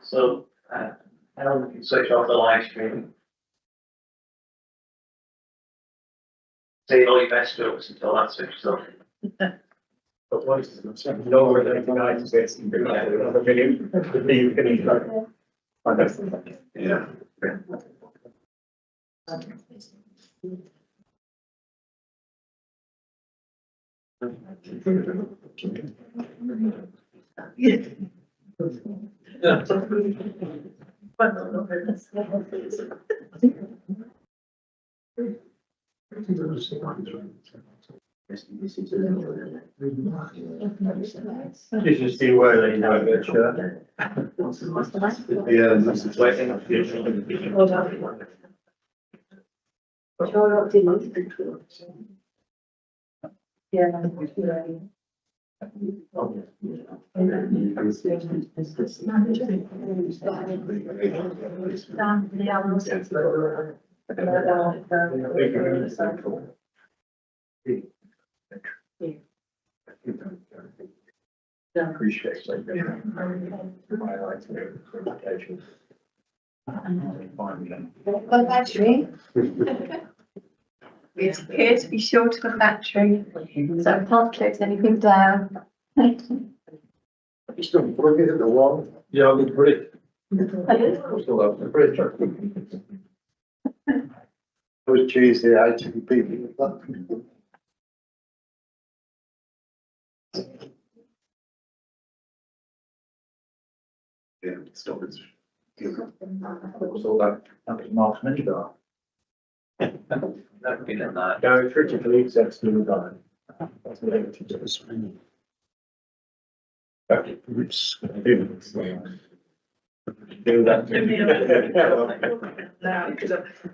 [SPEAKER 4] So, now we can switch off the live stream. Say all your best jokes until that switches off.
[SPEAKER 8] But once no related items, it's another video. You can
[SPEAKER 9] Yeah.
[SPEAKER 1] Did you see where they know that,
[SPEAKER 9] Yeah, this is
[SPEAKER 1] Appreciate it.
[SPEAKER 2] Got a battery. It appears to be short of a battery, so I can't close anything down.
[SPEAKER 7] You still plug it in the wall?
[SPEAKER 1] Yeah, on the bridge.
[SPEAKER 7] Still up the bridge. It was Tuesday, I took people.
[SPEAKER 9] Yeah, stop it.
[SPEAKER 1] So that was Mark's mini bar.
[SPEAKER 4] Never been in that.
[SPEAKER 8] No, it's Richard believes that's new guy. That's related to the screen.
[SPEAKER 1] Do that.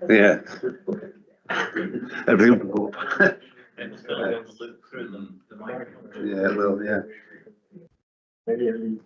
[SPEAKER 9] Yeah. Everything will go up.
[SPEAKER 4] And still going to look through them, the microphone.
[SPEAKER 9] Yeah, well, yeah.
[SPEAKER 8] Maybe at least